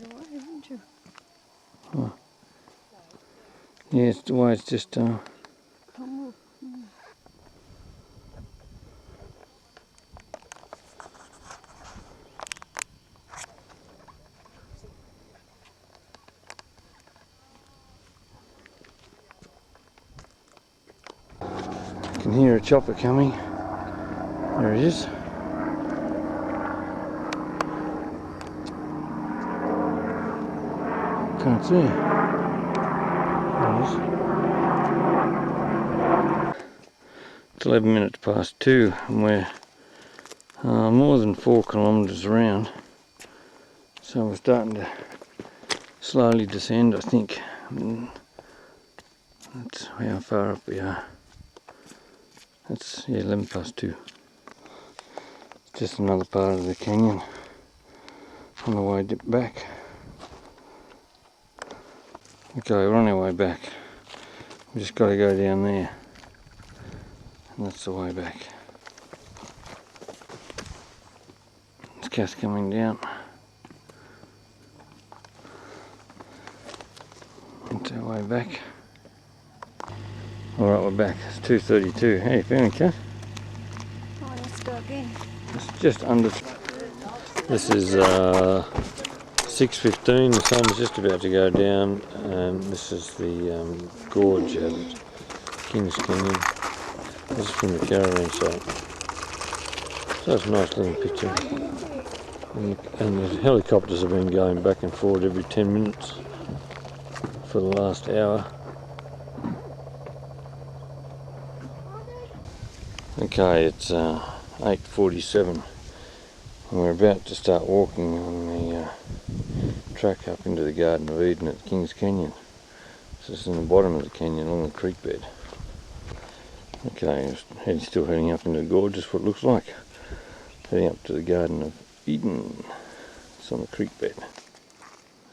it away, haven't you? Oh. Yeah, it's the way it's just Come on. I can hear a chopper coming. There it is. Can't see. There it is. It's 11 minutes past 2 and we're more than 4 kilometres around. So we're starting to slowly descend, I think. That's how far up we are. That's 11 past 2. It's just another part of the canyon on the way back. Okay, we're on our way back. We just got to go down there. And that's the way back. There's Cass coming down. That's our way back. Alright, we're back. It's 2:32. How you feeling, Cass? Oh, let's go again. It's just under. This is 6:15. The sun's just about to go down, and this is the gorge at Kings Canyon. This is from the caravan site. So it's a nice little picture. And the helicopters have been going back and forward every 10 minutes for the last hour. Okay, it's 8:47 and we're about to start walking on the track up into the Garden of Eden at Kings Canyon. This is in the bottom of the canyon along the creek bed. Okay, still heading up into the gorge, is what it looks like. Heading up to the Garden of Eden. It's on the creek bed.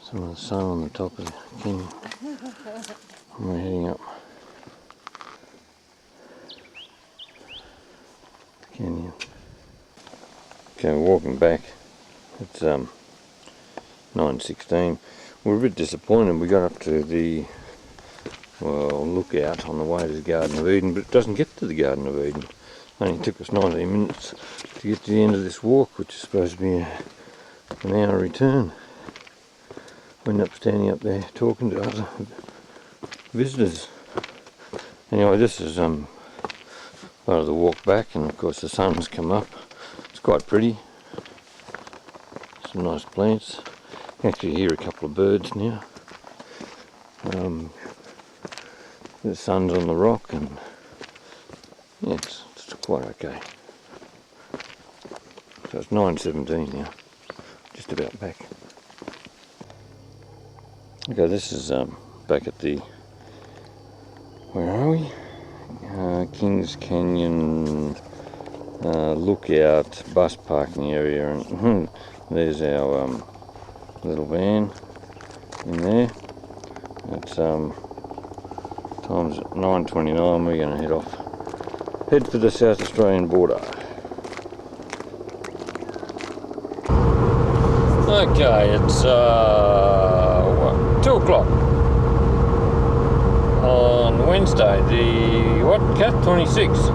Some of the sun on the top of the canyon. And we're heading up the canyon. Okay, we're walking back. It's 9:16. We're a bit disappointed. We got up to the lookout on the way to the Garden of Eden, but it doesn't get to the Garden of Eden. It only took us 19 minutes to get to the end of this walk, which is supposed to be an hour return. We ended up standing up there talking to other visitors. Anyway, this is part of the walk back, and of course the sun's come up. It's quite pretty. Some nice plants. You can actually hear a couple of birds now. The sun's on the rock, and yeah, it's quite okay. So it's 9:17 now, just about back. Okay, this is back at the, where are we? Kings Canyon lookout bus parking area, and there's our little van in there. It's time's 9:29. We're going to head for the South Australian border. Okay, it's 2 o'clock on Wednesday, the 26th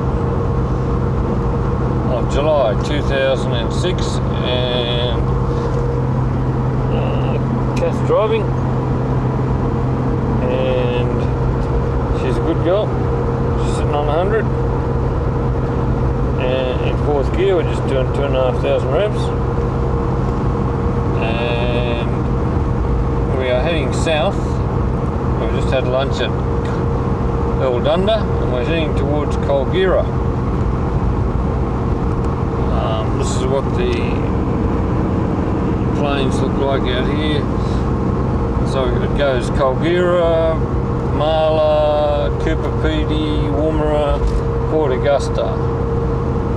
of July 2006, and Kath's driving, and she's a good girl. She's sitting on 100, and in 4th gear. We're just doing 2,500 revs. And we are heading south. We've just had lunch at Augusta and we're heading towards Colgira. This is what the plains look like out here. So it goes Colgira, Marla, Coober Pedy, Woomera, Port Augusta.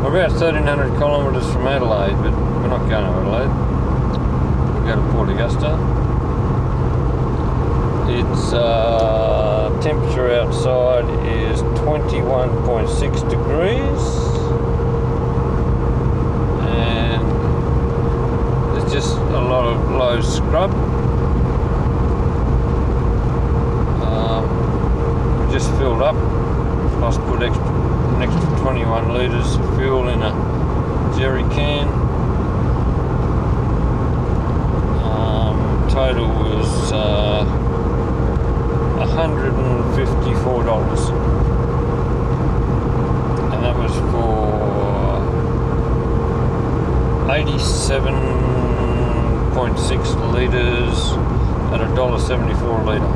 We're about 1,300 kilometres from Adelaide, but we're not going to Adelaide. Go to Port Augusta. Its temperature outside is 21.6 degrees, and there's just a lot of low scrub. just filled up. Plus put an extra 21 litres of fuel in a jerry can. Total was $154, and that was for 87.6 litres at $1.74 a litre.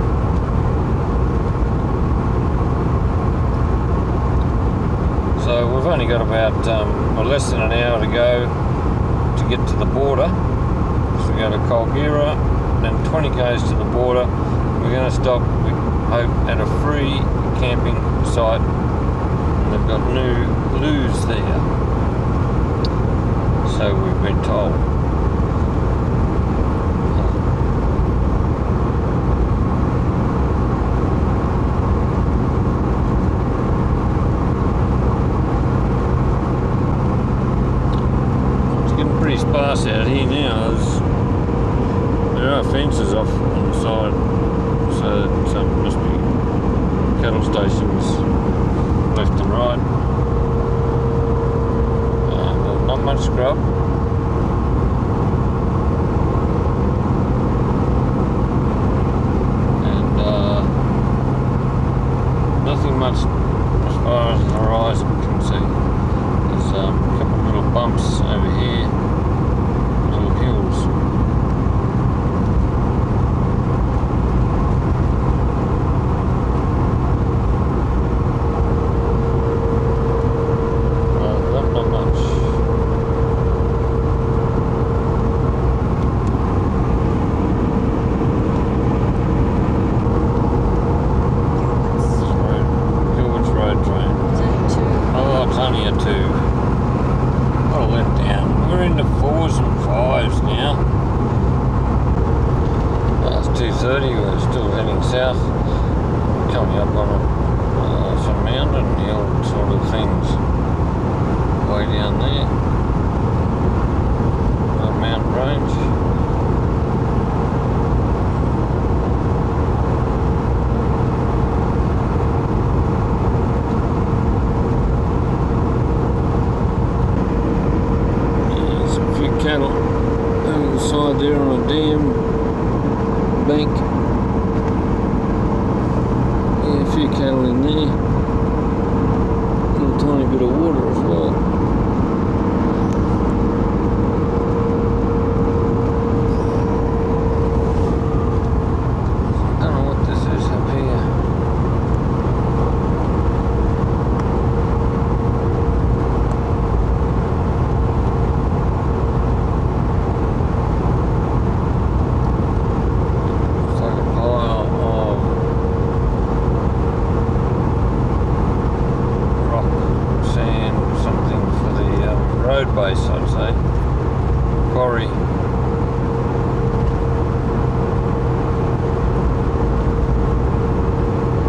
So we've only got about less than an hour to go to get to the border. So we go to Colgera, then 20 k's to the border. We're going to stop, we hope, at a free camping site, and they've got new loos there, so we've been told. It's getting pretty sparse out here now. There are fences off on the side, so it must be cattle stations left and right. Not much scrub. And nothing much as far as the horizon can see. There's a couple of little bumps over here, little hills. We're still heading south, coming up on some mountain hill sort of things way down there, mountain range. There's a few cattle over the side there on a dam bank. Yeah, a few cattle in there. A little tiny bit of water as well. I don't know what this is up here. Base, I'd say. Quarry.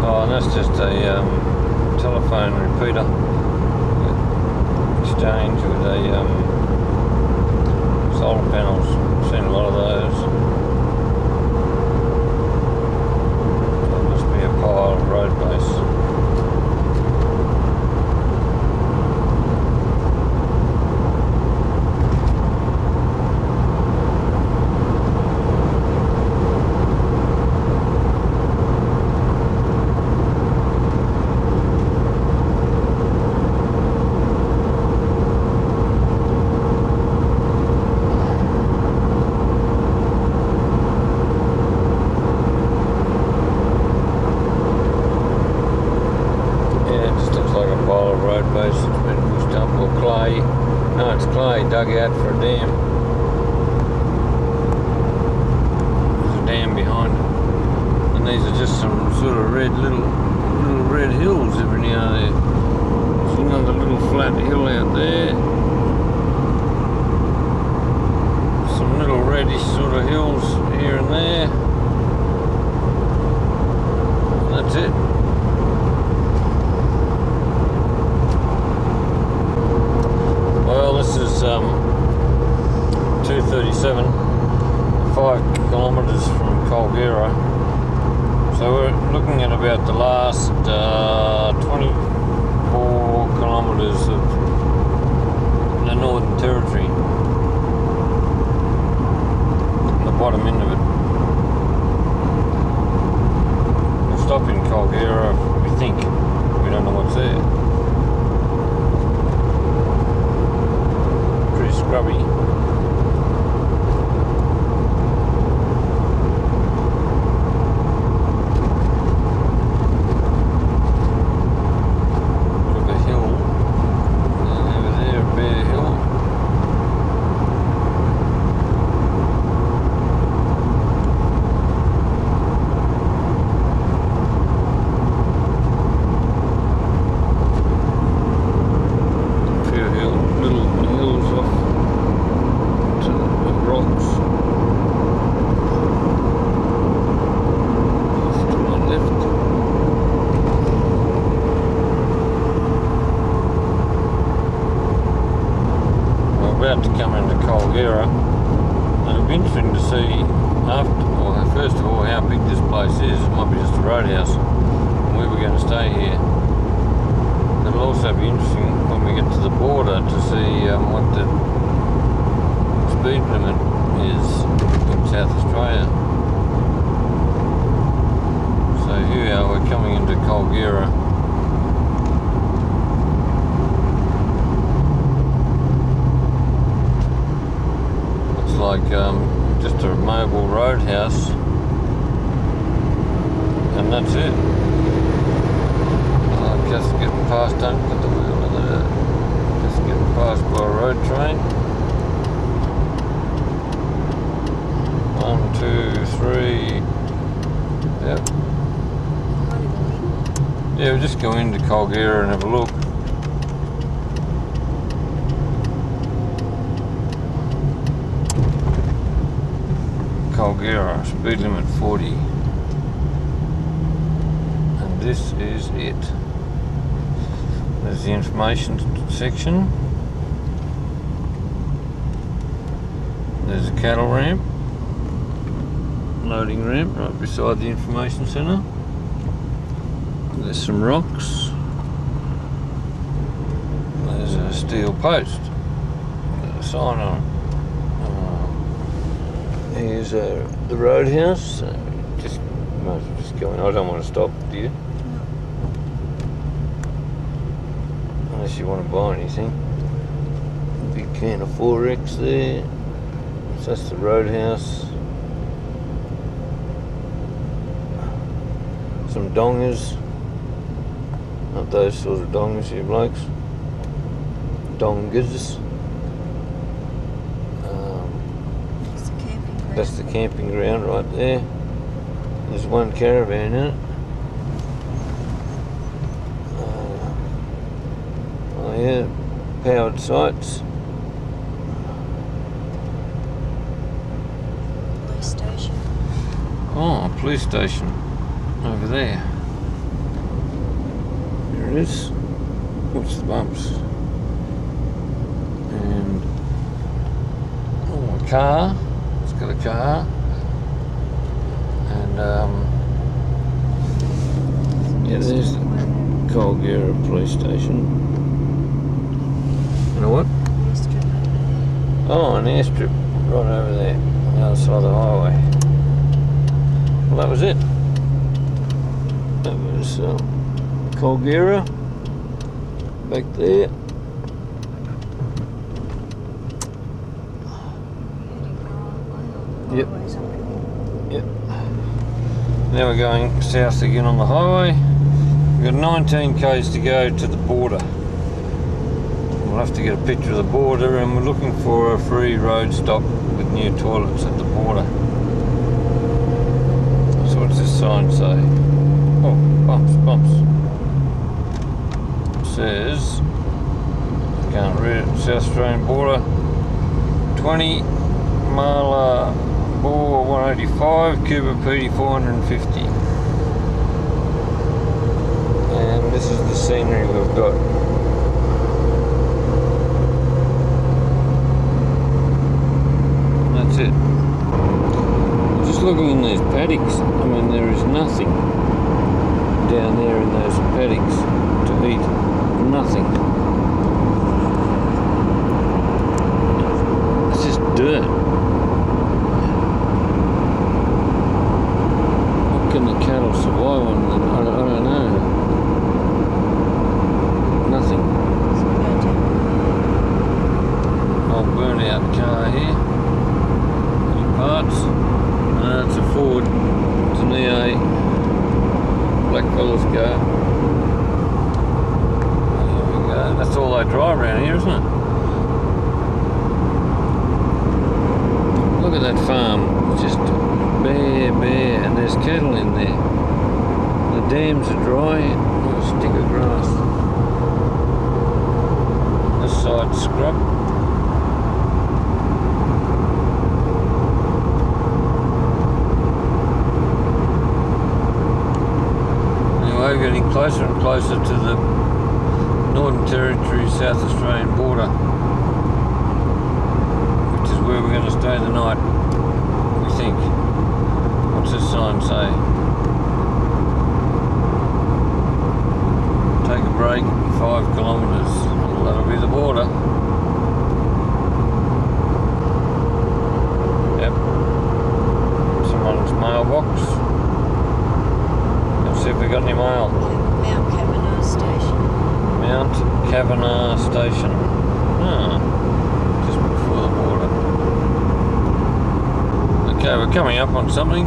Oh, and that's just a telephone repeater exchange with a solar panels. I've seen a lot of those. So it must be a pile of road base. Dug out for a dam. There's a dam behind it, and these are just some sort of little red hills every now and then. There's another little flat hill out there. Some little reddish sort of hills here and there. And that's it. Well, this is 2:37, 5 kilometres from Colgera. So we're looking at about the last borders of the Northern Territory. The bottom end of it. We'll stop in Colgera, we think. We don't know what's there. Pretty scrubby. To come into Colgera, and it'll be interesting to see first of all how big this place is. It might be just a roadhouse and where we're going to stay here. It'll also be interesting when we get to the border to see what the speed limit is in South Australia. So here we are, we're coming into Colgera. Like just a mobile roadhouse, and that's it. Just getting past, don't put the wheel in it. Just getting past by a road train. 1, 2, 3. Yep. Yeah, we'll just go into Colgera and have a look. Colgera, speed limit 40, and this is it. There's the information section. There's a cattle ramp, loading ramp right beside the information centre. There's some rocks. There's a steel post, a sign on it. Here's the roadhouse. Just might as well just go in. I don't want to stop, do you? No. Unless you want to buy anything. A big can of 4X there. So that's the roadhouse. Some dongers. Not those sort of dongers, you blokes. Dongers. That's the camping ground right there. There's one caravan in it. Oh yeah, powered sites. Police station. Oh, a police station over there. There it is. Watch the bumps. And a car. Got a car, and yeah, there's the Colgera police station. And a what? Oh, an airstrip right over there on the other side of the highway. Well, that was it. That was Colgera back there. Yep. Yep. Now we're going south again on the highway. We've got 19 k's to go to the border. We'll have to get a picture of the border, and we're looking for a free road stop with new toilets at the border. So what's this sign say? Oh, bumps, bumps. It says, I can't read it, South Australian border, 20 Marla Bore 185, Coober Pedy 450. And this is the scenery we've got. That's it. Just looking in these paddocks, I mean, there is nothing down there in those paddocks to eat. Nothing. so dry around here, isn't it? Look at that farm, just bare, and there's cattle in there. The dams are dry, not a stick of grass. This side's scrub. Anyway, we're getting closer and closer to the Northern Territory South Australian border, which is where we're going to stay the night, we think. What's this sign say? Take a break, 5 kilometres. Well, that'll be the border. Yep. Someone's mailbox. Let's see if we got any mail. Mount Cavanagh Station. Mount Cavanagh Station. Ah, just before the border. Okay, we're coming up on something.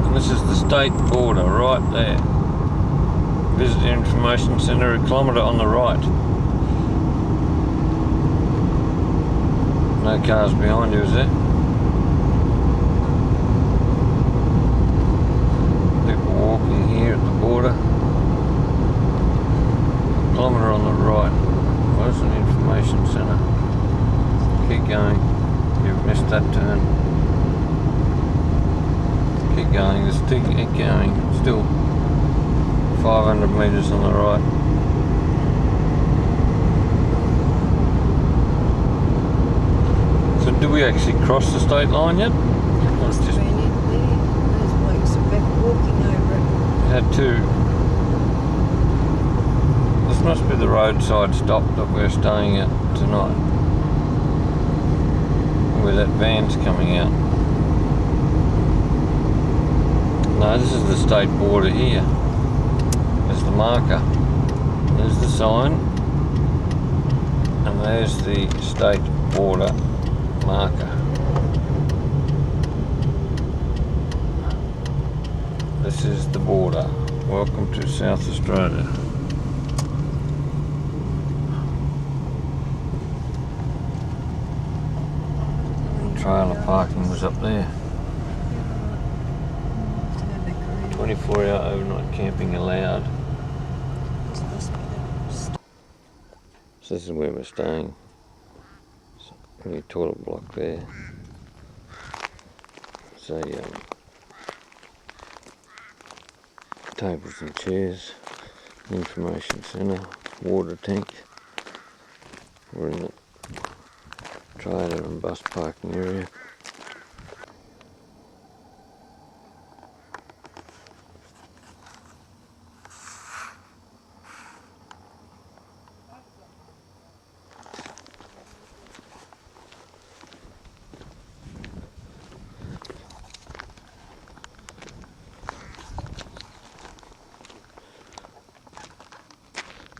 And this is the state border right there. Visitor Information Centre, a kilometre on the right. No cars behind you, is there? People walking here at the border. Kilometre on the right. Where's an information centre? Keep going. You've missed that turn. Keep going. Just keep going. Still 500 metres on the right. So did we actually cross the state line yet? Must have been in there. Those blokes are back walking over it. Had two. This must be the roadside stop that we're staying at tonight, where that van's coming out. No, this is the state border here. There's the marker. There's the sign. And there's the state border marker. This is the border. Welcome to South Australia. Trailer parking was up there. 24-hour overnight camping allowed. So this is where we're staying. Really toilet block there. So tables and chairs, information centre, water tank. We're in the trailer and bus parking area.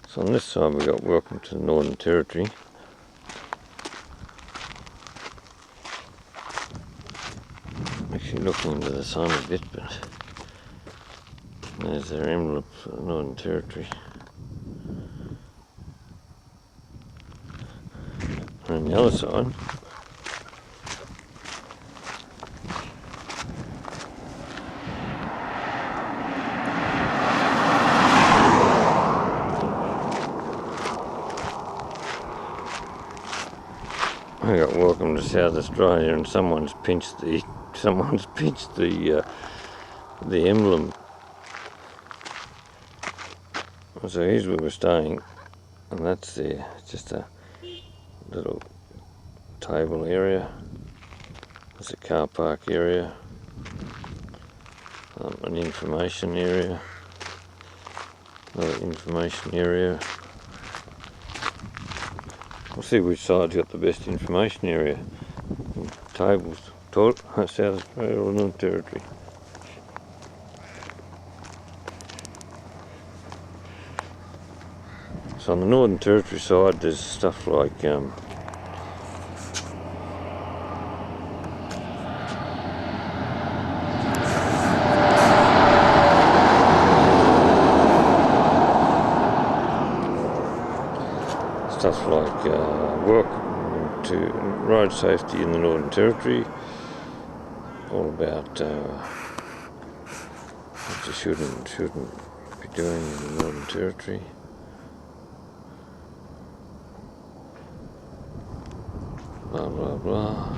So on this side we got welcome to the Northern Territory. Actually looking into the sun a bit, but there's their emblem for the Northern Territory. And on the other side, I got welcome to South Australia, and someone's pinched the emblem. So here's where we're staying, and that's there. It's just a little table area. There's a car park area, an information area, another information area. We'll see which side's got the best information area. Tables, toilet, South Australia or Northern Territory. So on the Northern Territory side there's stuff like stuff like work to road safety in the Northern Territory, all about what you shouldn't be doing in the Northern Territory. Blah blah blah.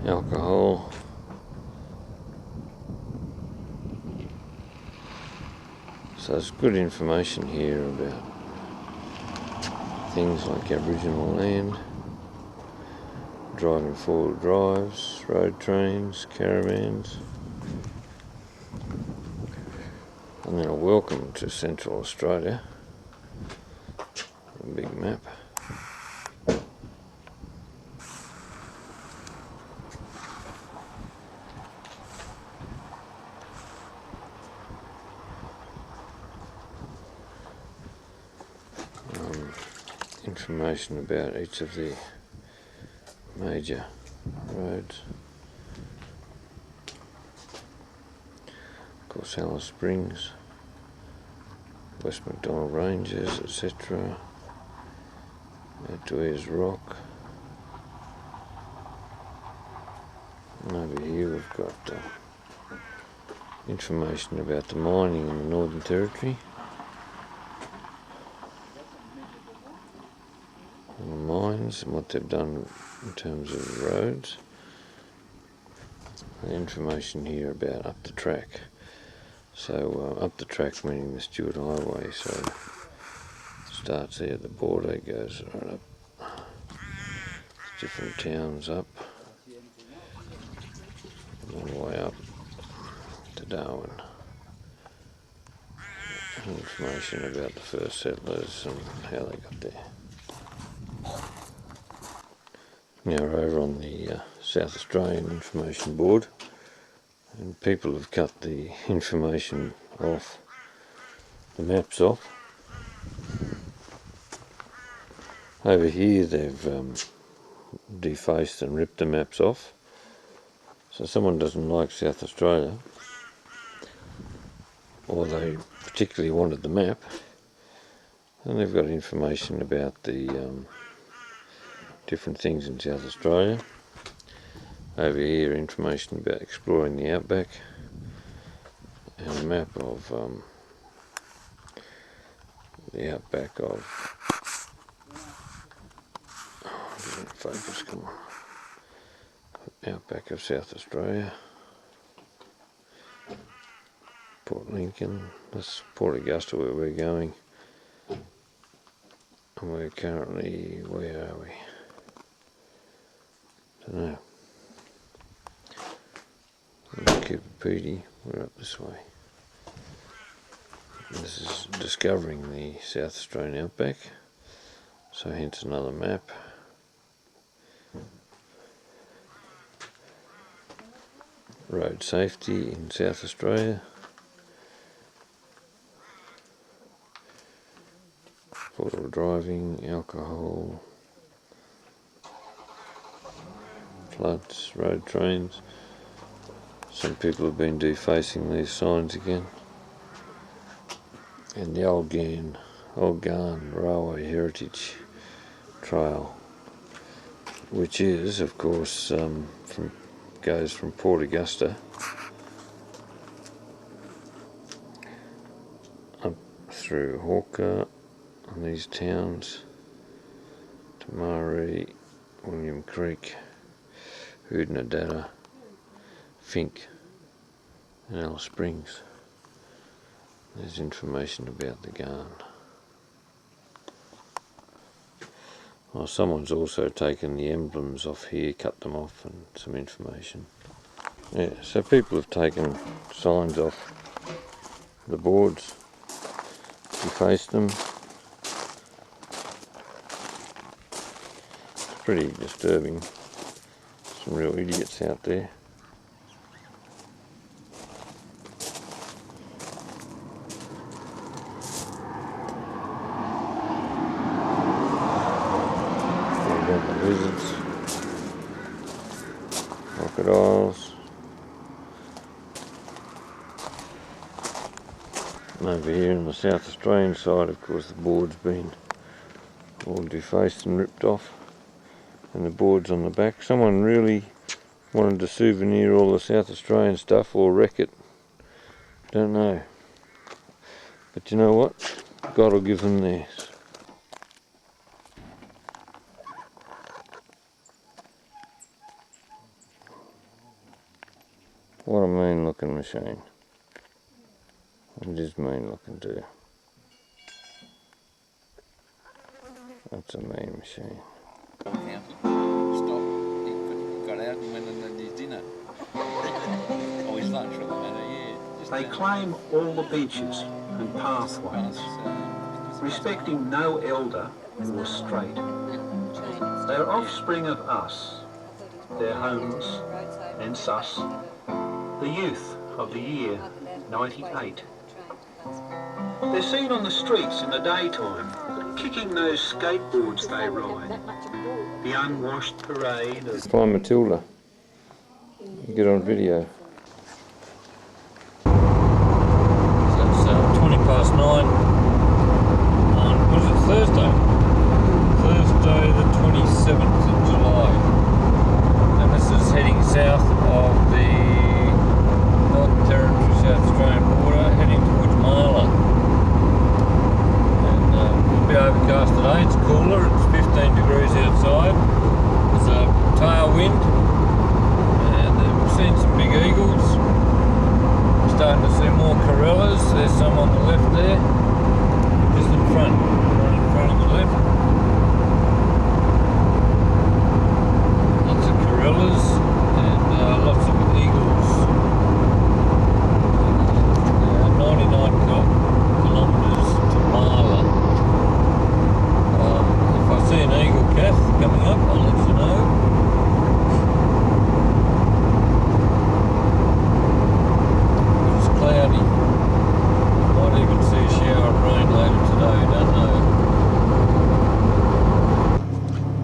Alcohol. So there's good information here about things like Aboriginal land, driving four-wheel drives, road trains, caravans, and then a welcome to Central Australia, a big map. Information about each of the major roads. Of course, Alice Springs, West McDonald Ranges, etc. Out to Ayers Rock. And over here we've got information about the mining in the Northern Territory. And the mines and what they've done in terms of roads. And information here about up the track. So up the track meaning the Stuart Highway, so it starts there at the border, it goes right up, different towns up, all the way up to Darwin. And information about the first settlers and how they got there. Now we're over on the South Australian Information Board, and people have cut the information off, the maps off. Over here they've defaced and ripped the maps off, so someone doesn't like South Australia, or they particularly wanted the map, and they've got information about the different things in South Australia. Over here, information about exploring the outback, and a map of the outback of, focus, come on, outback of South Australia. Port Lincoln, that's Port Augusta where we're going, and we're currently, where are we? Don't know. Coober Pedy, we're up this way. This is discovering the South Australian outback, so hence another map. Road safety in South Australia. Four-wheel driving, alcohol, floods, road trains. Some people have been defacing these signs again. And the Old Garn Railway Heritage Trail, which is, of course, goes from Port Augusta up through Hawker and these towns to Maree, William Creek, Hoodnadata, Fink and Alice Springs. There's information about the Garn. Well, someone's also taken the emblems off here, cut them off, and some information. Yeah, so people have taken signs off the boards, defaced them. It's pretty disturbing. Some real idiots out there. Lizards, crocodiles, and over here on the South Australian side, of course, the board's been all defaced and ripped off, and the boards on the back. Someone really wanted to souvenir all the South Australian stuff or wreck it. Don't know. But you know what? God will give them theirs. What a mean looking machine. It is mean looking too. That's a mean machine. Stop. He got out and went and had his dinner. Or his lunch, for the matter, yeah. They claim all the benches and pathways, respecting no elder or strait. They're offspring of us, their homes and sus, the youth of the year 98. They're seen on the streets in the daytime, kicking those skateboards they ride, the unwashed parade of... Find Matilda. Get on video. So it's 20 past 9 on, was it Thursday? Thursday the 27th of July. And this is heading south of the Northern Territory South Australian border, heading towards Marla. And it'll be overcast today, it's cooler, it's 15 degrees outside. There's a tailwind, and we've seen some big eagles. We're starting to see more corellas. There's some on the left there, just in front, right in front on the left. Lots of corellas and lots of eagles. 99 kilometres to Marla. If I see an eagle calf coming up, I'll let you know. It's cloudy. Might even see a shower of rain later today, don't know.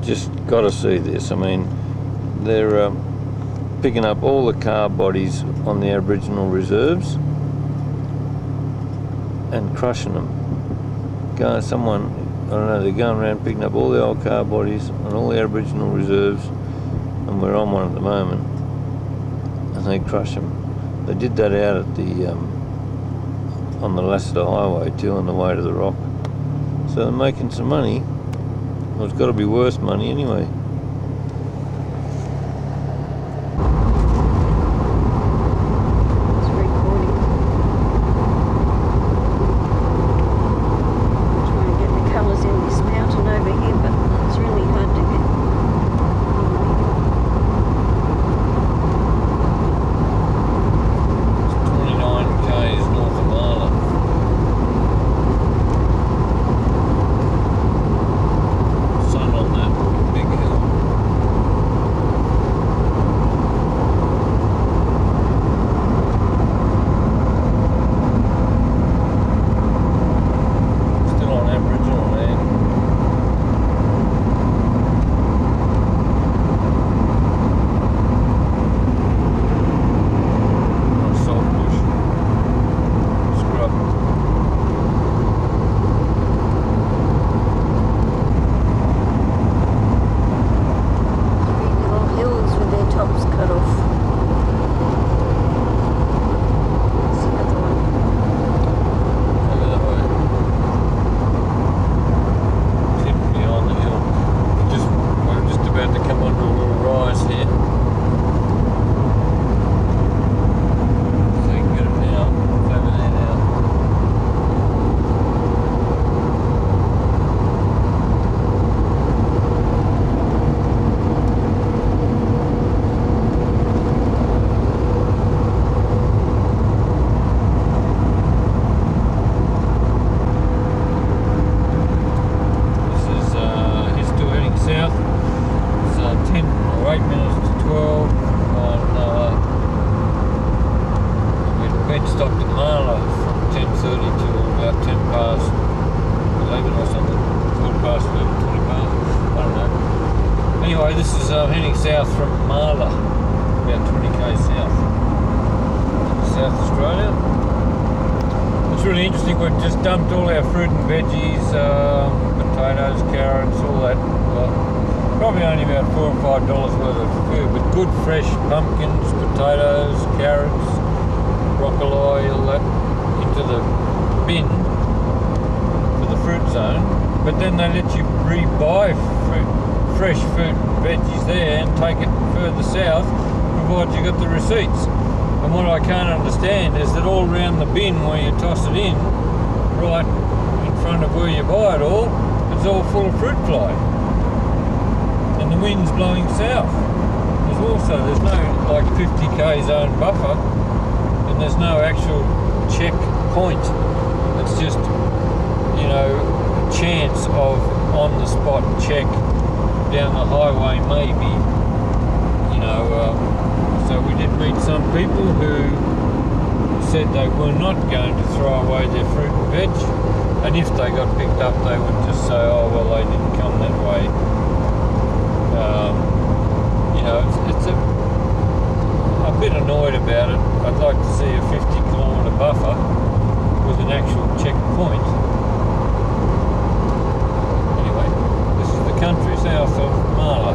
Just got to see this. I mean, they're picking up all the car bodies on the Aboriginal reserves and crushing them. Someone, I don't know, they're going around picking up all the old car bodies on all the Aboriginal reserves, and we're on one at the moment, and they crush them. They did that out at the on the Lassiter Highway too, on the way to the Rock. So they're making some money. Well, it's got to be worth money anyway. Anyway, this is heading south from Marla, about 20k south, South Australia. It's really interesting. We've just dumped all our fruit and veggies, potatoes, carrots, about $4 or $5 worth of food, but good fresh pumpkins, potatoes, carrots, broccoli, all that into the bin for the fruit zone. But then they let you re-buy fresh fruit and veggies there and take it further south, provided you got the receipts. And what I can't understand is that all around the bin where you toss it in, right in front of where you buy it all, it's all full of fruit fly. And the wind's blowing south. There's no like 50k zone buffer, and there's no actual check point. It's just, you know, chance of on the spot check down the highway maybe, you know. So we did meet some people who said they were not going to throw away their fruit and veg, and if they got picked up they would just say, oh well, they didn't come that way. You know, it's a bit annoyed about it. I'd like to see a 50-kilometre buffer with an actual checkpoint. Anyway, this is the country south of Marla,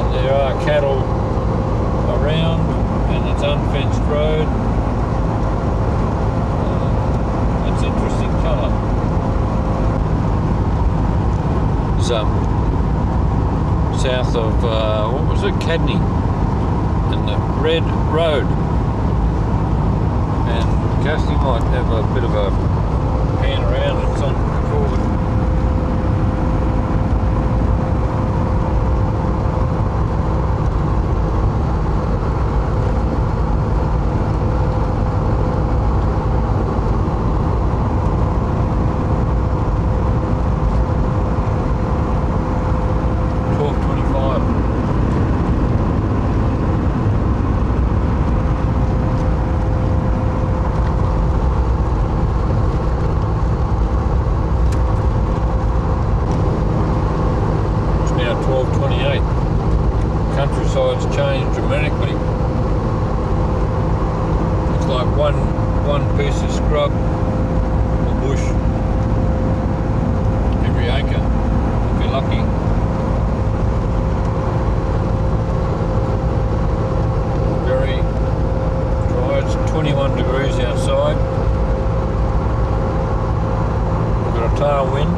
and there are cattle around, and it's unfenced road. It's interesting colour. South of, what was it, Cadney, and the Red Road. And Kirsty might have a bit of a pan around, it's on record. Countryside's changed dramatically. It's like one piece of scrub or bush every acre, if you're lucky. Very dry. It's 21 degrees outside. We've got a tailwind.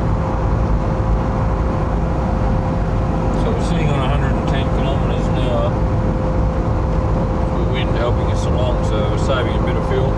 Sitting on 110 kilometres an hour, with wind helping us along, so we're saving a bit of fuel.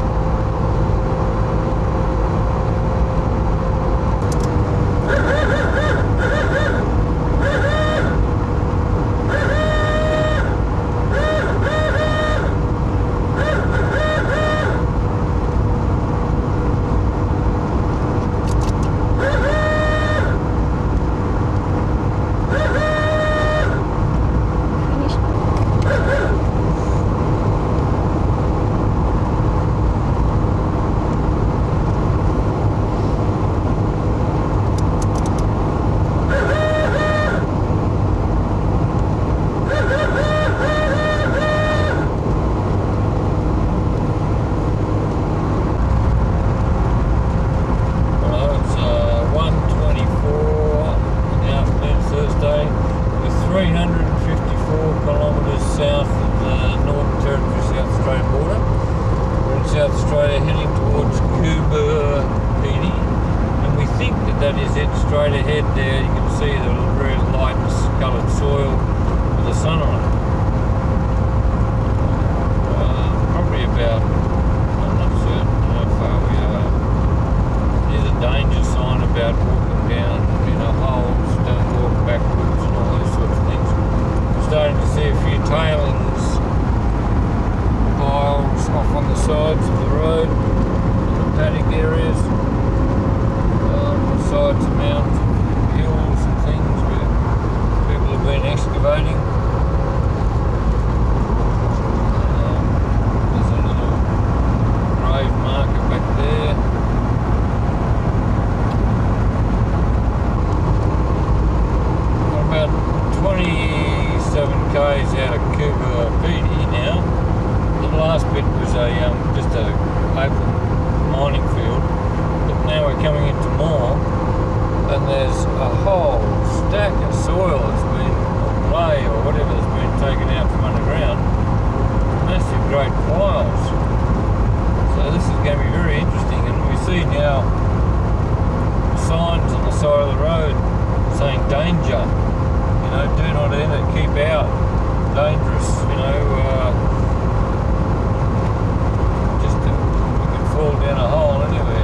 South of the Northern Territory South Australian border. We're in South Australia heading towards Coober Pedy, and we think that is it straight ahead there. You can see the very light coloured soil with the sun on it. Probably about, I'm not certain how far we are. There's a danger sign about walking down, you know, holes, don't walk backwards and all those sorts of things. Starting to see a few tailings piles off on the sides of the road, in the paddock areas, the sides of mountains, hills and things where people have been excavating. There's a little grave marker back there. and there's a whole stack of soil that's been, or clay or whatever that's been taken out from underground. Massive great piles. So this is going to be very interesting, and we see now signs on the side of the road saying danger, you know, do not enter, keep out, dangerous, you know, just you could fall down a hole anywhere.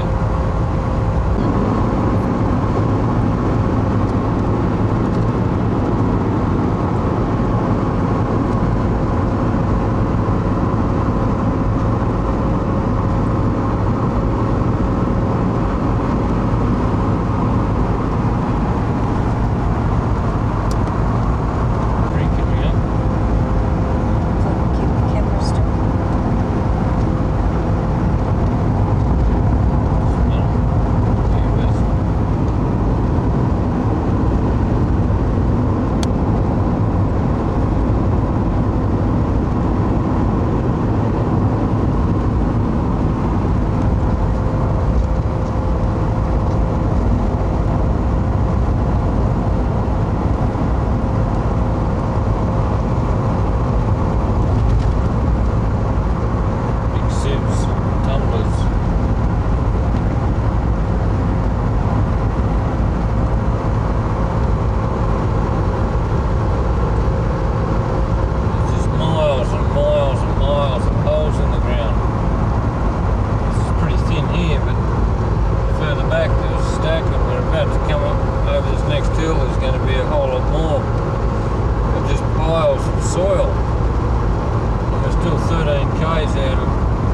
Soil. And we're still 13 k's out of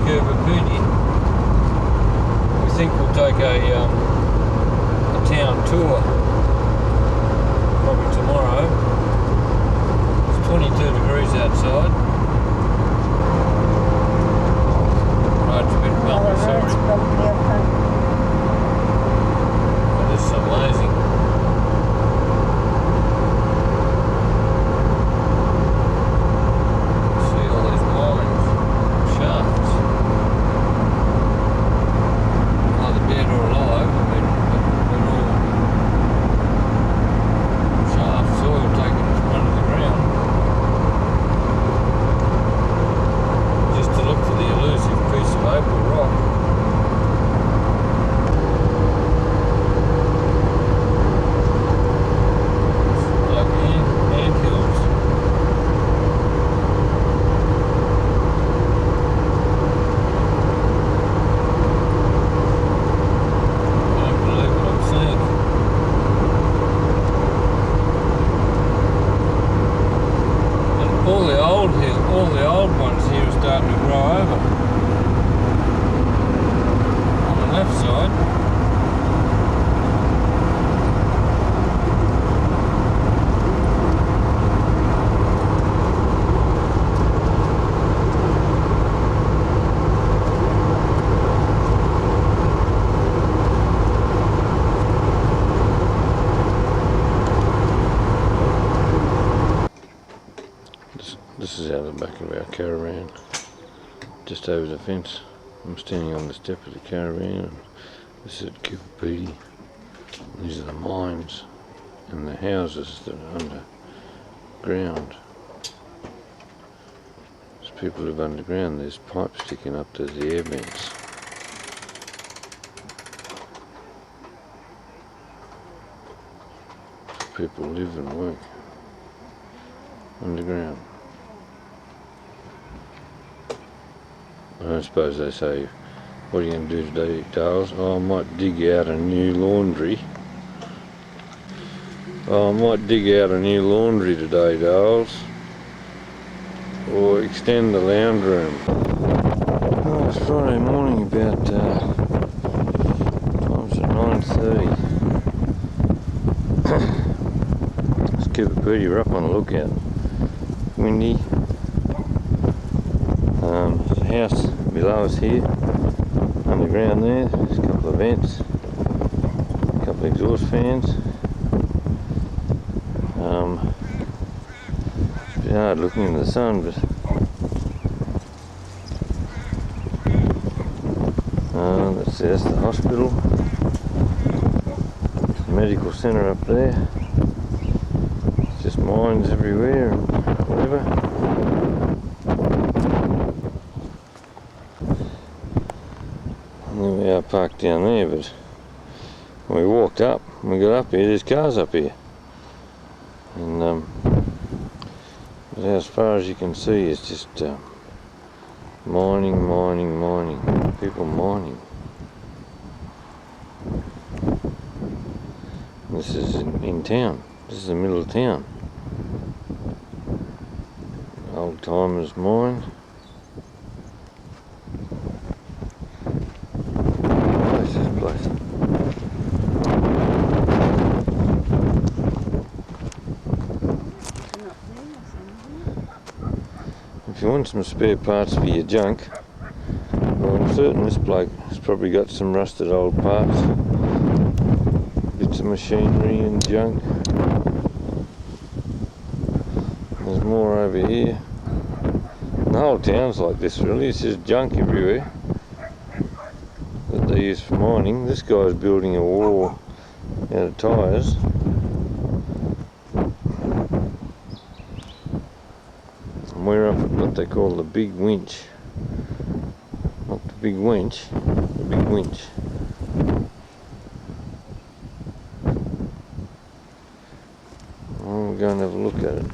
Coober Pedy. We think we'll take a town tour probably tomorrow. It's 22 degrees outside. Road's a bit bumpy, sorry. But this is amazing. All the old ones here are starting to grow over on the left side. This is out the back of our caravan, just over the fence. I'm standing on the step of the caravan, and this is at Coober Pedy. These are the mines and the houses that are underground. As people live underground, there's pipes sticking up to the air vents. People live and work underground. I suppose they say, what are you going to do today, Dales? Oh, I might dig out a new laundry. Oh, I might dig out a new laundry today, Dales. Or extend the lounge room. Oh, it's Friday morning about, time's at 9:30. It's Coober Pedy, we're up on the lookout. Windy. The house below us here, underground there, there's a couple of vents, a couple of exhaust fans. It's been hard looking in the sun, but that's the hospital. medical centre up there. It's just mines everywhere and whatever. And then we are parked down there, but when we walked up, when we got up here, there's cars up here. And but as far as you can see, it's just mining, mining, mining. People mining. This is in town. This is the middle of town. Old timers mine. Nice this place. If you want some spare parts for your junk, well, I'm certain this bloke has probably got some rusted old parts, bits of machinery and junk. There's more over here. And the whole town's like this really, it's just junk everywhere that they use for mining. This guy's building a wall out of tyres. We're up at what they call the big winch. Not the big winch, the big winch. Well, we'll go and have a look at it.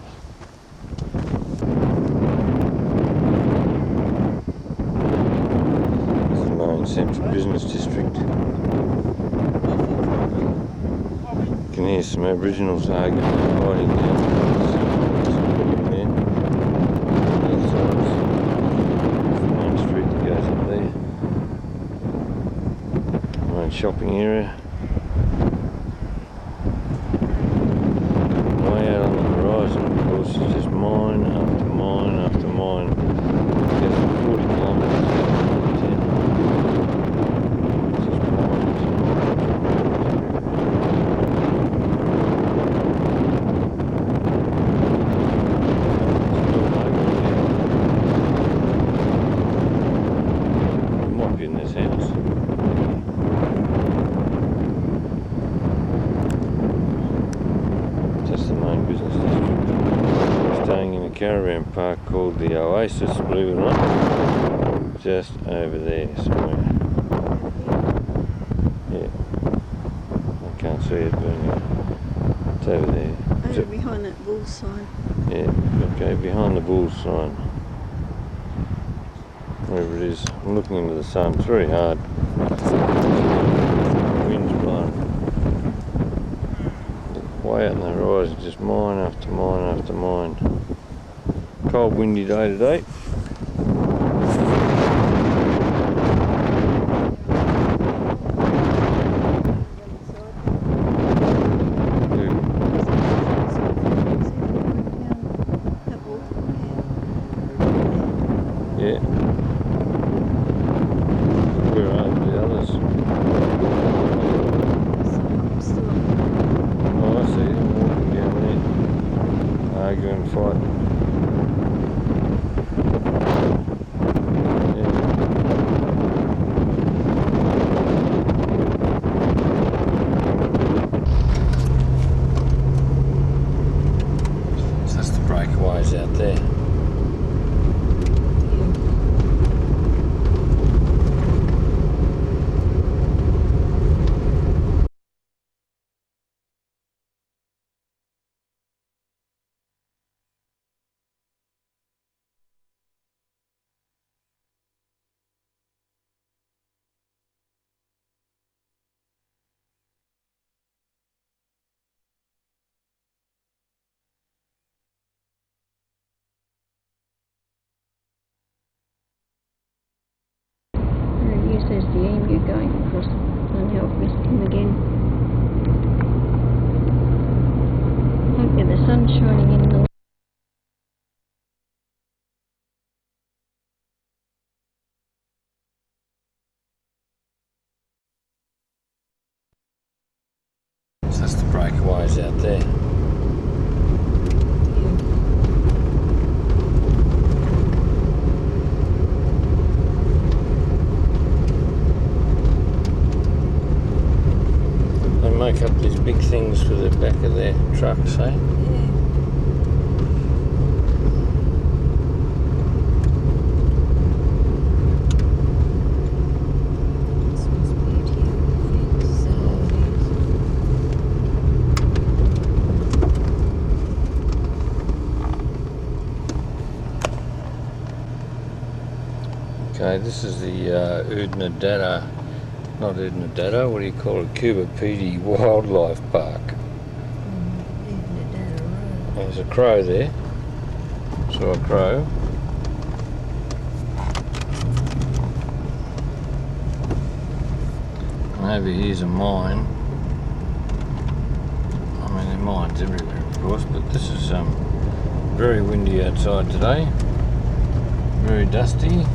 This is the main central business district. You can hear some Aboriginals arguing and fighting down. Shopping area. Way out on the horizon, of course, is just mine after mine after mine. It goes for 40 kilometres from the town. It's just mines. It might be in this house. Business district. We're staying in a caravan park called the Oasis, believe it or not, just over there somewhere. Yeah, I can't see it, but anyway, it's over there. Over behind that bull sign. Yeah, okay, behind the bull sign. Wherever it is. I'm looking into the sun, it's very hard. The wind's blowing. Way out on the horizon, just mine after mine after mine. Cold, windy day today. Yeah. Where are the others? Oh, I see them walking down there, arguing and fighting. So that's the breakaways out there. There's the emu going across and help with him again. Look at the sun shining in the So that's the breakaways out there. make up these big things for the back of their trucks, eh? Yeah. This must be it here. Fence, Okay, this is the Udnadada, not Udnadada, what do you call it? Coober Pedy Wildlife Park. Even a dead road. There's a crow there. Saw a crow. And over here's a mine. I mean, there are mines everywhere, of course, but this is very windy outside today. Very dusty.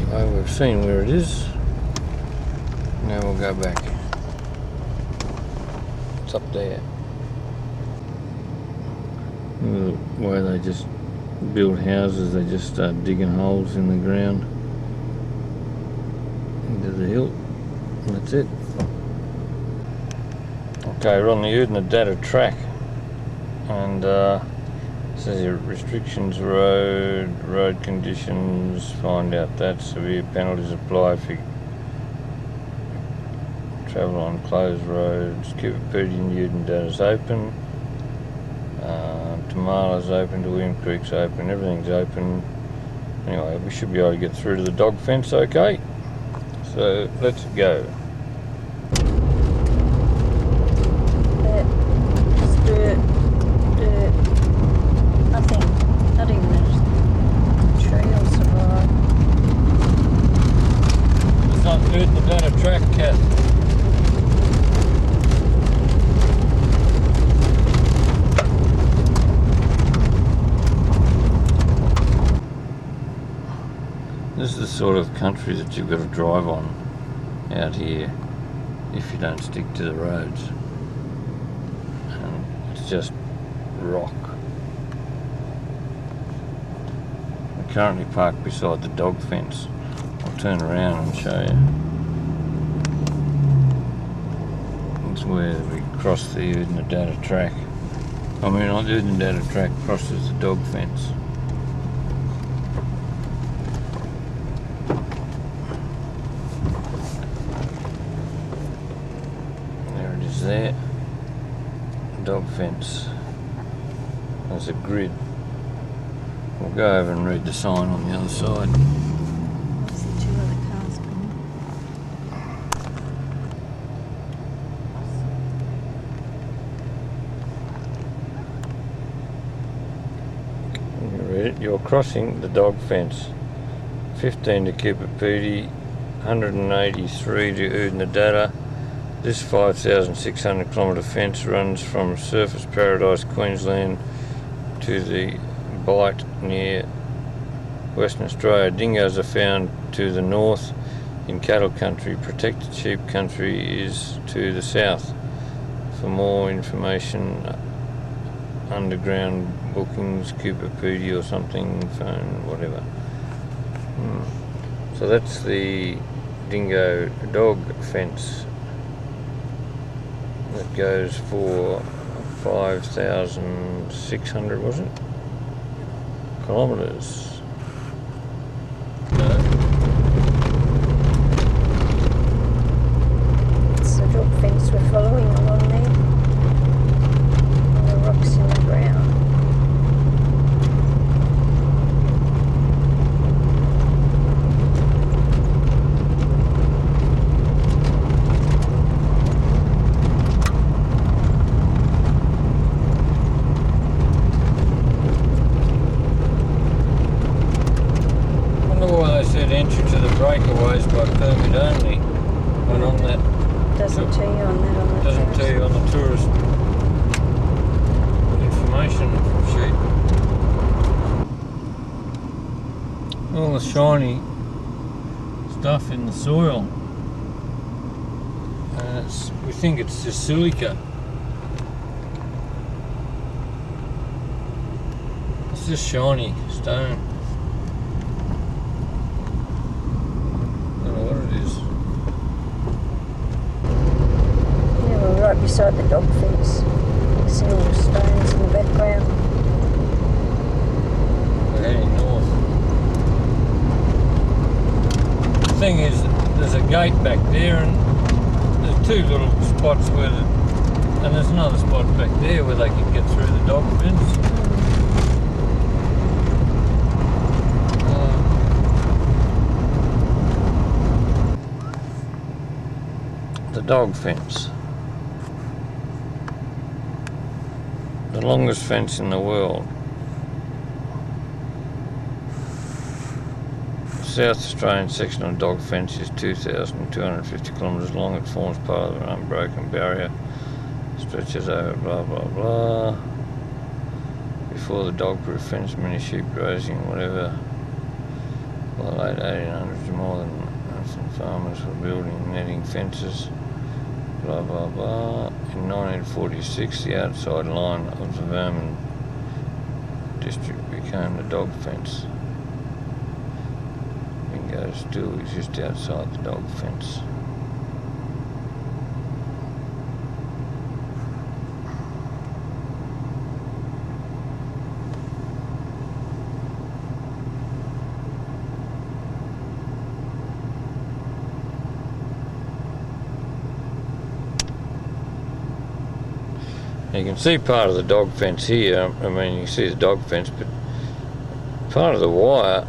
Anyway, we've seen where it is. Now we'll go back. It's up there. The way they just build houses, they just start digging holes in the ground into the hill, and that's it. Okay, we're on the Udnadada track, and it says here restrictions, road conditions, find out that, severe penalties apply if you travel on closed roads. Coober Pedy and Udnadada's open, Tamala's open, to William Creek's open, everything's open. Anyway, we should be able to get through to the dog fence okay, so let's go. It's dirt. Nothing in the trails survive. It's not Udnadada track, Kath. This is the sort of country that you've got to drive on out here if you don't stick to the roads. And it's just rock. We're currently parked beside the dog fence. I'll turn around and show you. It's where we cross the Udnadada track. I mean, on the Udnadada track crosses the dog fence. There, dog fence. There's a grid. We'll go over and read the sign on the other side. I see two other cars coming. You read it. You're crossing the dog fence. 15 to Coober Pedy, 183 to Udnadada. This 5,600 kilometre fence runs from Surfers Paradise, Queensland to the Bight near Western Australia. Dingoes are found to the north in cattle country. Protected sheep country is to the south. For more information, underground bookings, Coober Pedy or something, phone, whatever. So that's the dingo dog fence. That goes for 5,600, was it? Kilometres. It's the dog fence we're following along there. And the rocks in the ground. Entry to the breakaways by permit only. When on that, Doesn't tell you on that on the doesn't tourist. tell you on the tourist information sheet. All the shiny stuff in the soil, and we think it's just silica. It's just shiny stone. beside the dog fence. See all the stones in the background. We're heading north. The thing is, there's a gate back there, and there's two little spots where and there's another spot back there where they can get through the dog fence. The dog fence. The longest fence in the world. The South Australian section of dog fence is 2,250 kilometres long. It forms part of an unbroken barrier. Stretches over blah blah blah. Before the dog-proof fence, many sheep grazing, whatever. By the late 1800s, more than 1,000 farmers were building netting fences. Blah blah blah. In 1946, the outside line of the Vermin district became the dog fence. Bingo still exists outside the dog fence. You can see part of the dog fence here. I mean, you can see the dog fence, but part of the wire,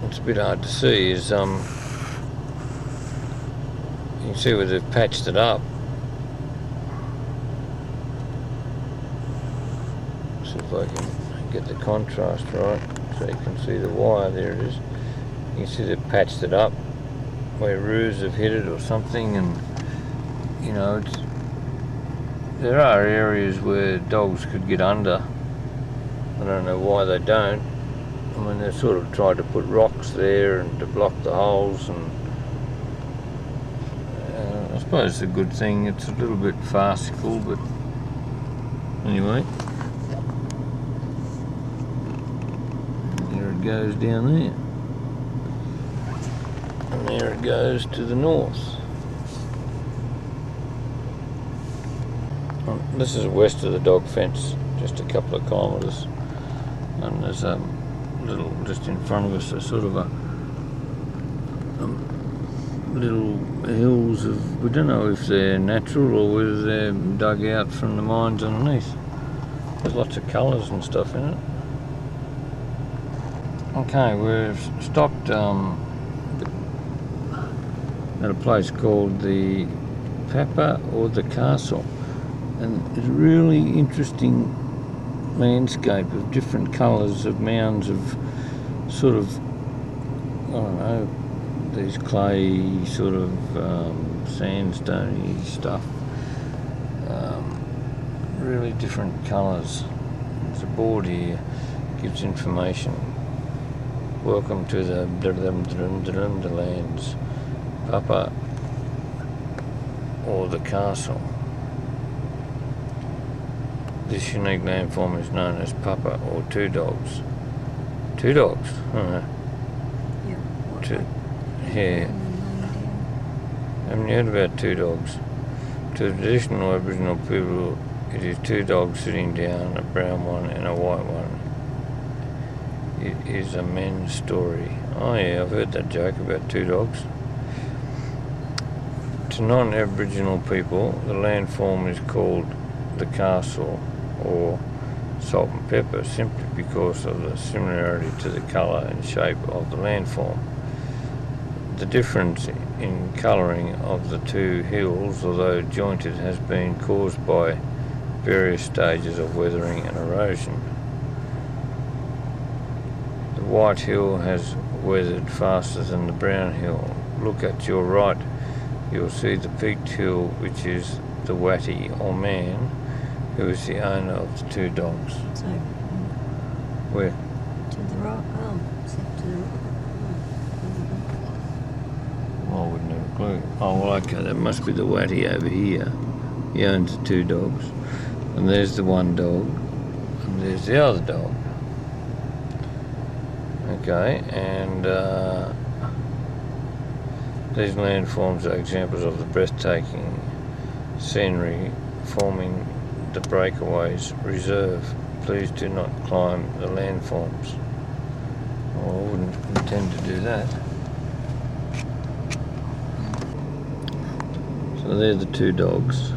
it's a bit hard to see, is you can see where they've patched it up. See if I can get the contrast right, so you can see the wire. There it is. You can see they've patched it up where roos have hit it or something, and you know, there are areas where dogs could get under. I don't know why they don't. I mean, they've sort of tried to put rocks there and to block the holes, and I suppose it's a good thing. It's a little bit farcical, but anyway. There it goes down there. And there it goes to the north. This is west of the dog fence, just a couple of kilometres, and there's a little, just in front of us, a sort of a little hills of, we don't know if they're natural or whether they're dug out from the mines underneath. There's lots of colours and stuff in it. Okay, we've stopped at a place called the Papa or the Castle. And it's a really interesting landscape of different colours of mounds of sort of, I don't know, these clay sort of sandstone-y stuff. Really different colours. There's a board here, gives information. Welcome to the lands, Papa or the Castle. This unique landform is known as Papa or two dogs. Two dogs? Yeah. Two. Yeah. Haven't you heard about two dogs? To the traditional Aboriginal people, it is two dogs sitting down, a brown one and a white one. It is a men's story. Oh yeah, I've heard that joke about two dogs. To non-Aboriginal people, the landform is called the Castle or salt and pepper simply because of the similarity to the colour and shape of the landform. The difference in colouring of the two hills, although jointed, has been caused by various stages of weathering and erosion. The white hill has weathered faster than the brown hill. Look at your right, you'll see the peaked hill, which is the Watty or man, who is the owner of the two dogs. So, Where? to the right, to the I wouldn't have a clue. Oh, well, okay, that must be the Watty over here. He owns the two dogs. And there's the one dog, and there's the other dog. Okay, and these landforms are examples of the breathtaking scenery forming the breakaways reserve. Please do not climb the landforms. Well, I wouldn't intend to do that. So they're the two dogs.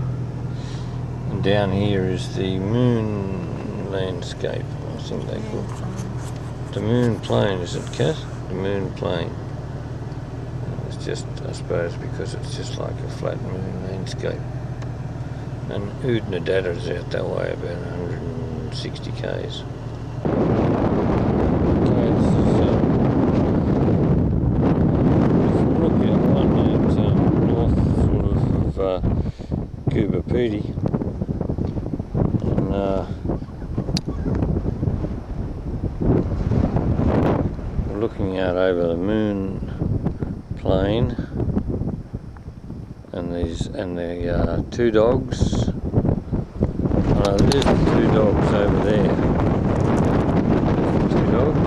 And down here is the moon landscape, I think they call it. The moon plain, is it, Kat? The moon plain. It's just, I suppose, because it's just like a flat moon landscape. And Oodnadatta's out that way about 160 k's. Okay, this is lookout one at north sort of Coober Pedy. And we're looking out over the moon plain. And the two dogs. There's the two dogs over there. Two dogs.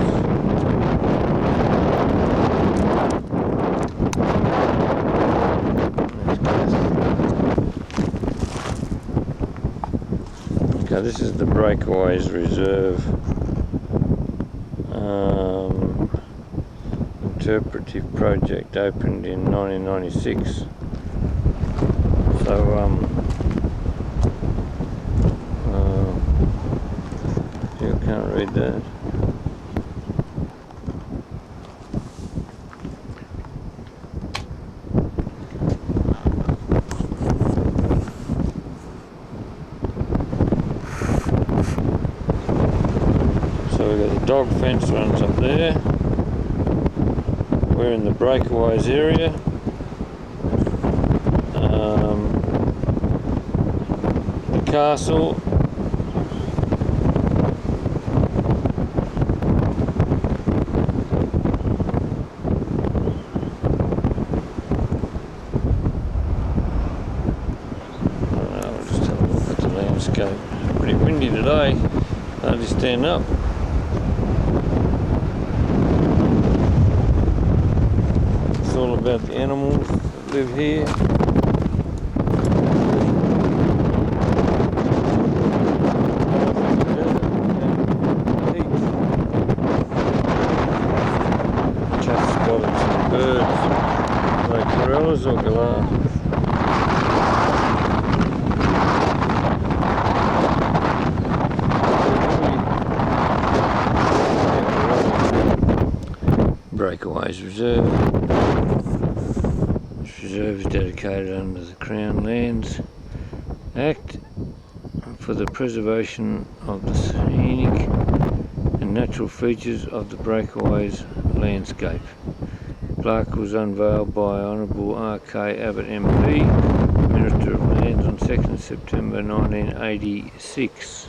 Okay, this is the Breakaways Reserve interpretive project, opened in 1996. So you can't read that. So we've got the dog fence runs up there. We're in the Breakaways area. The castle. We'll just have a look at the landscape. Pretty windy today. Hardly stand up. It's all about the animals that live here. Just spotted some birds. Like corellas or galah. Breakaways Reserve. This reserve is dedicated under the Crown Lands Act for the preservation of the scenic and natural features of the Breakaways landscape. Plaque was unveiled by Honourable R.K. Abbott MP, Minister of Lands, on 2nd September 1986.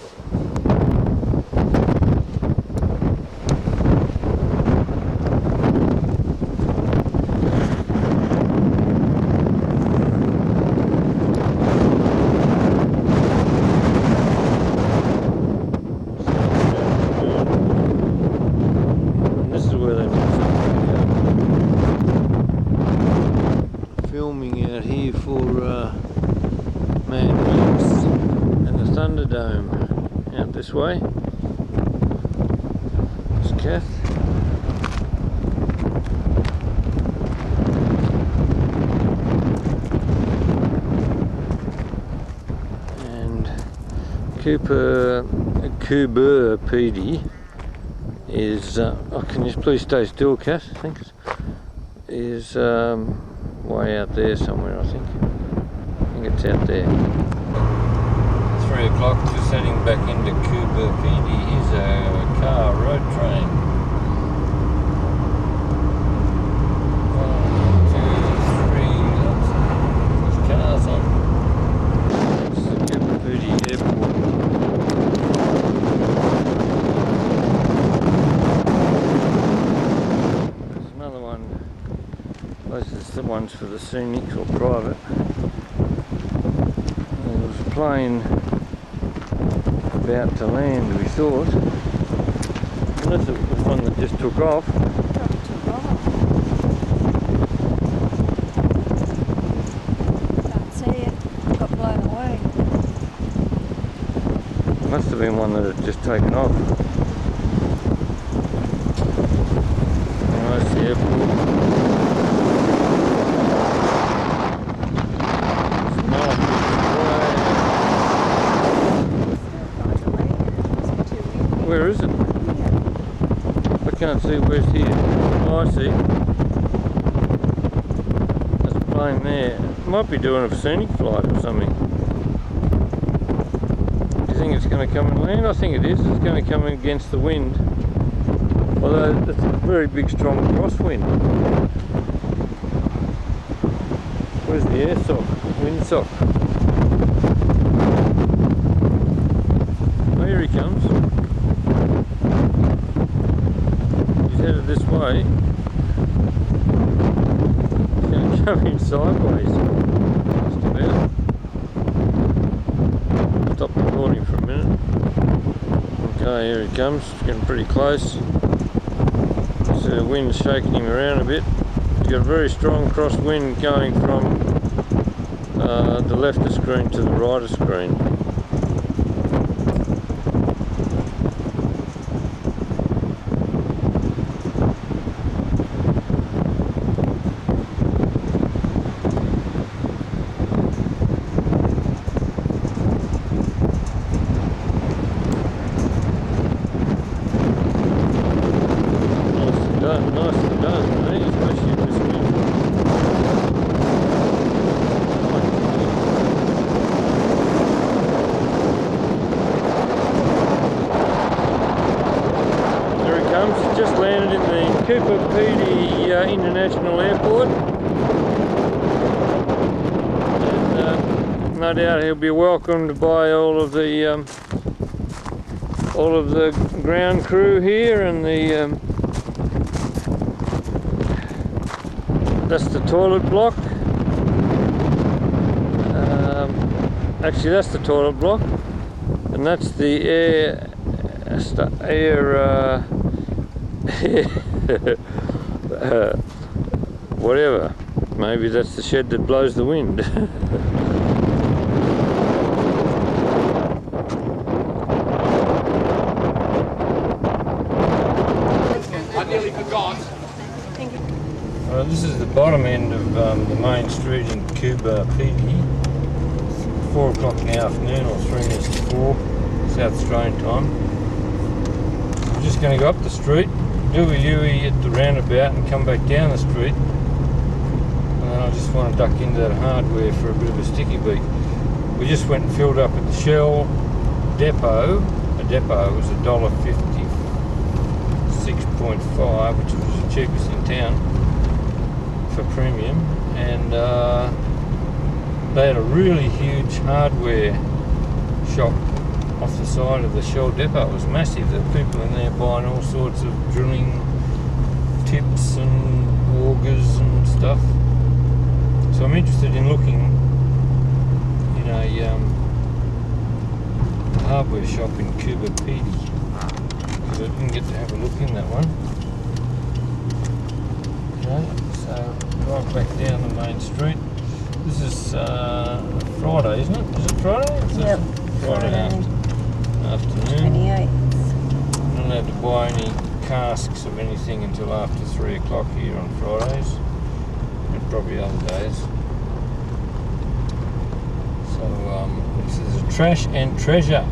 Filming out here for Man Links and the Thunderdome out this way. It's Kath. And Coober Pedy is, can you please stay still, Kath? Thanks. Is way out there somewhere, I think. I think it's out there. 3 o'clock, just heading back into Coober Pedy is a car road train. 1, 2, 3, there's cars on. This is the Coober Pedy airport. There's another one. Those are the ones for the scenic or private. There was a plane about to land, we thought. Unless it was one that just took off. Can't see it. Got blown have been one that had just taken off. Nice, the airport. It's not way. Where is it? I can't see where's here. Oh, I see. There's a plane there. It might be doing a scenic flight or something. Do you think it's going to come and land? I think it is. It's going to come against the wind. Although it's a very big, strong crosswind. Where's the air sock? Wind sock. Oh, here he comes. He's headed this way. He's going to come in sideways. Just about. Stop recording for a minute. Okay, here he comes. It's getting pretty close. The wind's shaking him around a bit. He's got a very strong crosswind going from the left of screen to the right of screen. Nicely done, mate, especially in this wind. There he comes, he's just landed in the Coober Pedy International Airport. And no doubt he'll be welcomed by all of the ground crew here, and the that's the toilet block. Actually, that's the toilet block, and that's the whatever. Maybe that's the shed that blows the wind. I nearly forgot. This is the bottom end of the main street in Coober Pedy. It's 4 o'clock in the afternoon, or 3 minutes to 4, South Australian time. I'm just going to go up the street, do a U-E at the roundabout and come back down the street. And then I just want to duck into that hardware for a bit of a sticky beat. We just went and filled up at the Shell depot. A depot was $1.50, 6.5, which was the cheapest in town for premium, and they had a really huge hardware shop off the side of the Shell depot. It was massive. There were people in there buying all sorts of drilling tips and augers and stuff. So I'm interested in looking in a hardware shop in Coober Pedy, because I didn't get to have a look in that one. Okay. So, right back down the main street. This is Friday, isn't it? Is it Friday? Yep. Friday afternoon. 28th. I'm not allowed to buy any casks of anything until after 3 o'clock here on Fridays, and probably other days. So, this is a trash and treasure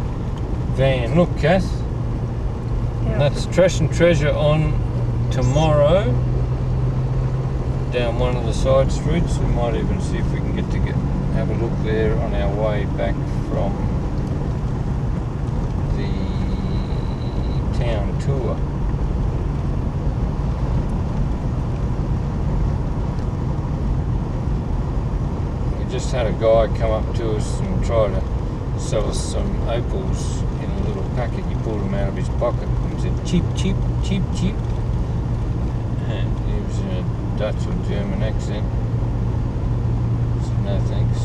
van. Look, Kath. Yep. And that's trash and treasure on tomorrow. Down one of the side streets. We might even see if we can have a look there on our way back from the town tour. We just had a guy come up to us and try to sell us some opals in a little packet. He pulled them out of his pocket and said, cheap, cheap, cheap, cheap. And he was in a Dutch or German accent. So no thanks.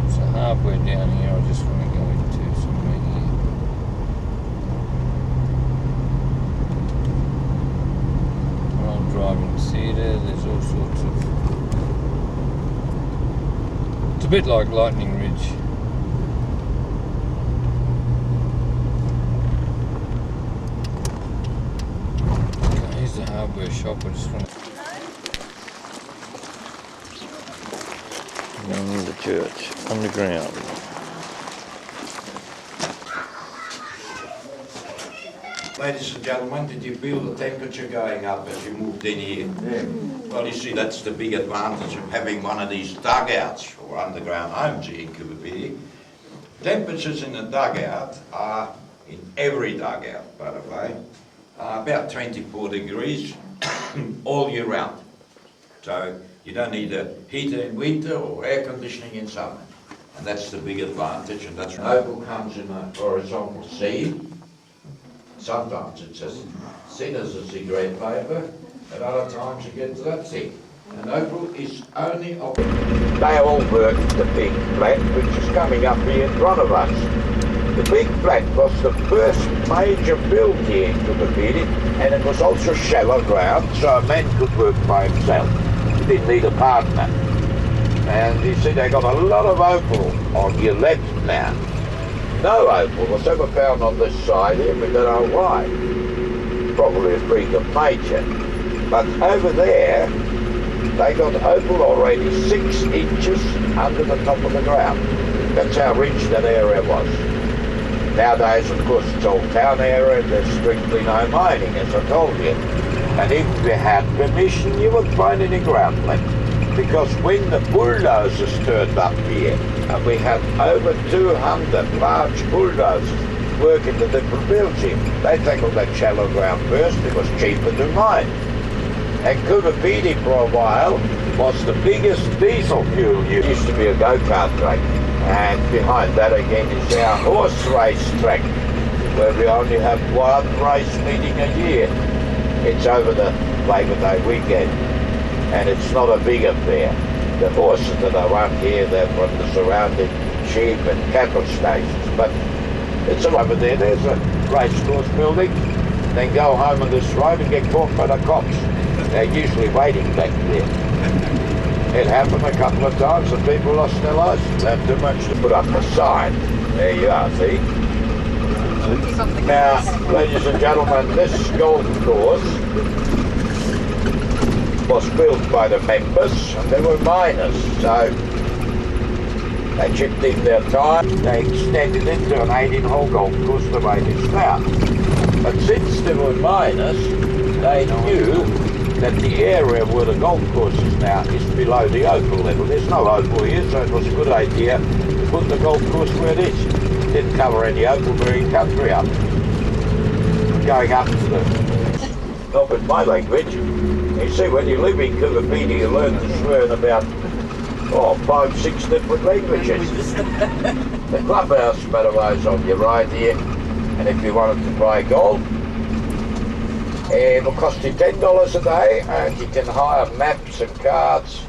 There's a hardware down here. I just want to go into somewhere here. An old driving theatre. there, there's all sorts of... It's a bit like Lightning Ridge. Okay, here's the hardware shop, I just want to... And the church, underground. Ladies and gentlemen, did you feel the temperature going up as you moved in here? Yeah. Well, you see, that's the big advantage of having one of these dugouts or underground homes here in Coober Pedy. Temperatures in the dugout are, in every dugout, by the way, are about 24 degrees all year round. So you don't need a heater in winter or air conditioning in summer. And that's the big advantage, and that's when opal comes in a horizontal seed. Sometimes it's as thin as a cigarette paper, at other times it gets that thick. And opal is only of... They all work the big flat, which is coming up here in front of us. The big flat was the first major build here in Coober Pedy, and it was also shallow ground, so a man could work by himself. He didn't need a partner. And you see, they got a lot of opal on your left now. No opal was ever found on this side here, we don't know why. Probably a freak of nature. But over there, they got opal already 6 inches under the top of the ground. That's how rich that area was. Nowadays, of course, it's all town area, there's strictly no mining, as I told you. And if we had permission, you would find any ground left. Because when the bulldozers turned up here, and we had over 200 large bulldozers working the different fields here, they tackled that shallow ground first. It was cheaper to mine. And Coober Pedy for a while was the biggest diesel fuel use. It used to be a go-kart track. And behind that again is our horse race track, where we only have one race meeting a year. It's over the Labor Day weekend. And it's not a big affair. The horses that I run here, they're from the surrounding sheep and cattle stations. But it's over there. There's a racecourse building. Then go home on this road and get caught by the cops. They're usually waiting back there. It happened a couple of times and people lost their license. They had too much to put up a sign. There you are, see? Now, ladies and gentlemen, this golf course was built by the members, and they were miners, so they chipped in their time. They extended it to an 18-hole golf course the way it is now. But since they were miners, they knew that the area where the golf course is now is below the opal level. There's no opal here, so it was a good idea to put the golf course where it is. It didn't cover any opal-bearing country up. Going up to the... Not with my language. You see, when you live in Coober Pedy, you learn to swear in about 5, 6 different languages. The clubhouse, by the way, is on your right here. And if you wanted to play golf, it will cost you $10 a day, and you can hire maps and cards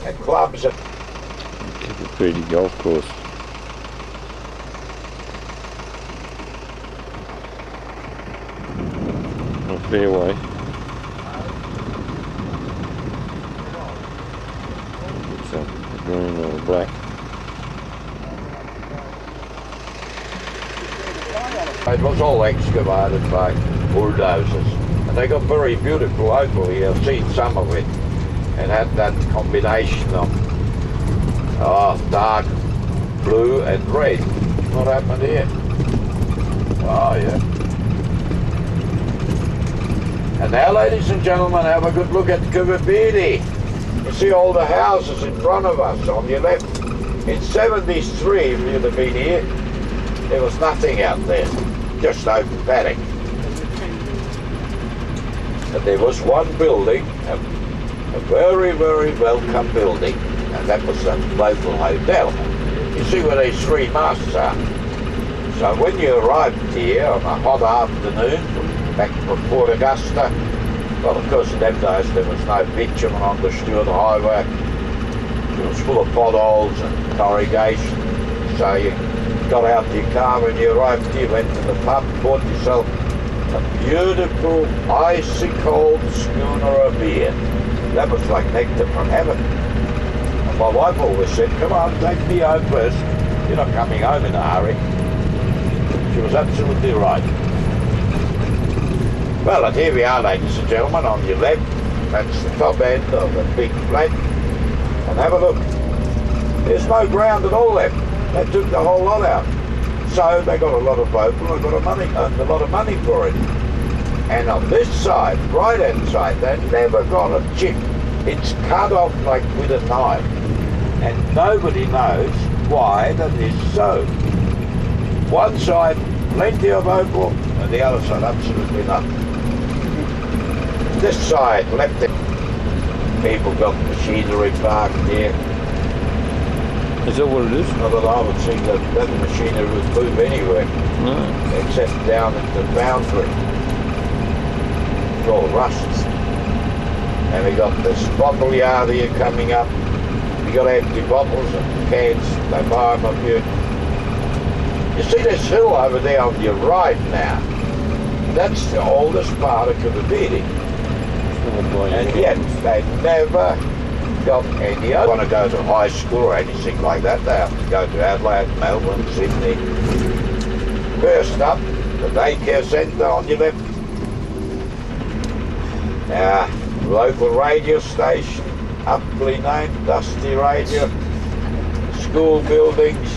and clubs. Coober Pedy golf course. A fairway. Green or black. It was all excavated by bulldozers, and they got very beautiful opal here. I've seen some of it. It had that combination of dark blue and red. What happened here? Oh yeah. And now, ladies and gentlemen, have a good look at Coober Pedy. You see all the houses in front of us on your left. In 73, if you'd have been here, there was nothing out there, just open paddock. But there was one building, a very, very welcome building, and that was the local hotel. You see where these 3 masts are. So when you arrived here on a hot afternoon, back from Port Augusta, well, of course, in them days there was no bitumen on the Stewart Highway. It was full of potholes and corrugation. So you got out your car when you arrived here, went to the pub, bought yourself a beautiful icy cold schooner of beer. That was like nectar from heaven. And my wife always said, come on, take me home first. You're not coming home in a hurry. She was absolutely right. Well, and here we are, ladies and gentlemen, on your left. That's the top end of the big flat. And have a look. There's no ground at all left. They took the whole lot out. So they got a lot of vocal, they got a lot of money for it. And on this side, right-hand side, they never got a chip. It's cut off like with a knife. And nobody knows why that is so. One side, plenty of vocal, and the other side, absolutely nothing. This side, left, people got machinery parked here. Is that what it is? Not that I would think that machinery would move anywhere. No. Except down at the boundary. It's all rust. And we got this bottle yard here coming up. We got empty bottles and cans. They buy them up here. You see this hill over there on your right now? That's the oldest part of Coober Pedy. And yet they never got any. I want to go to high school or anything like that. They have to go to Adelaide, Melbourne, Sydney. First up, the daycare centre on your left. Local radio station, aptly named Dusty Radio. School buildings.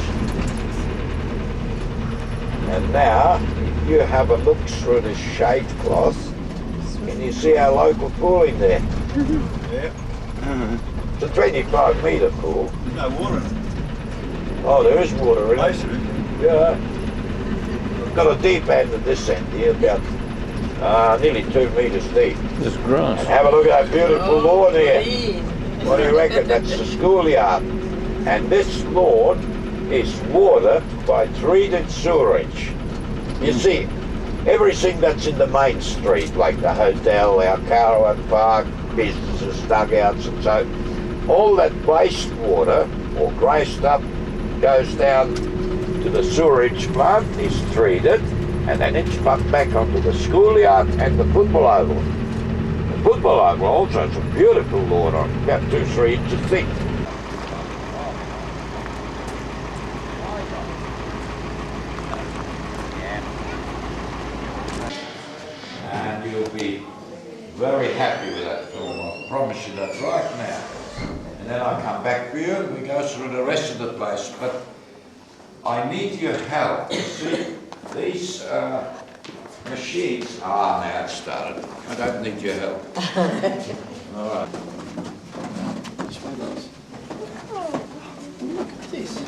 And now, if you have a look through the shade cloth, can you see our local pool in there? Yeah. It's a 25-metre pool. No water. Oh, there is water in Most it. of it. Yeah. We've got a deep end at this end here, about nearly 2 metres deep. There's grass. And have a look at that beautiful lawn here. What do you reckon? That's the schoolyard. And this lawn is watered by treated sewerage. You see, everything that's in the main street, like the hotel, our caravan park, businesses, dugouts and so, all that wastewater or grey stuff goes down to the sewerage plant, is treated, and then it's pumped back onto the schoolyard and the football oval. The football oval also has a beautiful lawn on it, about 2-3 inches thick. And you'll be very happy with that film, I promise you that right now. And then I come back for you and we go through the rest of the place. But I need your help. You see, these machines... now it started. I don't need your help. All right. Look at this.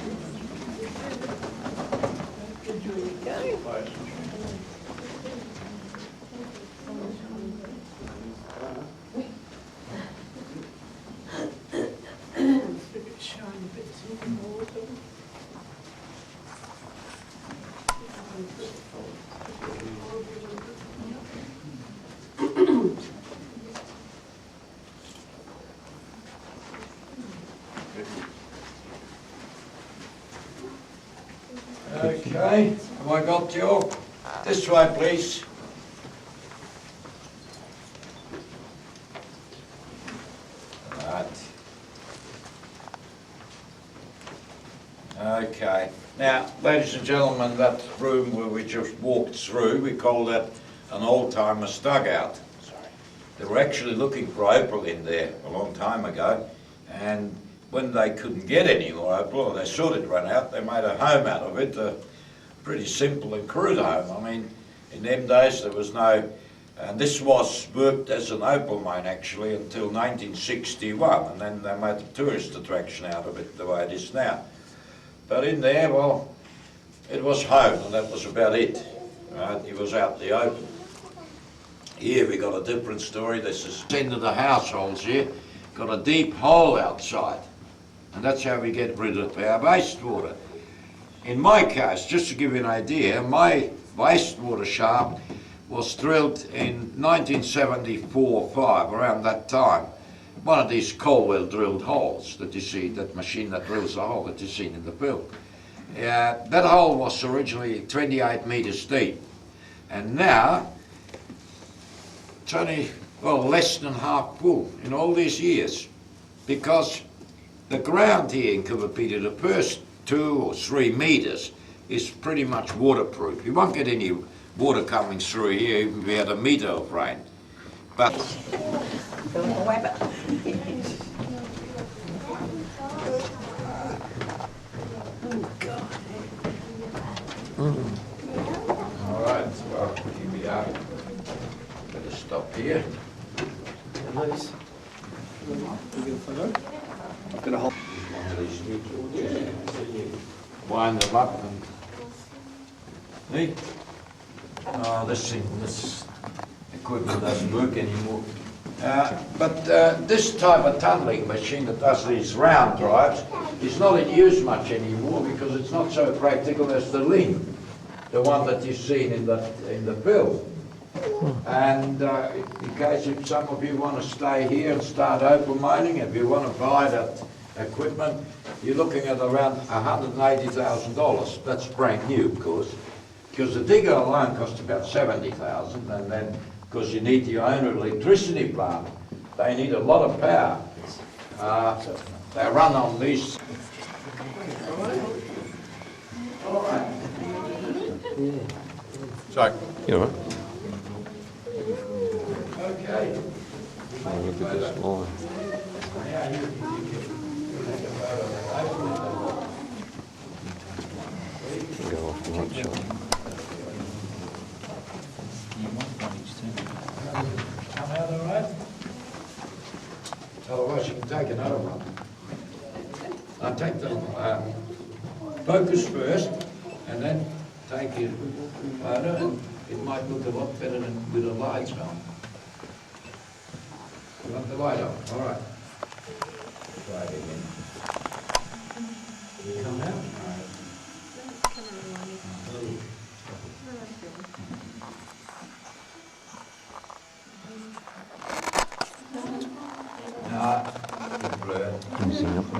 Okay, have I got you? This way, please. Right. Okay. Now, ladies and gentlemen, that room where we just walked through, we call that an old-timer's dugout. They were actually looking for opal in there a long time ago, and when they couldn't get any more opal, or they thought it run out, they made a home out of it, a pretty simple and crude home. I mean, in them days there was no, and this was worked as an opal mine actually until 1961, and then they made a tourist attraction out of it the way it is now. But in there, well, it was home, and that was about it. Right? It was out in the open. Here we got a different story. This is the end of the households here. Got a deep hole outside, and that's how we get rid of our wastewater. In my case, just to give you an idea, my wastewater shaft was drilled in 1974-5, around that time. One of these coal well drilled holes that you see, that machine that drills the hole that you see in the film. That hole was originally 28 meters deep, and now it's only, well, less than half full in all these years, because the ground here in Coober Pedy, the first 2 or 3 metres is pretty much waterproof. You won't get any water coming through here even if we had a metre of rain. But all right, well, here we are. Better stop here. Nice. I've got a whole. Wind them up and... Hey? Oh, this equipment doesn't work anymore. But this type of tunnelling machine that does these round drives is not in use much anymore because it's not so practical as the limb, the one that you've seen in the film. And in case if some of you want to stay here and start open mining, if you want to buy that equipment, you're looking at around $180,000. That's brand new, of course, because the digger alone costs about $70,000, and then because you need your own electricity plant, they need a lot of power. They run on these. All right. Sorry. You all right? Okay. Oh, look at this line. Go off one shot. Come out all right? Otherwise you can take another one. I'll take the focus first and then take your photo, and it might look a lot better than with the lights on. You want the light on? All right. Try it again. You come out?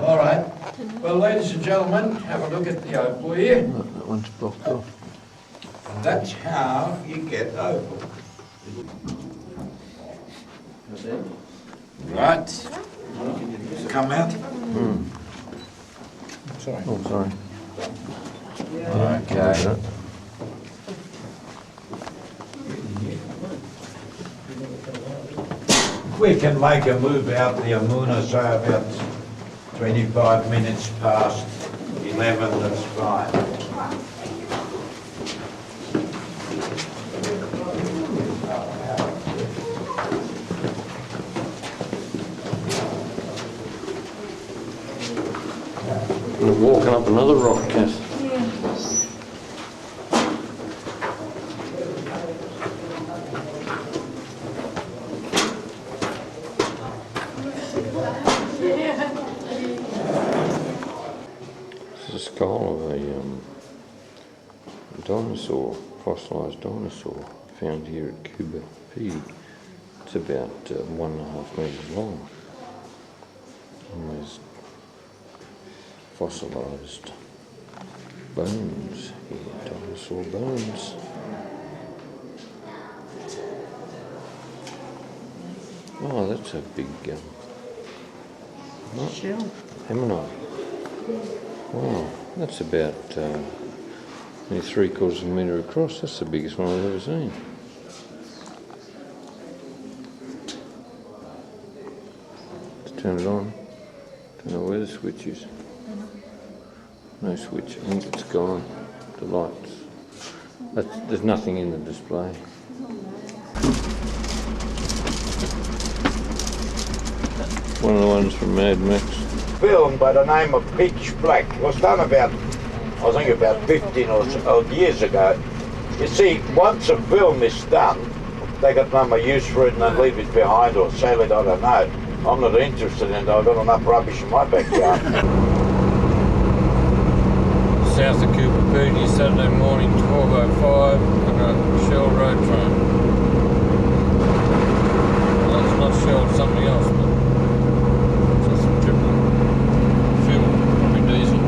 All right. Well, ladies and gentlemen, have a look at the opal here. That one's blocked off. And that's how you get opal. Right. Come out. Sorry. Oh, sorry. Okay. We can make a move out the Woomera, so about 25 minutes past 11, that's fine. We're walking up another rock, Kath. This is a skull of a dinosaur, fossilised dinosaur, found here at Coober Pedy. It's about 1.5 metres long. And there's fossilised bones here, dinosaur bones. Oh, that's a big shell. Ammonite. Wow, that's about nearly 3/4 of a metre across. That's the biggest one I've ever seen. Let's turn it on. Don't know where the switch is. No switch. I think it's gone. The lights. There's nothing in the display. One of the ones from Mad Max. Film by the name of Pitch Black. It was done about, I think about 15 or so odd years ago. You see, once a film is done, they got no more use for it and they leave it behind or sell it, I don't know. I'm not interested in it, I've got enough rubbish in my backyard. South of Coober Pedy, Saturday morning, 12:05, on a Shell road train. Well, it's not Shell, it's something else, but just triple fuel, probably diesel.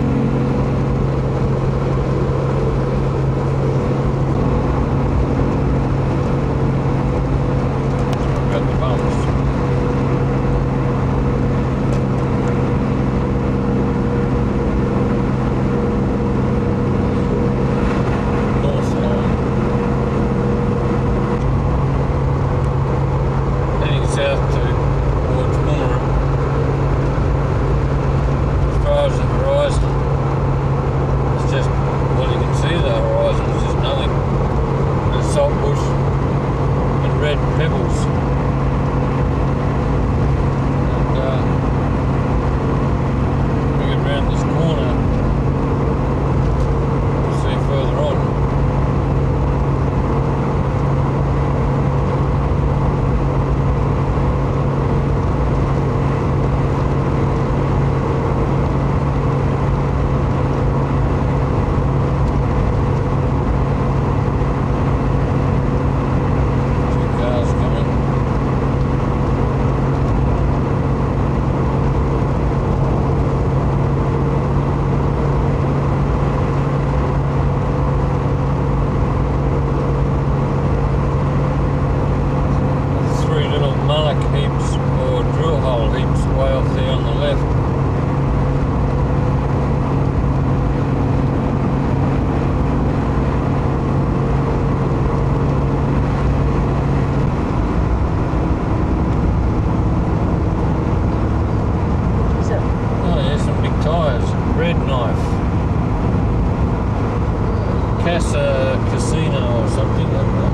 Casa Casino or something, I don't know.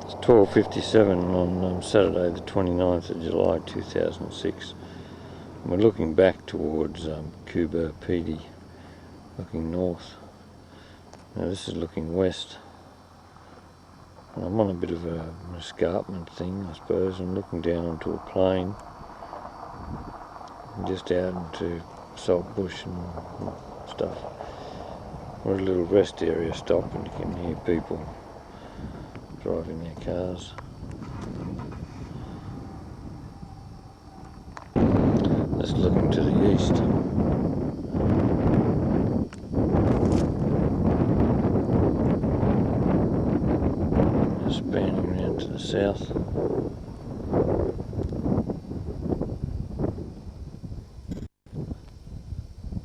It's 12:57 on Saturday the 29th of July 2006. And we're looking back towards Coober Pedy, looking north. Now this is looking west. And I'm on a bit of an escarpment thing, I suppose. I'm looking down onto a plain, just out into salt bush and stuff. We're at a little rest area stop, and you can hear people driving their cars. Just looking to the east. Just spanning around to the south.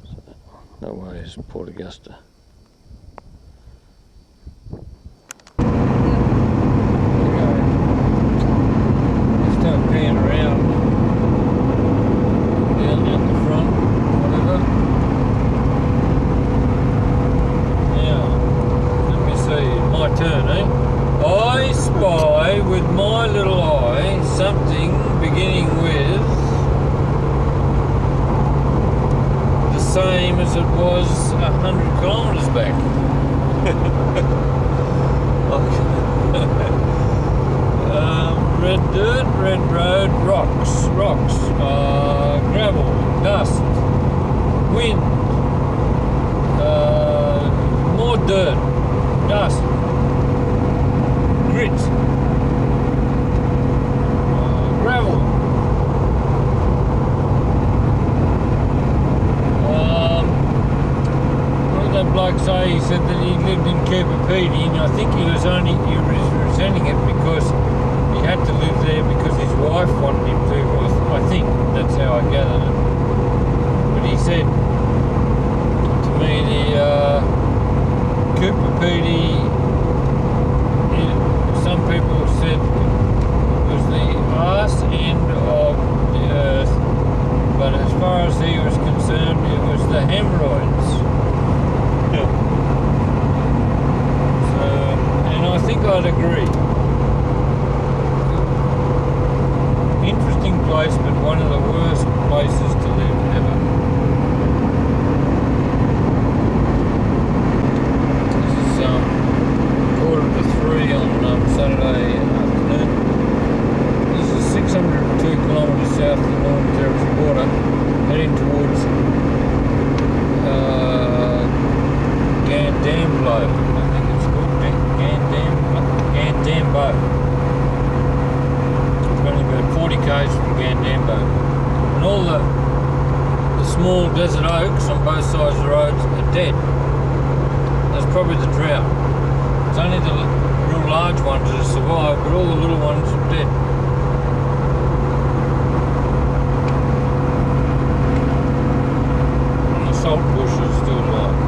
So that way is Port Augusta. Same as it was 100 kilometres back. Red dirt, red road, rocks, gravel, dust, wind, more dirt, dust, grit, gravel. Bloke say he said that he lived in Coober Pedy, and I think he was resenting it because he had to live there because his wife wanted him to. I think that's how I gathered it. But he said to me the Coober Pedy, some people said it was the arse end of the earth, but as far as he was concerned, it was the hemorrhoids. And I think I'd agree. Interesting place, but one of the worst places to live ever. This is 2:45 on Saturday afternoon. This is 602 kilometres south of the Northern Territory border, heading towards Gandambo. Gandambo. It's only about 40 k's from Gandambo. And all the small desert oaks on both sides of the roads are dead. That's probably the drought. It's only the real large ones that have survived, but all the little ones are dead. And the salt bush is still alive.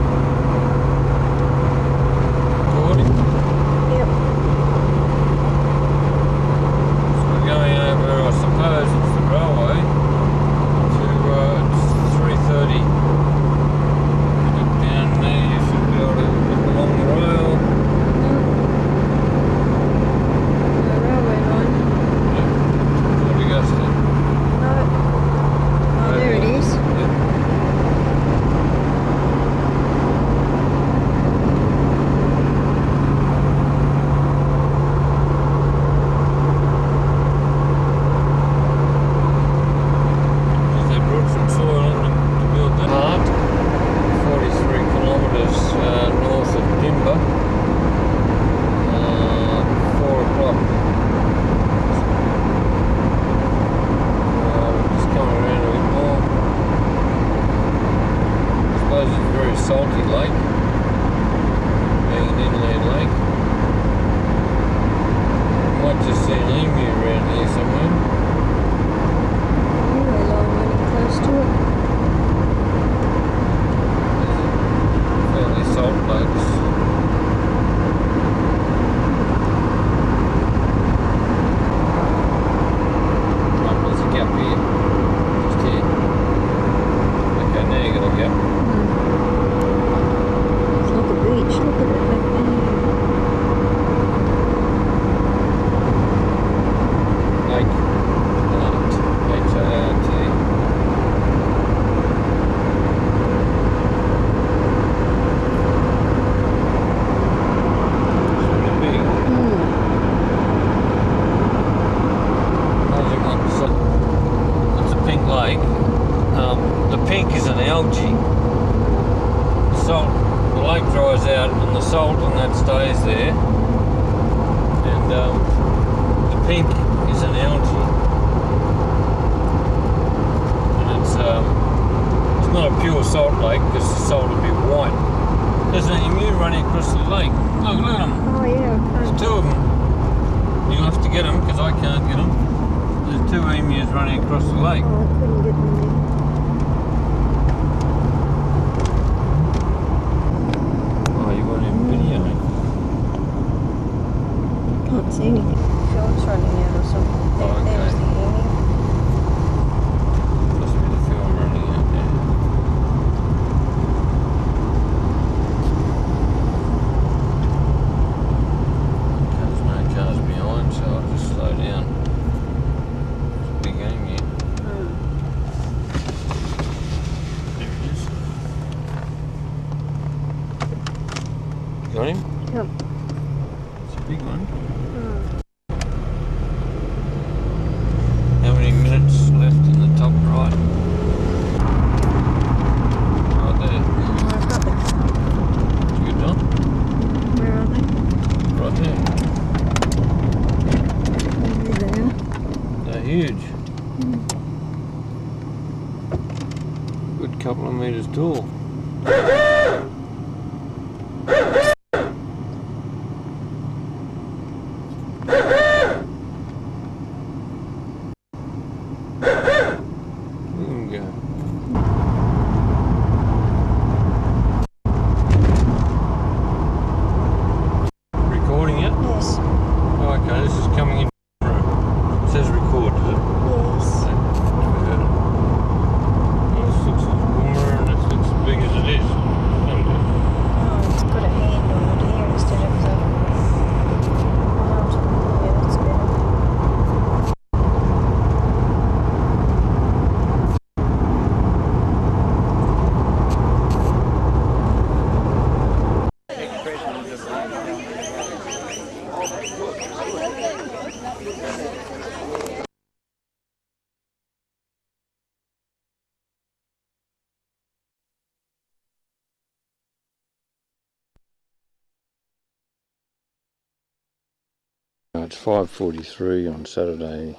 Salty lake, being an inland lake. Might just see an emu around here somewhere. Anyway, long running close to it. Fairly salt lakes. There's a gap here. Just here. Okay, now you got a gap. is an algae. The salt, the lake dries out and the salt and that stays there. And the pink is an algae. And it's not a pure salt lake because the salt will be white. There's an emu running across the lake. Look at them. Oh yeah. There's two of them. You'll have to get them because I can't get them. There's two emus running across the lake. Oh, I couldn't get them there. Oh, you weren't even videoing. Can't see anything. Film's running out or something. Oh, okay. There's the emu. Must be the film running out there. There's no cars behind, so I'll just slow down. It's a big emu. There he is. Got him? Yep. It's a big one. How many minutes left in the top right? Right there. I've got them. Did you get done? Where are they? Right there. Over there. They're huge. Good couple of metres tall. Recording it? Yes. Oh, okay, this is coming in. It says record, does it? Yes. Never heard it. Well, this looks like Woomera and it's as big as it is. That'll do. Oh, it's got a hand on it here instead of the arms. Yeah, that's better. It's 5:43 on Saturday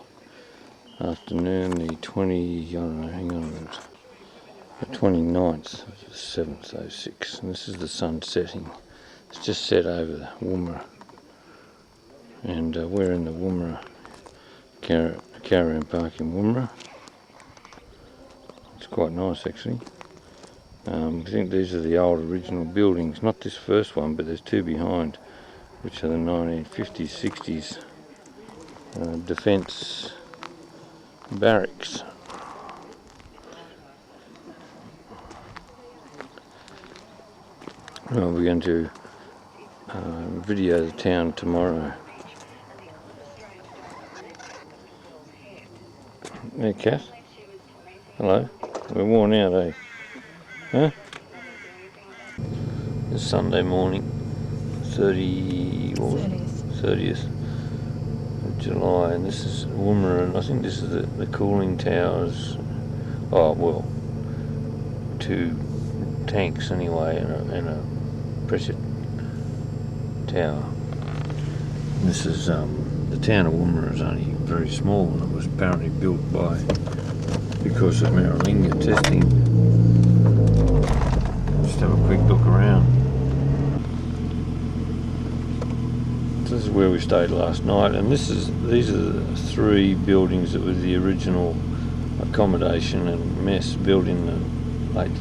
afternoon, the 29th of the 7th, 06, and this is the sun setting. It's just set over the Woomera, and we're in the Woomera caravan park in Woomera. It's quite nice actually. I think these are the old original buildings, not this first one, but there's two behind, which are the 1950s, 60s defence barracks. Well, we're going to video the town tomorrow. Hey, Kath. Hello. We're worn out, eh? Huh? It's Sunday morning, 30th of July, and this is Woomera, and I think this is the cooling towers. Oh well, two tanks anyway, and a pressure tower. And this is the town of Woomera is only very small, and it was apparently built because of Maralinga testing. Just have a quick look around. This is where we stayed last night, and these are the three buildings that were the original accommodation and mess built in the late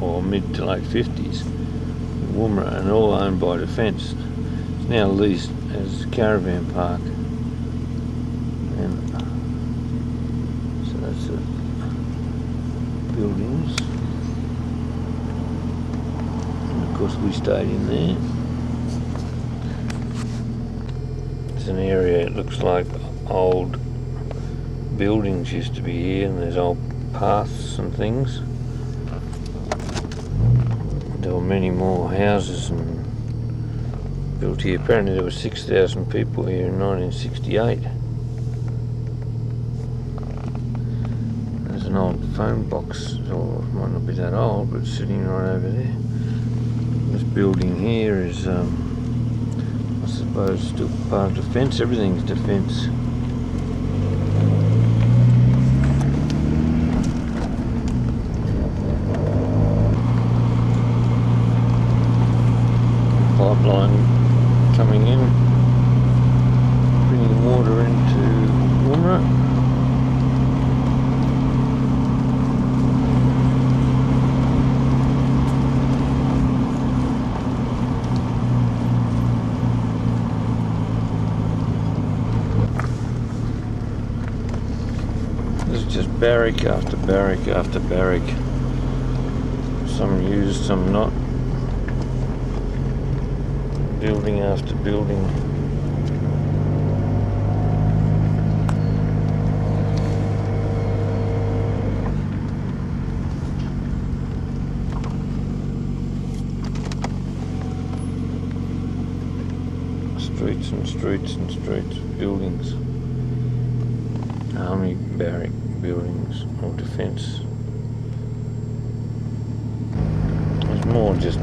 or mid to late 50s in Woomera, and all owned by Defence. It's now leased as a caravan park, and so that's the buildings, and of course we stayed in there. It's an area, it looks like old buildings used to be here, and there's old paths and things. There were many more houses and built here. Apparently there were 6,000 people here in 1968. There's an old phone box, or it might not be that old, but it's sitting right over there. This building here is, I suppose, still part of defence. Everything's defence. Pipeline coming in, bringing water into Woomera. This is just barrack after barrack after barrack. Some used, some not. Building after building. Streets and streets and streets of buildings. Army barrack buildings or defence. There's more just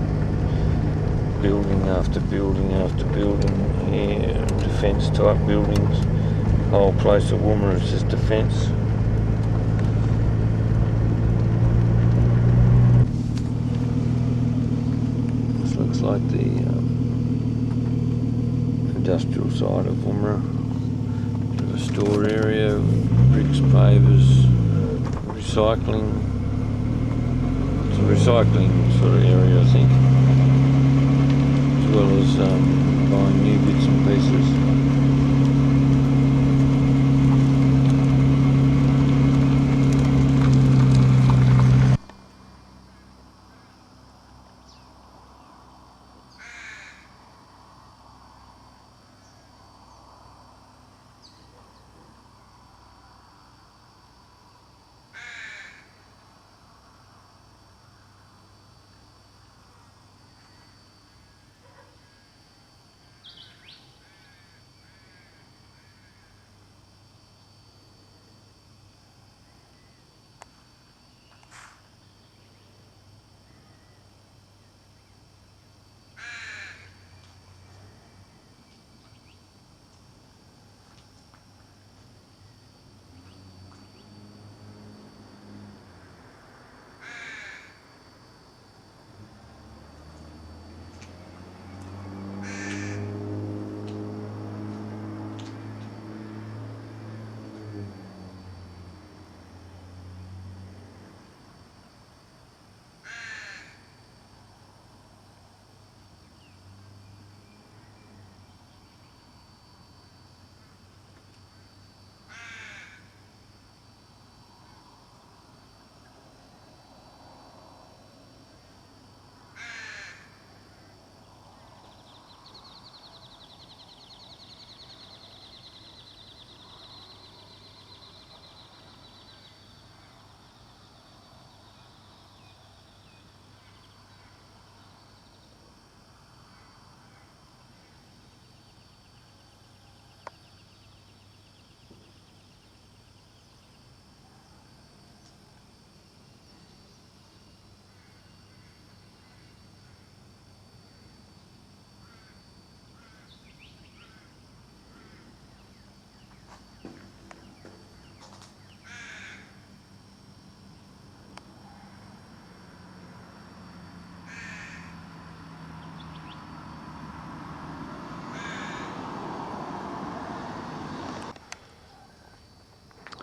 building after building after building here, defence type buildings. The whole place of Woomera is just defence. This looks like the industrial side of Woomera. Bit of a store area, bricks, pavers, recycling. It's a recycling sort of area, I think. As well as buying new bits and pieces.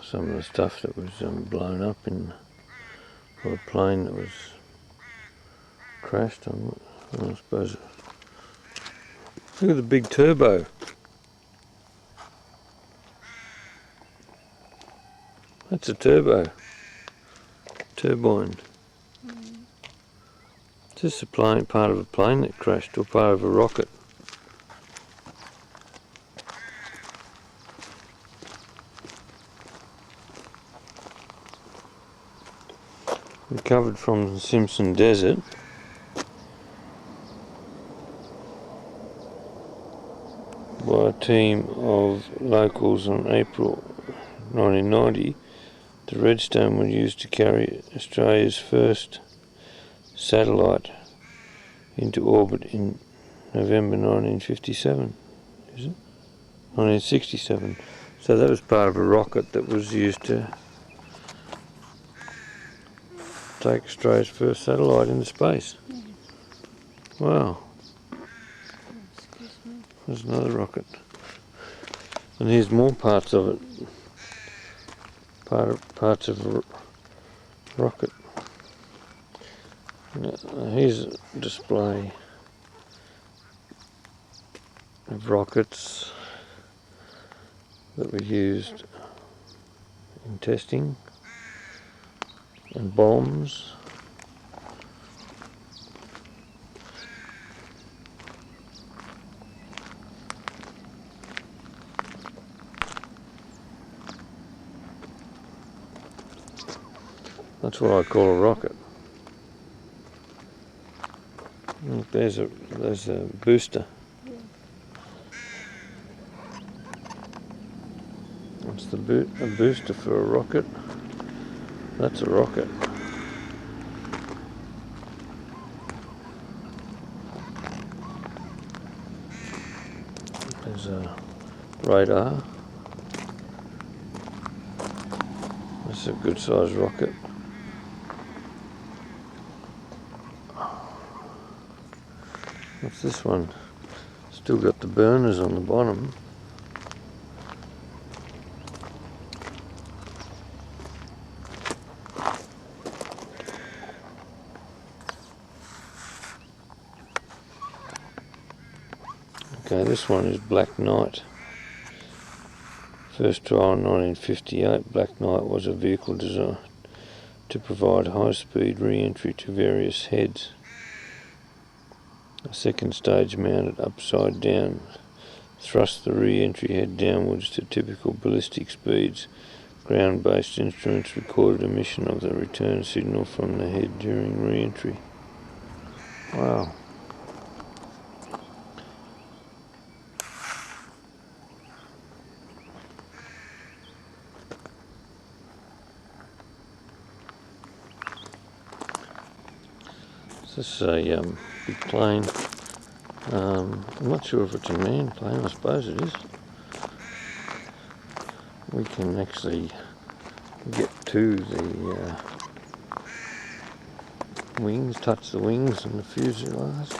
Some of the stuff that was blown up in the plane that was crashed on, I suppose. Look at the big turbo. That's a turbo. Turbine. Is this a plane, part of a plane that crashed, or part of a rocket? Recovered from the Simpson Desert. By a team of locals in April 1990 The Redstone was used to carry Australia's first satellite into orbit in November 1957. Is it? 1967. So that was part of a rocket that was used to take Australia's first satellite into space. Wow. There's another rocket. And here's more parts of it. Parts of a rocket. Now, here's a display of rockets that were used in testing, and bombs. That's what I call a rocket. Look, there's a booster. What's a booster for a rocket? That's a rocket. There's a radar. That's a good sized rocket. What's this one? Still got the burners on the bottom. Okay, this one is Black Knight. First trial in 1958, Black Knight was a vehicle designed to provide high-speed re-entry to various heads. A second stage mounted upside down thrust the re-entry head downwards to typical ballistic speeds. Ground-based instruments recorded emission of the return signal from the head during re-entry. Wow. This is a big plane. I'm not sure if it's a manned plane. I suppose it is. We can actually get to the wings, touch the wings and the fuselage.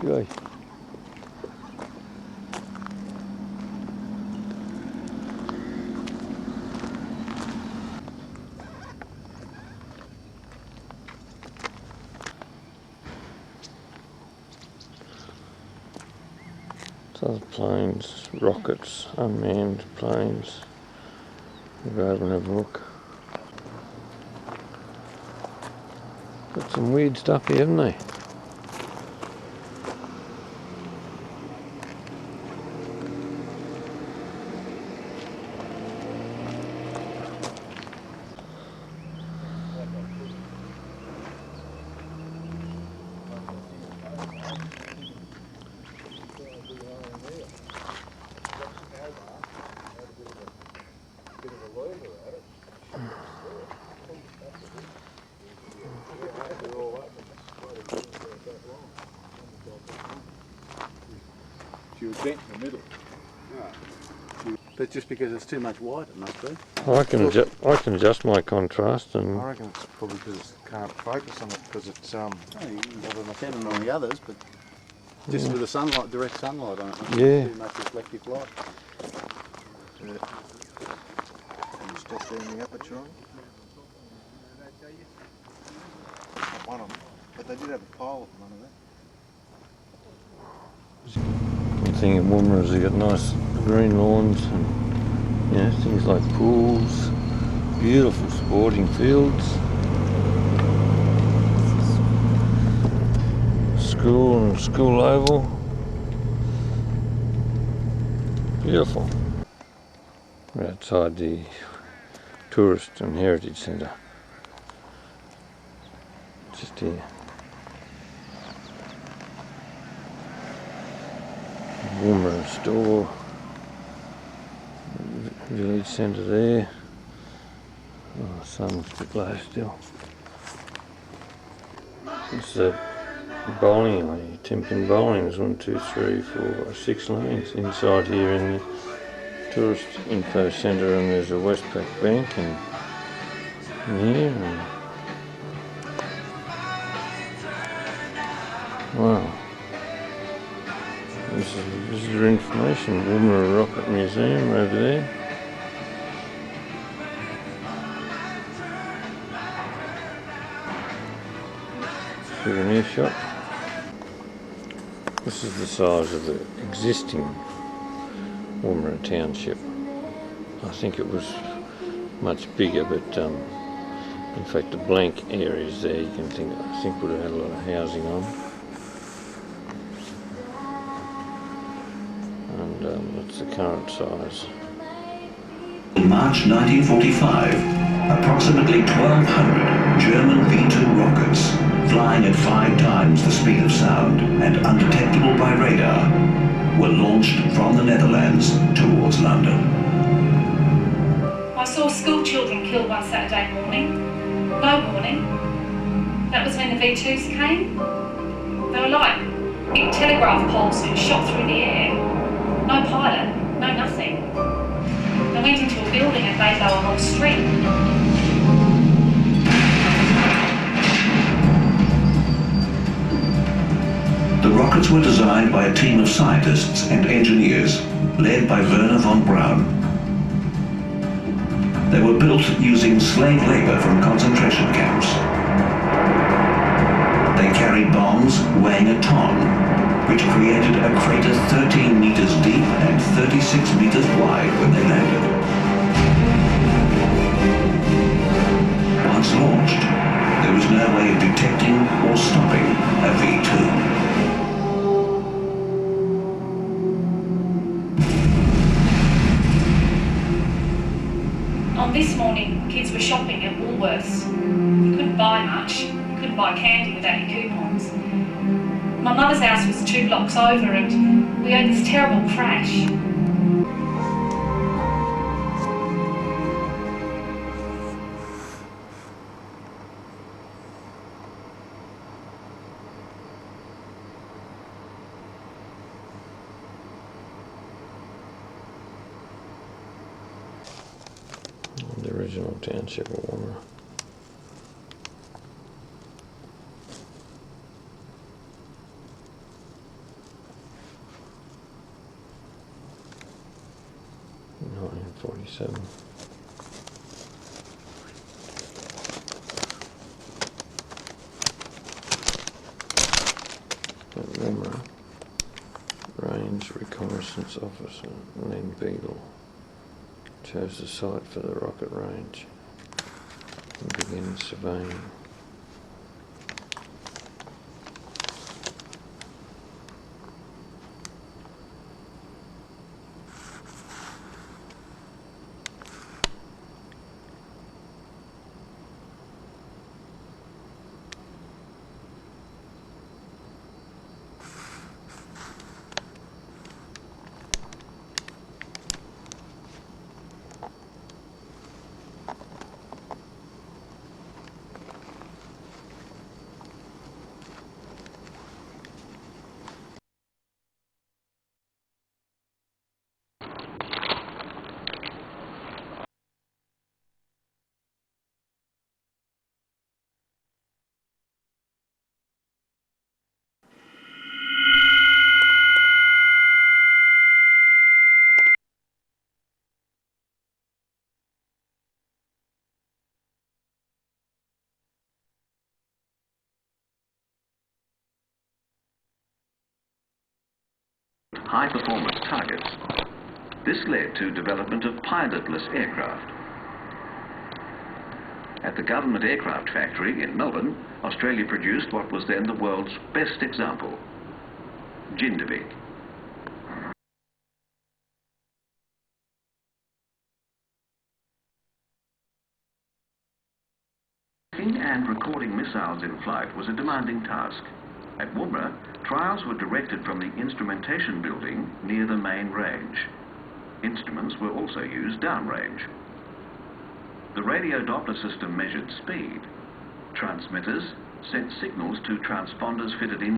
Yay. Other planes, rockets, unmanned planes. We'll go over and have a look. Got some weird stuff here, haven't they? She was bent in the middle. But just because it's too much white, it must be. I can adjust my contrast, and I reckon it's probably because it can't focus on it because it's rather than depending on the others, but just with the sunlight, direct sunlight on it. Yeah. Too much reflective light. Can you stop doing the aperture on? Not one of them, but they did have a pile of one of them. the thing at Woomera is they got nice green lawns and, you know, things like pools, beautiful sporting fields, school and school oval, beautiful. We're outside the Tourist and Heritage Centre, just here. Woomera store, village centre there. Oh, the sun's a bit low still. This is a bowling alley, 10-pin bowling. There's 1, 2, 3, 4, 5, 6 lanes inside here in the tourist info centre, and there's a Westpac bank and here. And wow. This is visitor information. Woomera Rocket Museum over there. Souvenir shop. This is the size of the existing Woomera township. I think it was much bigger, but in fact the blank areas there I think would have had a lot of housing on. And that's the current size. In March 1945, approximately 1,200 German V-2 rockets, flying at 5 times the speed of sound and undetectable by radar, were launched from the Netherlands towards London. I saw school children killed one Saturday morning. No warning. That was when the V2s came. They were like big telegraph poles that shot through the air. No pilot, no nothing. They went into a building and laid low a whole street. The rockets were designed by a team of scientists and engineers led by Werner von Braun. They were built using slave labor from concentration camps. They carried bombs weighing a ton, which created a crater 13 meters deep and 36 meters wide when they landed. Once launched, there was no way of detecting or stopping a V-2. On this morning, kids were shopping at Woolworths. You couldn't buy much. You couldn't buy candy without your coupons. My mother's house was 2 blocks over and we had this terrible crash. The original township of Woomera. In 1947. At Woomera, Range Reconnaissance Officer Len Beagle chose the site for the rocket range and began surveying. High-performance targets. This led to development of pilotless aircraft. At the Government Aircraft Factory in Melbourne, Australia produced what was then the world's best example, Jindavic. Tracking and recording missiles in flight was a demanding task, At Woomera, trials were directed from the instrumentation building near the main range. Instruments were also used downrange. The radio Doppler system measured speed. Transmitters sent signals to transponders fitted in.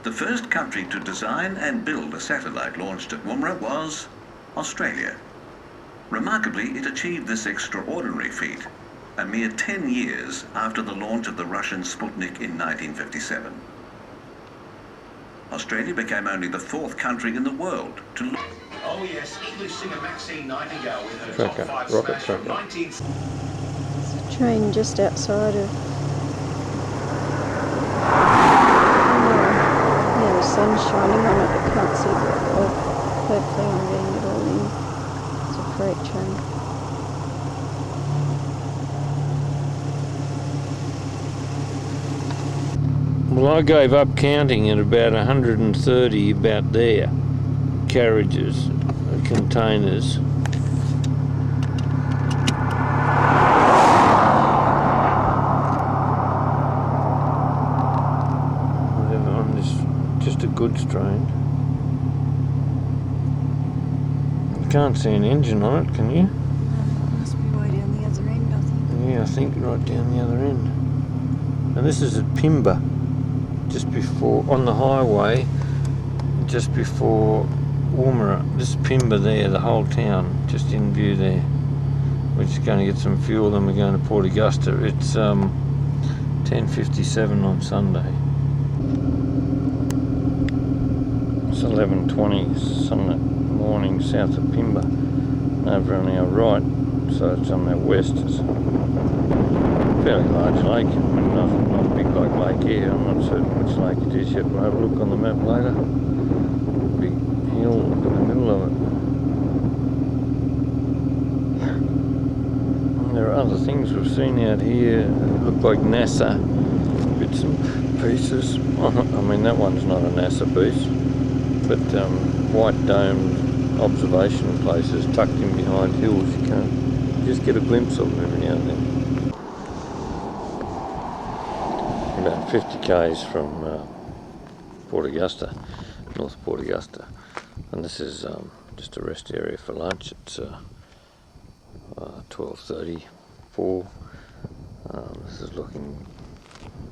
The first country to design and build a satellite launched at Woomera was Australia. Remarkably, it achieved this extraordinary feat a mere 10 years after the launch of the Russian Sputnik in 1957. Australia became only the 4th country in the world to launch. Oh yes, English singer Maxine Nightingale with her Tracker, top 5 rocket smash from tracker. 19... There's a train just outside of... Yeah, the sun's shining on it, I can't see it. Well, hopefully I'm getting it all in. It's a freight train. Well, I gave up counting at about 130 about there. Carriages, containers. On this, just a goods train. You can't see an engine on it, can you? Must be way down the other end, I think. Yeah, I think right down the other end. And this is at Pimba, just before, on the highway, just before Woomera. This is Pimba there, the whole town, just in view there. We're just going to get some fuel, then we're going to Port Augusta. It's 10:57 on Sunday. It's 11:20 Sunday morning south of Pimba, over on our right, so it's on our west. It's a fairly large lake. I mean, not big like Lake here. I'm not certain which lake it is yet. We'll have a look on the map later. Big hill in the middle of it. And there are other things we've seen out here. They look like NASA bits and pieces. I mean, that one's not a NASA piece, but white domed observation places tucked in behind hills. You can't just get a glimpse of them every now and then. About 50 k's from Port Augusta, North Port Augusta, and this is just a rest area for lunch. It's 12:34. This is looking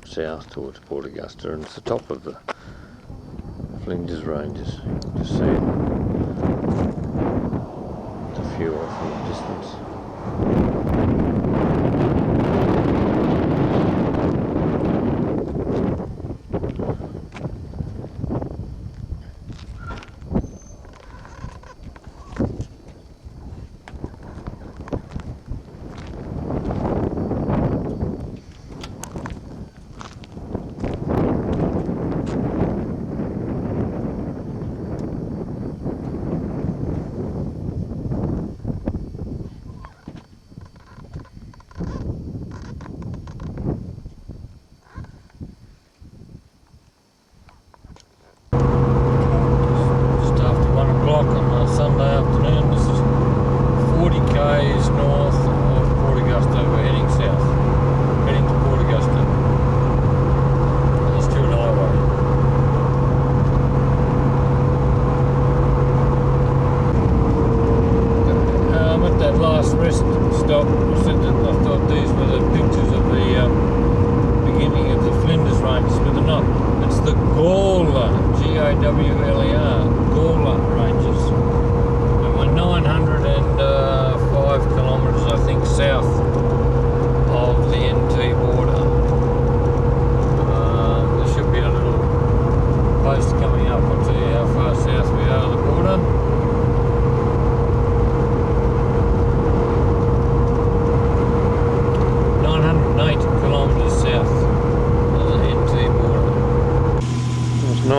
south towards Port Augusta, and it's the top of the Flinders Ranges. You can just see it. The fjord from a distance.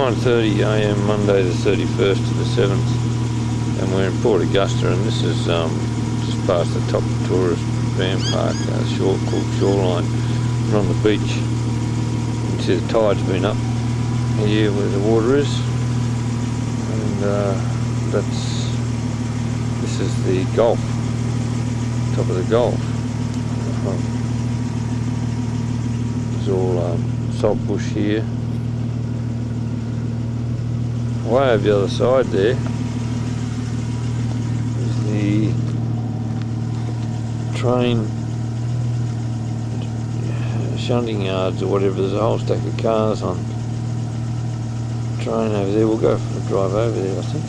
9:30 a.m. Monday the 31st to the 7th, and we're in Port Augusta, and this is just past the top of tourist van park, called Shoreline. We're on the beach. You can see the tide's been up here where the water is, and this is the Gulf, top of the Gulf. There's all salt bush here. Way over the other side there is the train shunting yards or whatever. There's a whole stack of cars on train over there. We'll go for a drive over there, I think.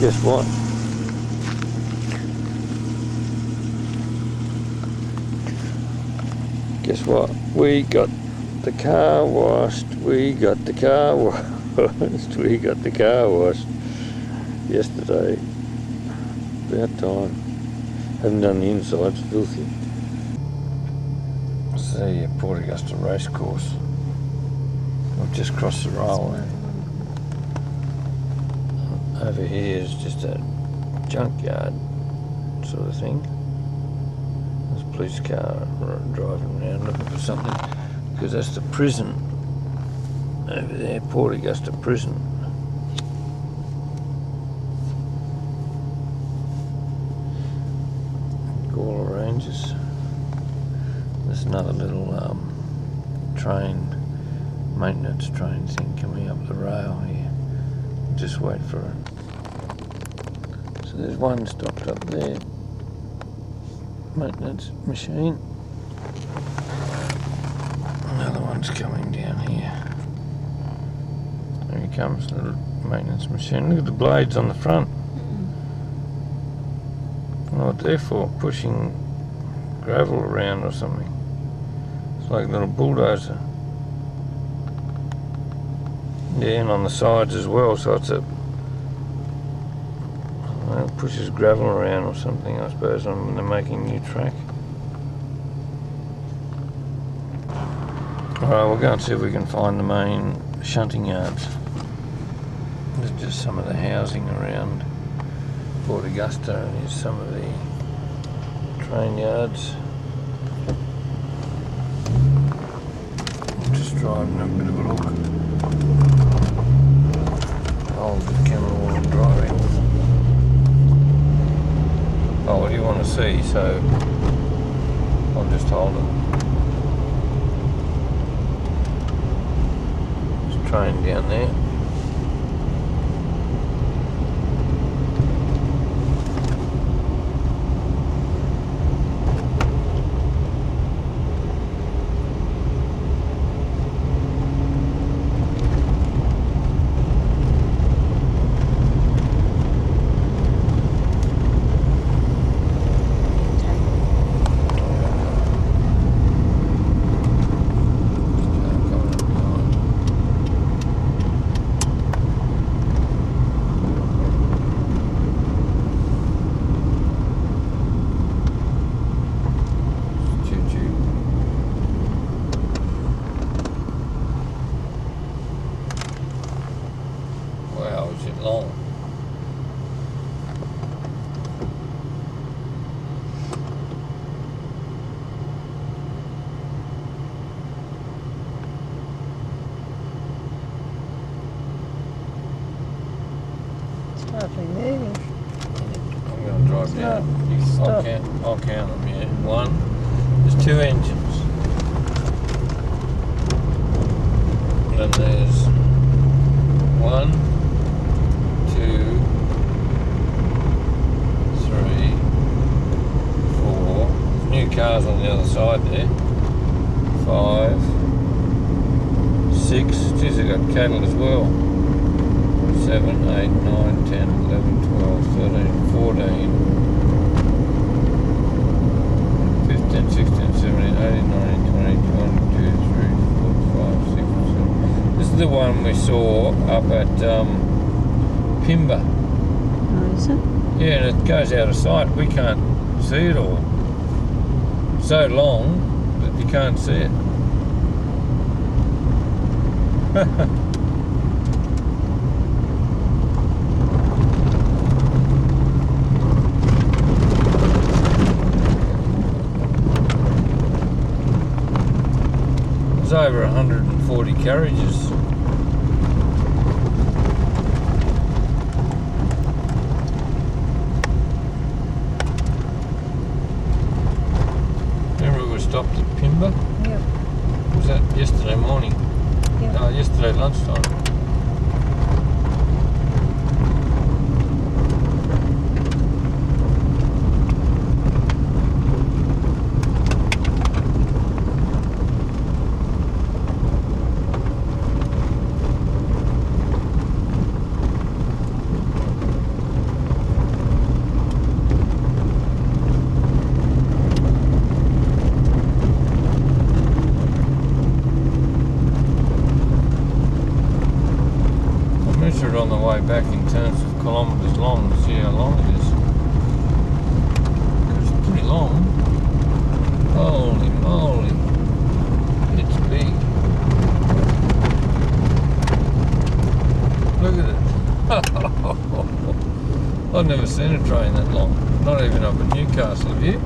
Guess what? Guess what? We got the car washed. We got the car washed. We got the car washed yesterday. About time. Haven't done the inside, it's filthy. It's the Port Augusta racecourse. We've just crossed the railway. Over here is just a junkyard sort of thing. There's a police car driving around looking for something, because that's the prison over there, Port Augusta prison. Gawler Ranges. There's another little maintenance train thing coming up the rail here. Just wait for it. So there's one stopped up there. Maintenance machine. Another one's coming down here. There he comes, little maintenance machine. Look at the blades on the front. I don't know what they're for, pushing gravel around or something. It's like a little bulldozer. Yeah, and on the sides as well, so it's it pushes gravel around or something, I suppose, when they're making new track. Alright, we'll go and see if we can find the main shunting yards. There's just some of the housing around Port Augusta, and here's some of the train yards. Just driving a bit of a look. Hold the camera while I'm driving. Oh, what do you want to see? So I'll just hold it. There's a train down there. Hardly moving. I'm going to drive down. I'll count them, yeah. One, there's two engines. Then there's 1, 2, 3, 4. There's new cars on the other side there. 5, 6. Geez, they've got cattle as well. 7, 8, 9, 10, 11, 12, 13, 14, 15, 16, 17, 18, 19, 20, 21, 22, 23, 24, 25, 6, 7. This is the one we saw up at Pimba. Oh, is it? Yeah, and it goes out of sight. We can't see it all. so long that you can't see it. There's over 140 carriages. Remember we stopped at Pimba? Yep. Was that yesterday morning? Yep. No, yesterday lunchtime. On the way back in terms of kilometres long to see how long it is. It's pretty long. Holy moly. It's big. Look at it. I've never seen a train that long. Not even up at Newcastle, have you?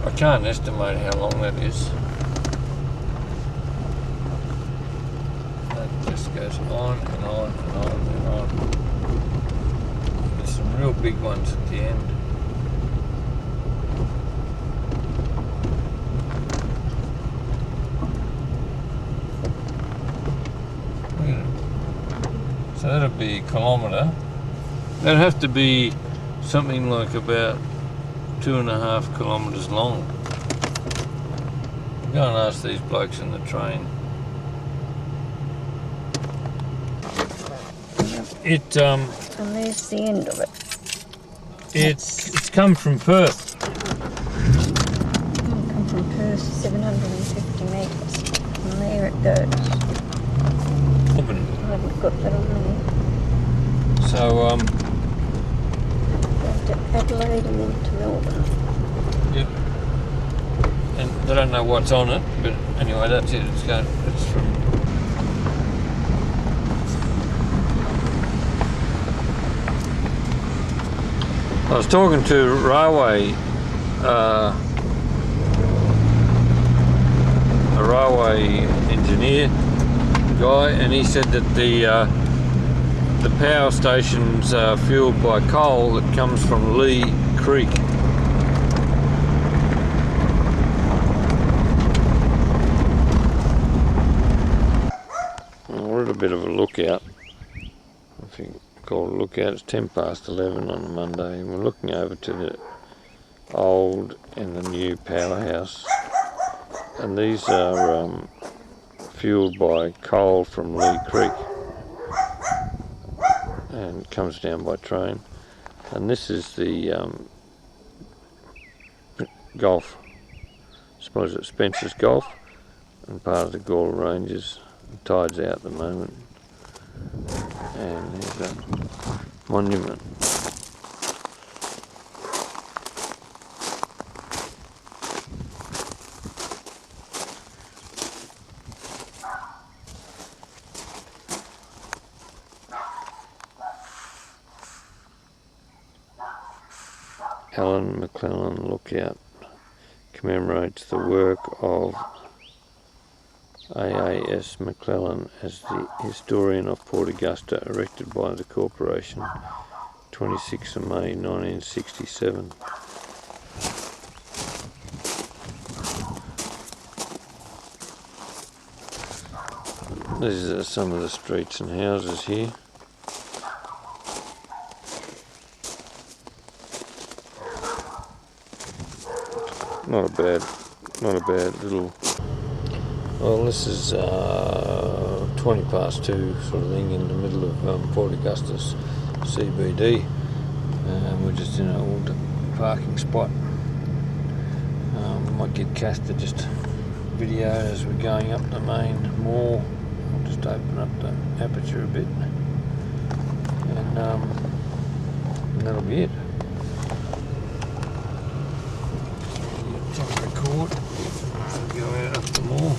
I can't estimate how long that is. That just goes on and on and on and on. There's some real big ones at the end. Look at it. So that'll be a kilometre. That'd have to be something like about 2.5 kilometres long. Go and ask these blokes in the train. And there's the end of it. It's come from Perth. Come from Perth, 750 metres. And there it goes. I haven't got that on there. So to Adelaide and then to Melbourne. yep. And they don't know what's on it, but anyway, that's it. It's from. I was talking to a railway engineer guy, and he said that the power station's fueled by coal that comes from Lee Creek. We're at a bit of a lookout. If you call it a lookout, it's 11:10 on a Monday, and we're looking over to the old and the new powerhouse. And these are fueled by coal from Lee Creek, and comes down by train. And this is the Gulf. I suppose it's Spencer's Gulf, and part of the Gawler Ranges. The tide's out at the moment. And there's that monument. Helen McClellan Lookout commemorates the work of A.A.S. McClellan as the historian of Port Augusta, erected by the corporation 26th of May 1967. These are some of the streets and houses here. Not a bad little. Well, this is 20 past 2 sort of thing in the middle of Port Augustus CBD. We're just in a parking spot. Might get Kath to just video as we're going up the main mall. I'll just open up the aperture a bit, and that'll be it. Just record as we go out up the mall.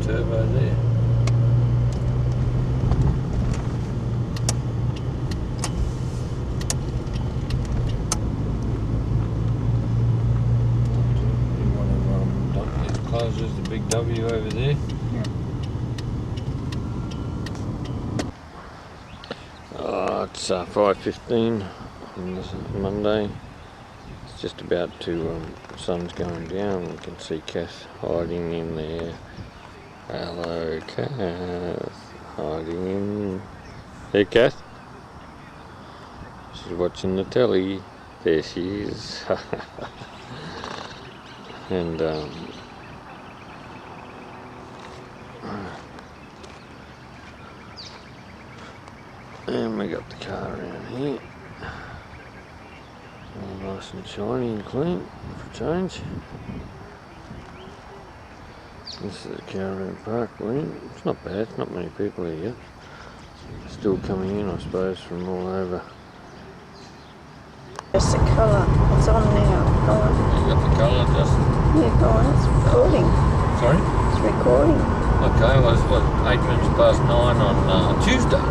Turbo there. Closes the big W over there. Oh, it's 5:15 on this Monday. It's just about to, the sun's going down. We can see Kath hiding in there. Hello, Kath. Hiding in. Hey, Kath. She's watching the telly. There she is. And we got the car around here. All nice and shiny and clean for a change. This is the caravan park we're in. It's not bad, it's not many people here yet. Still coming in, I suppose, from all over. Just the colour. It's on now. Go on. You got the colour, just? Yeah, go on. It's recording. Sorry? It's recording. Okay, well, it's 8 minutes past 9 on Tuesday,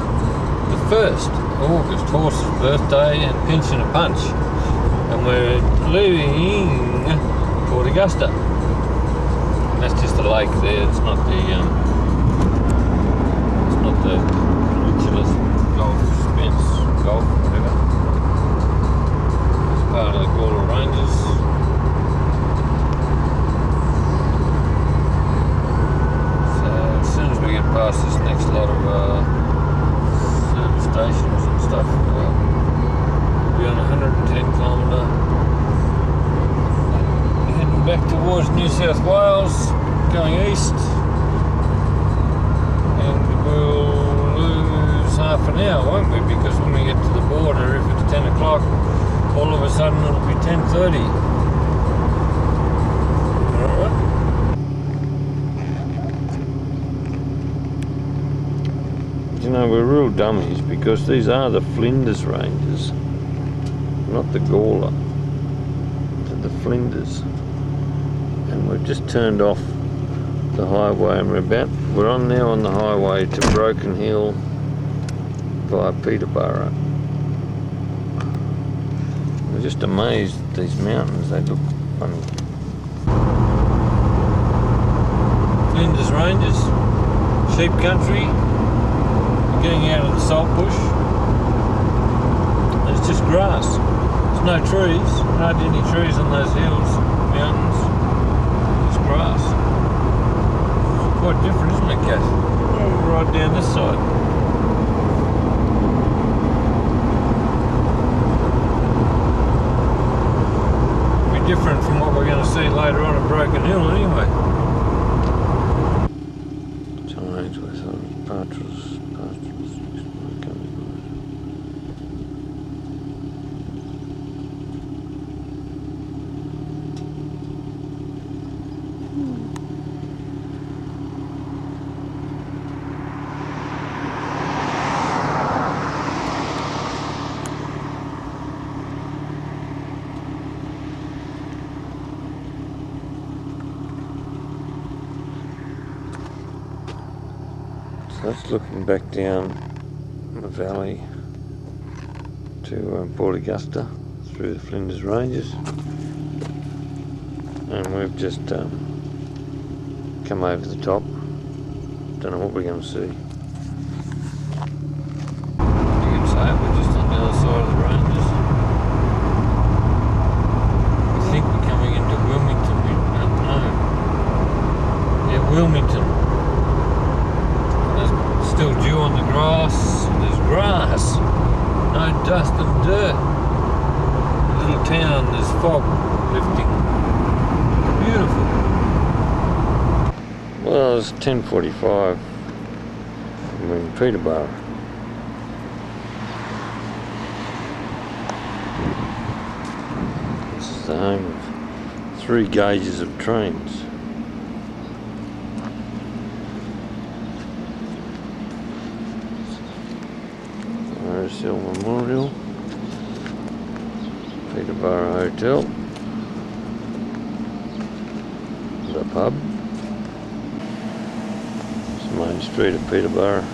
the 1st August, Horse's birthday and pinching a punch. And we're leaving Port Augusta. And that's just the lake there, it's not the ridiculous golf, Spence golf, whatever. It's part of the Gawler Ranges. So as soon as we get past this next lot of service stations and stuff, we'll be on 110 kilometre, heading back towards New South Wales, going east, and we'll lose half an hour, won't we? Because when we get to the border, if it's 10 o'clock, all of a sudden it'll be 10:30. Alright? You know, we're real dummies because these are the Flinders Ranges, not the Gawler. They're the Flinders. And we've just turned off the highway and we're on now on the highway to Broken Hill via Peterborough. We're just amazed at these mountains, they look funny. Flinders Ranges, sheep country, getting out of the salt bush, and it's just grass. There's no trees, hardly any trees on those hills, mountains, it's grass. It's quite different, isn't it, Kath? Yeah. Right down this side. Different from what we're going to see later on at Broken Hill anyway. Times with pastures. That's looking back down the valley to Port Augusta through the Flinders Ranges, and we've just come over the top. Don't know what we're going to see. You can say it, we're just on the other side of the ranges. I think we're coming into Wilmington. We don't know. Yeah, Wilmington. There's still dew on the grass. There's grass. No dust and dirt. Little town, there's fog lifting. Beautiful. Well, it's 10:45. We're in Peterborough. This is the home of 3 gauges of trains. RSL Memorial, Peterborough Hotel, the pub. It's the main street of Peterborough,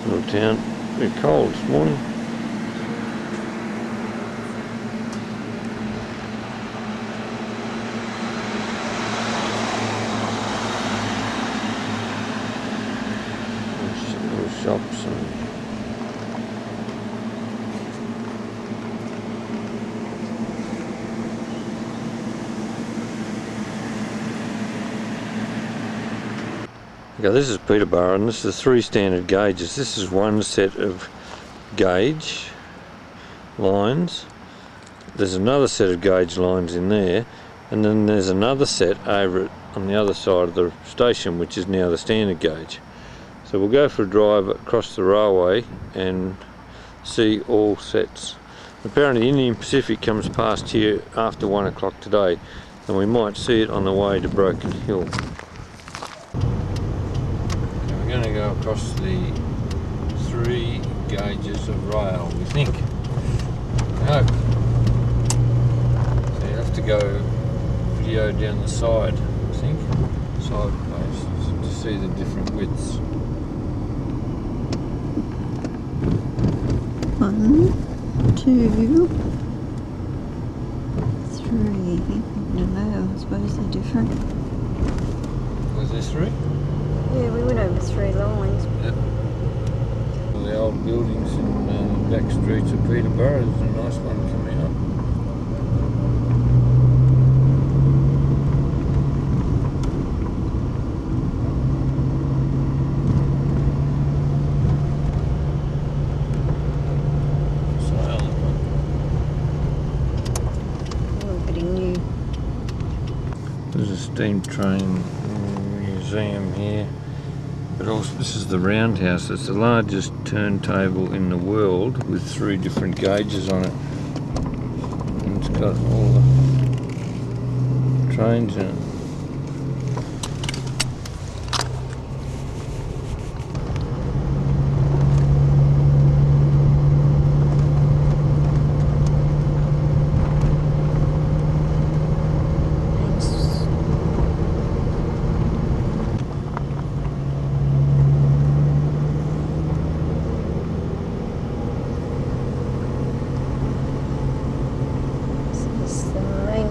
little town. Pretty cold this morning. Little shops and okay, this is Peterborough, and this is 3 standard gauges. This is one set of gauge lines. There's another set of gauge lines in there, and then there's another set over on the other side of the station, which is now the standard gauge. So we'll go for a drive across the railway and see all sets. Apparently Indian Pacific comes past here after 1 o'clock today, and we might see it on the way to Broken Hill. We're going to go across the 3 gauges of rail, we think. No. So you have to go video down the side, I think, sideways, to see the different widths. 1, 2, 3. No, I suppose they're different. Was there 3? Yeah, we went over 3 lines. Yep. All the old buildings in back streets of Peterborough. There's a nice one coming up. There's a steam train museum here, but also this is the roundhouse. It's the largest turntable in the world with 3 different gauges on it, and it's got all the trains in it.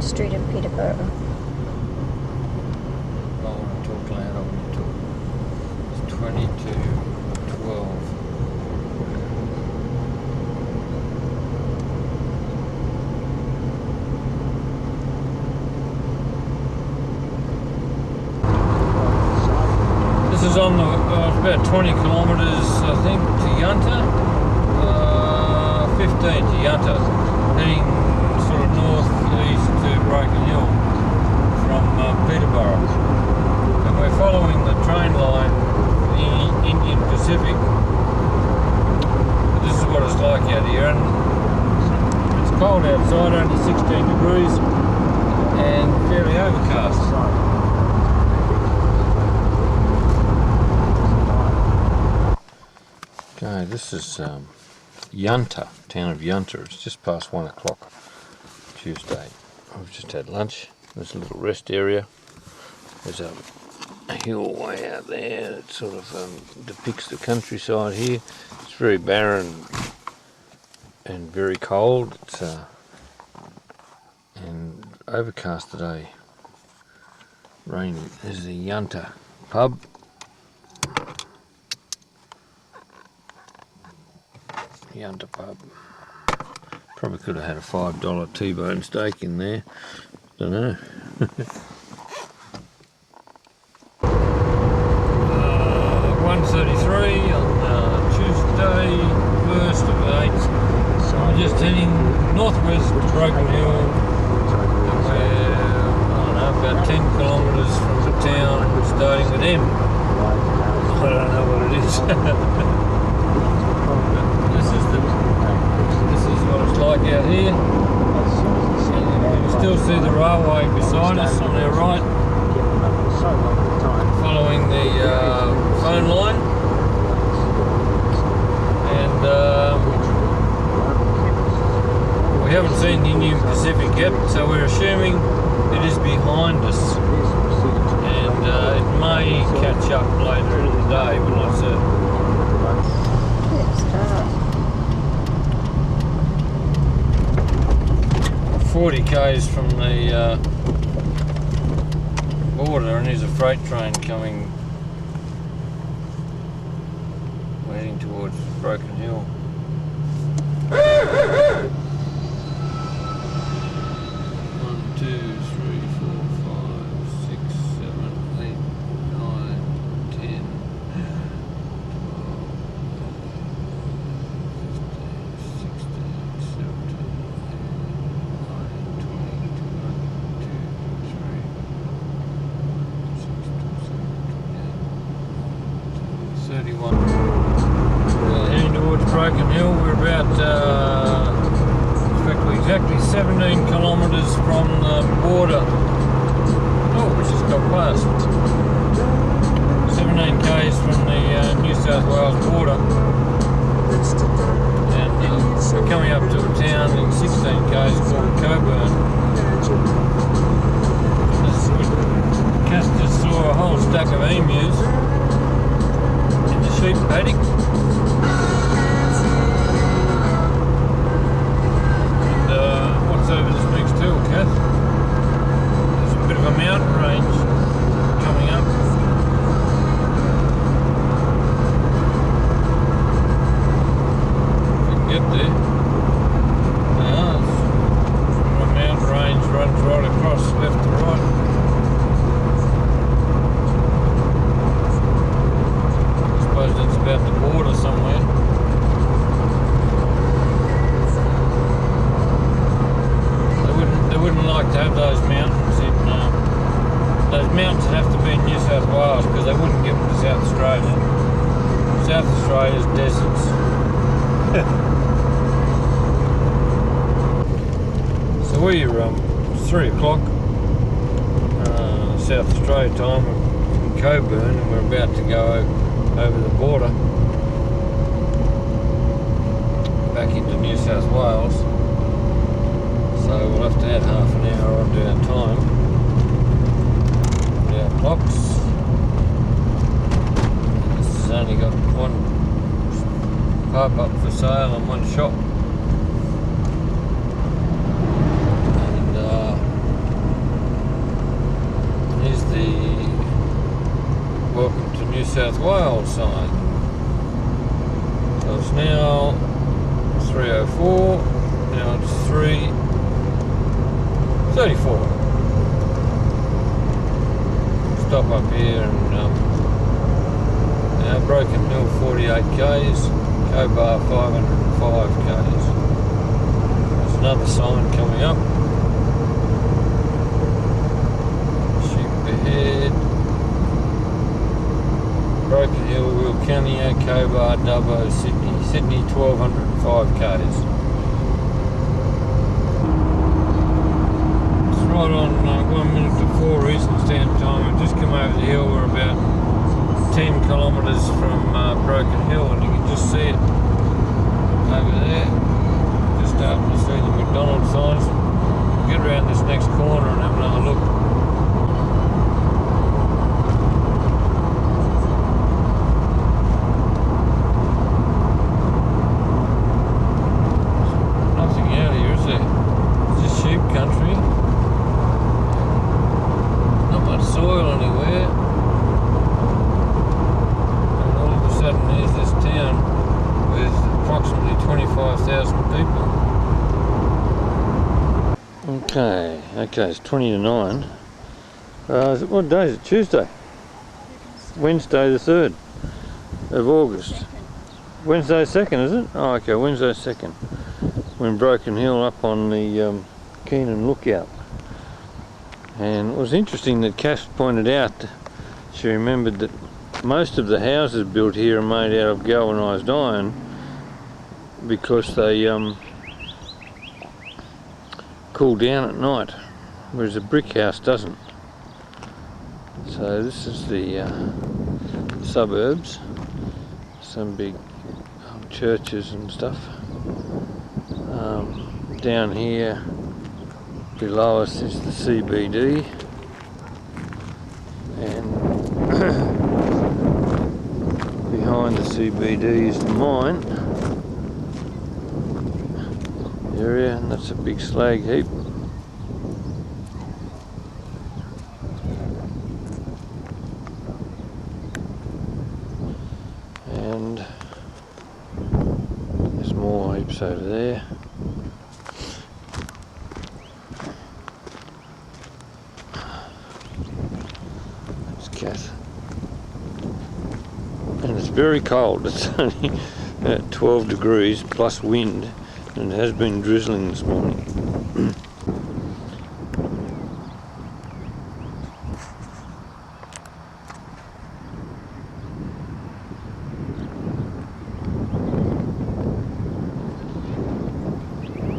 Street in Peterborough. I want to talk loud, I want to talk. It's 20 to 12. This is on the, it's about 20 kilometres, I think, to Yunta. 15 to Yunta, heading sort of north-east to Broken Hill from Peterborough. And we're following the train line for the Indian Pacific. But this is what it's like out here, and it's cold outside, only 16 degrees and fairly overcast. Okay, this is Yunta, town of Yunta. It's just past 1 o'clock Tuesday. We've just had lunch. There's a little rest area. There's a a hill way out there. It sort of depicts the countryside here. It's very barren and very cold. It's and overcast today. Rainy. There's the Yunta pub. Yunta pub. Probably could have had a $5 T-bone steak in there. Don't know. 1:33 on Tuesday, 1st of 8th. So I'm just heading northwest to Broken Hill. We're, I don't know, about 10 kilometres from the town starting with M. I don't know what it is. This is what it's like out here. And you can still see the railway beside us on our right, following the phone line. And we haven't seen the Union Pacific yet, so we're assuming it is behind us. And it may catch up later in the day, but not certain. 40 k's from the border, and there's a freight train coming. We're heading towards Broken Hill. 1, 2, 3, 4, 5, 6, 7, 8, 9, 10, 12, 15, 16, 17, 31. Heading towards Broken Hill. We're about, in fact, we're exactly 17 kilometres from the border. Oh, we just got past. 17 k's from the New South Wales border. And we're coming up to a town in 16 k's called Coburn. Cass just saw a whole stack of emus in the sheep paddock. And what's over this next hill, Kath? There's a bit of a mountain range coming up. If we can get there. Now, a mountain range runs right across left to right. It's about the border somewhere. They wouldn't like to have those mountains in. Those mountains have to be in New South Wales because they wouldn't give them to South Australia. South Australia's deserts. So we're 3 o'clock South Australia time in Coburn, and we're about to go over the border back into New South Wales, so we'll have to add half an hour onto our time. Put our clocks. This has only got one pub up for sale and one shop, and here's the welcome to New South Wales sign. So it's now 3:04, now it's 3:34. Stop up here and now Broken Hill 48 k's, Cobar 505 k's. There's another sign coming up. Sheep ahead. Broken Hill, Wilcannia, Cobar, Dubbo, Sydney 1205 k's. It's right on 1 minute to 4 Eastern Standard Time. We've just come over the hill. We're about 10 kilometres from Broken Hill, and you can just see it over there. Just starting to see the McDonald's signs. We'll get around this next corner and have another look. Okay, it's 20 to 9. What day is it? Tuesday? Wednesday the 3rd of August. Wednesday 2nd, is it? Oh, okay, Wednesday 2nd. We're in Broken Hill up on the Keenan Lookout. And it was interesting that Cass pointed out, she remembered that most of the houses built here are made out of galvanised iron because they cool down at night, whereas a brick house doesn't. So this is the suburbs, some big churches and stuff. Down here below us is the CBD, and behind the CBD is the mine area, and that's a big slag heap. And there's more heaps over there. That's Cat. And it's very cold. It's only at 12 degrees plus wind, and it has been drizzling this morning.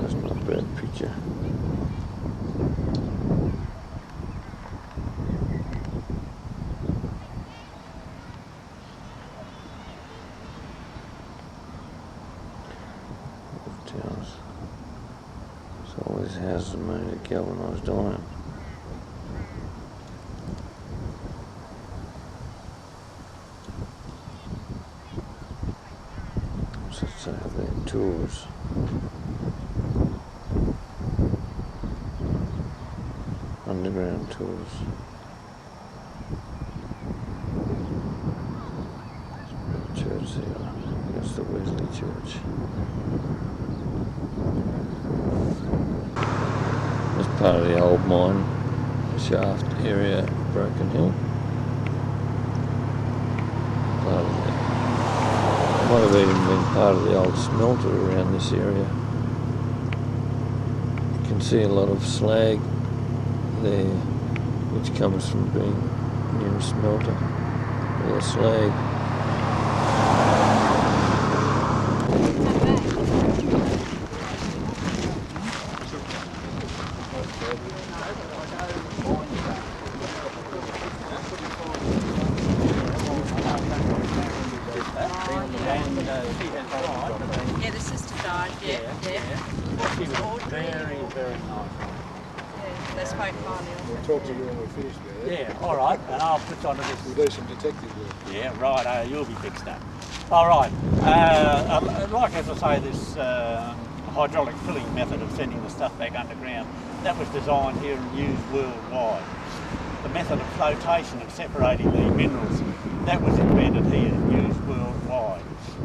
That's not a bad picture. Towns. So all these houses are made of galvanised iron. So they have their tours. Underground tours. Church there. That's the Wesley Church. That's part of the old mine shaft area, Broken Hill. Part of that. Might have even been part of the old smelter around this area. You can see a lot of slag there, which comes from being near a smelter. All the slag. Yeah, the sister died. She was very, very nice. Yeah, they spoke highly of her. We'll talk to you when we're finished with it. Yeah, all right, and I'll put on to this. We'll do some detective work. Yeah, right, you'll be fixed up. All right, like as I say, this hydraulic filling method of sending the stuff back underground, that was designed here and used worldwide. The method of flotation of separating the minerals, that was invented here and used worldwide.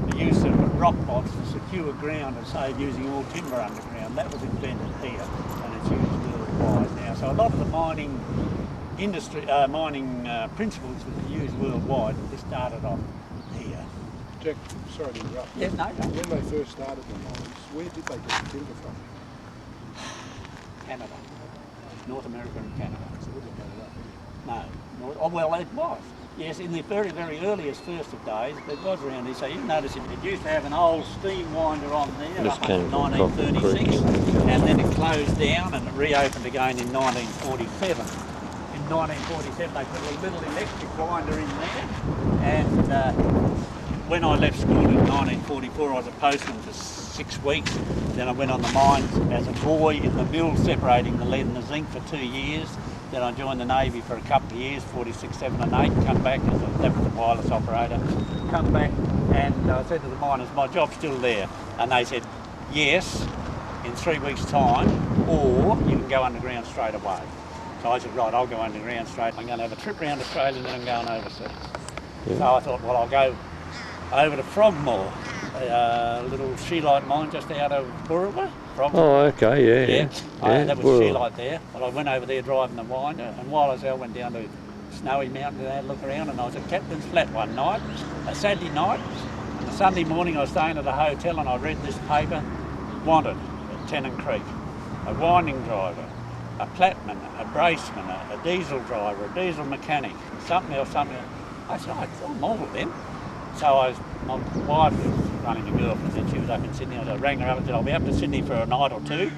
The use of rock mods to secure ground and save using all timber underground, that was invented here and it's used worldwide now. So a lot of the mining industry, principles that are used worldwide, they started off here. Jack, sorry to interrupt. Yeah, no. When they first started the mines, where did they get the timber from? Canada. North America and Canada. So where did they go? No. Oh, well, it was. Yes, in the very, very earliest first of days, it was around here. So you notice it used to have an old steam winder on there This up came in from 1936, Creek. and then it closed down and it reopened again in 1947. In 1947, they put a little electric winder in there, and when I left school in 1944, I was a postman for 6 weeks. Then I went on the mines as a boy in the mill separating the lead and the zinc for 2 years. Then I joined the Navy for a couple of years, 46, 7 and 8, come back, that was a wireless operator, come back and I said to the miners, my job's still there. And they said, yes, in 3 weeks' time, or you can go underground straight away. So I said, right, I'll go underground straight. I'm going to have a trip around Australia and then I'm going overseas. Yeah. So I thought, well, I'll go over to Frogmore. a little scheelite mine just out of Woomera. Oh, okay, yeah. That was scheelite there. Well, I went over there driving the winder, and while I was there, I went down to Snowy Mountain to have a look around, and I was at Captain's Flat one night, a Saturday night, and the Sunday morning I was staying at a hotel and I read this paper, wanted at Tennant Creek, a winding driver, a platman, a braceman, a diesel driver, a diesel mechanic, something else. I said, I'm all of them. So my wife was running a girlfriend and she was up in Sydney. I rang her up and said, I'll be up to Sydney for a night or two.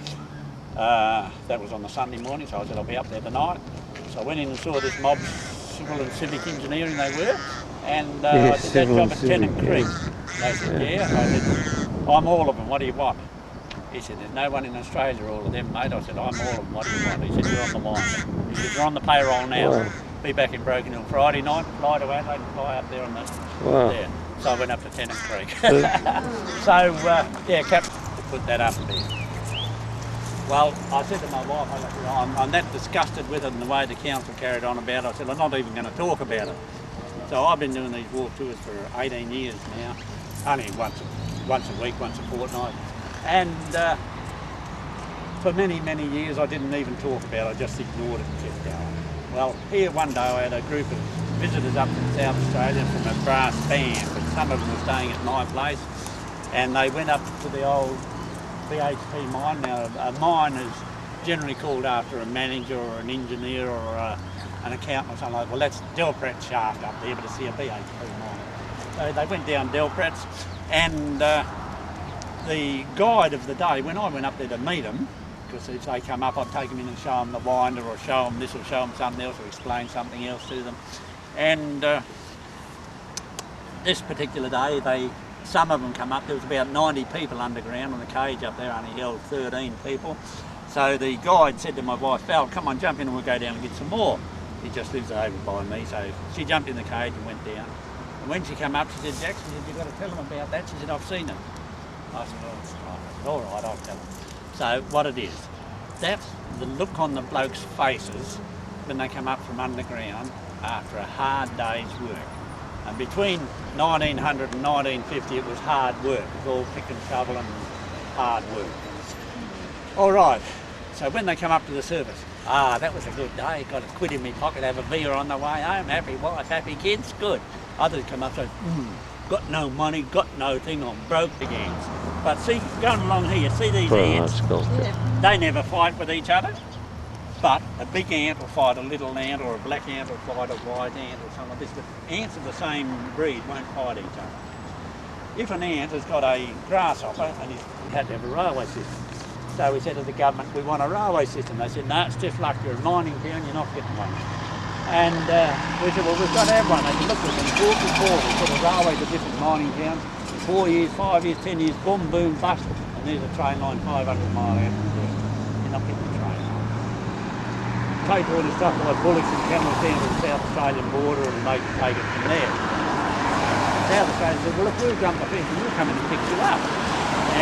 That was on the Sunday morning, so I said, I'll be up there tonight. So I went in and saw this mob, civil and civic engineering they were, and I did that job at Tennant Creek. They said, yeah. I said, I'm all of them, what do you want? He said, there's no one in Australia, all of them, mate. I said, I'm all of them, what do you want? He said, you're on the winder. He said, you're on the payroll now. Wow. Be back in Broken Hill Friday night, fly to Adelaide and fly up there on the there. So I went up to Tennant Creek. Yeah, Cap put that up there. Well, I said to my wife, I'm that disgusted with it and the way the council carried on about it. I said, I'm not even going to talk about it. So I've been doing these walk tours for 18 years now, only once a week, once a fortnight. And for many, many years I didn't even talk about it, I just ignored it and kept going. Well, here one day I had a group of visitors up from South Australia from a brass band, but some of them were staying at my place, and they went up to the old BHP mine. Now, a mine is generally called after a manager or an engineer or an accountant or something like that. Well, that's Delprat's shaft up there, but it's the BHP mine. So they went down Delprat's, and the guide of the day, when I went up there to meet them, because if they come up, I'd take them in and show them the winder or show them this or show them something else or explain something else to them. And this particular day, some of them come up, there was about 90 people underground on the cage up there, only held 13 people. So the guide said to my wife, Val, come on, jump in and we'll go down and get some more. He just lives over by me, so she jumped in the cage and went down. And when she came up, she said, Jackson, you've got to tell them about that. She said, I've seen them. I said, all right, I'll tell them. So what it is, that's the look on the blokes' faces when they come up from underground after a hard day's work. And between 1900 and 1950 it was hard work, it was all pick and shovel and hard work. All right, so when they come up to the surface, that was a good day, got a quid in my pocket, have a beer on the way home, happy wife, happy kids, good. Others come up and say, got no money, got no thing, I'm broke again. But see, going along here, see these ants? They never fight with each other. But a big ant will fight a little ant, or a black ant will fight a white ant, or something like this. But ants of the same breed won't fight each other. If an ant has got a grasshopper, and he had to have a railway system. So we said to the government, we want a railway system. They said, no, it's just like you're a mining town, you're not getting one. And we said, well, we've got to have one. They said, look, we've been we put a railway to different mining towns. 4 years, 5 years, 10 years, boom, boom, bust. And there's a train line 500 mile out. You're not getting the train line. Take all the stuff like bullocks and camels down to the South Australian border and they can take it from there. South Australia said, well, if we'll jump the fence, we'll come in and pick you up.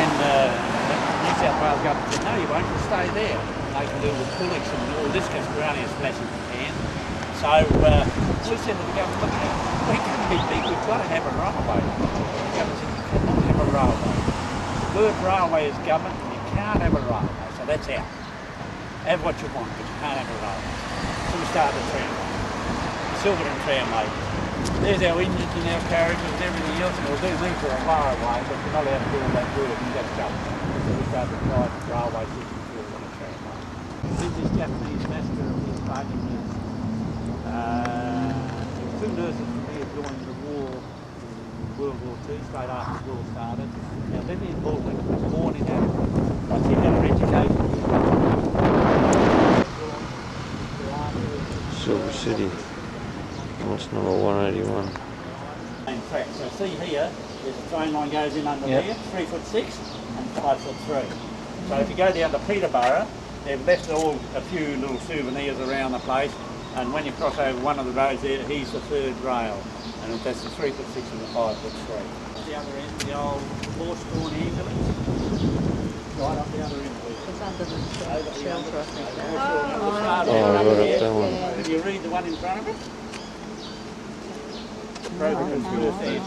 And New South Wales government said, no, you won't, you'll stay there. And they can deal with bullocks and all this because we're only a splash in Japan. So we said to the government, look, we can't be big, we've got to have a railway. The government said, you cannot have a railway. The word railway is government, and you can't have a railway. So that's out. Have what you want, but you can't have a railway. So we started the tramway, the Silverton tramway. There's our engines and our carriages and everything else, and we'll do these for a railway, but we're not allowed to do all that work, and that's government. So we started the private railway system for the tramway. This is Japanese massacre of these fighting years. Two nurses from here joined the war in World War II, straight after the war started. Now, Vivian Baldwin was born in Africa. Once he had her education, Silver City. That's number 181. Track. So see here, there's a train line goes in under there, 3'6" and 5'3". So if you go down to Peterborough, they've left a few little souvenirs around the place. And when you cross over one of the roads there, he's the third rail. And that's the 3'6" and the 5'3". The other end, the old horse-drawn ambulance. Right up the other end. It's under the shelter, I think. Did you read the one in front of it? Broken conspiracy.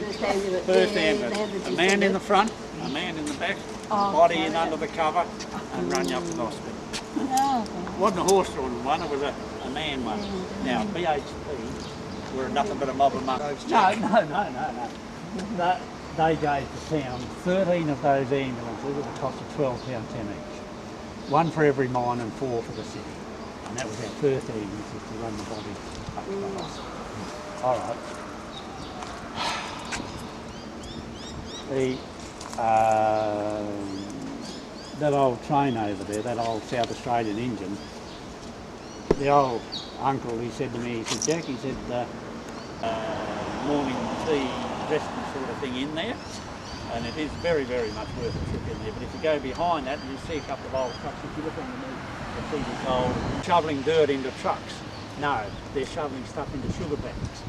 First ambulance. A man in the front, a man in the back, body in under the cover, and run you up to the hospital. It wasn't a horse-drawn one, it was a man one. Now, BHP were nothing but a mob of monkeys. No. They gave the town 13 of those ambulances at a cost of £12.10 each. One for every mine and 4 for the city. And that was our first ambulances to run the body up to the hospital. All right. That old train over there, that old South Australian engine, the old uncle, he said to me, he said, Jack, he said, morning tea, restaurant sort of thing in there, and it is very, very much worth a trip in there. But if you go behind that and you see a couple of old trucks, if you look underneath, you'll see this old shoveling dirt into trucks. No, they're shoveling stuff into sugar bags.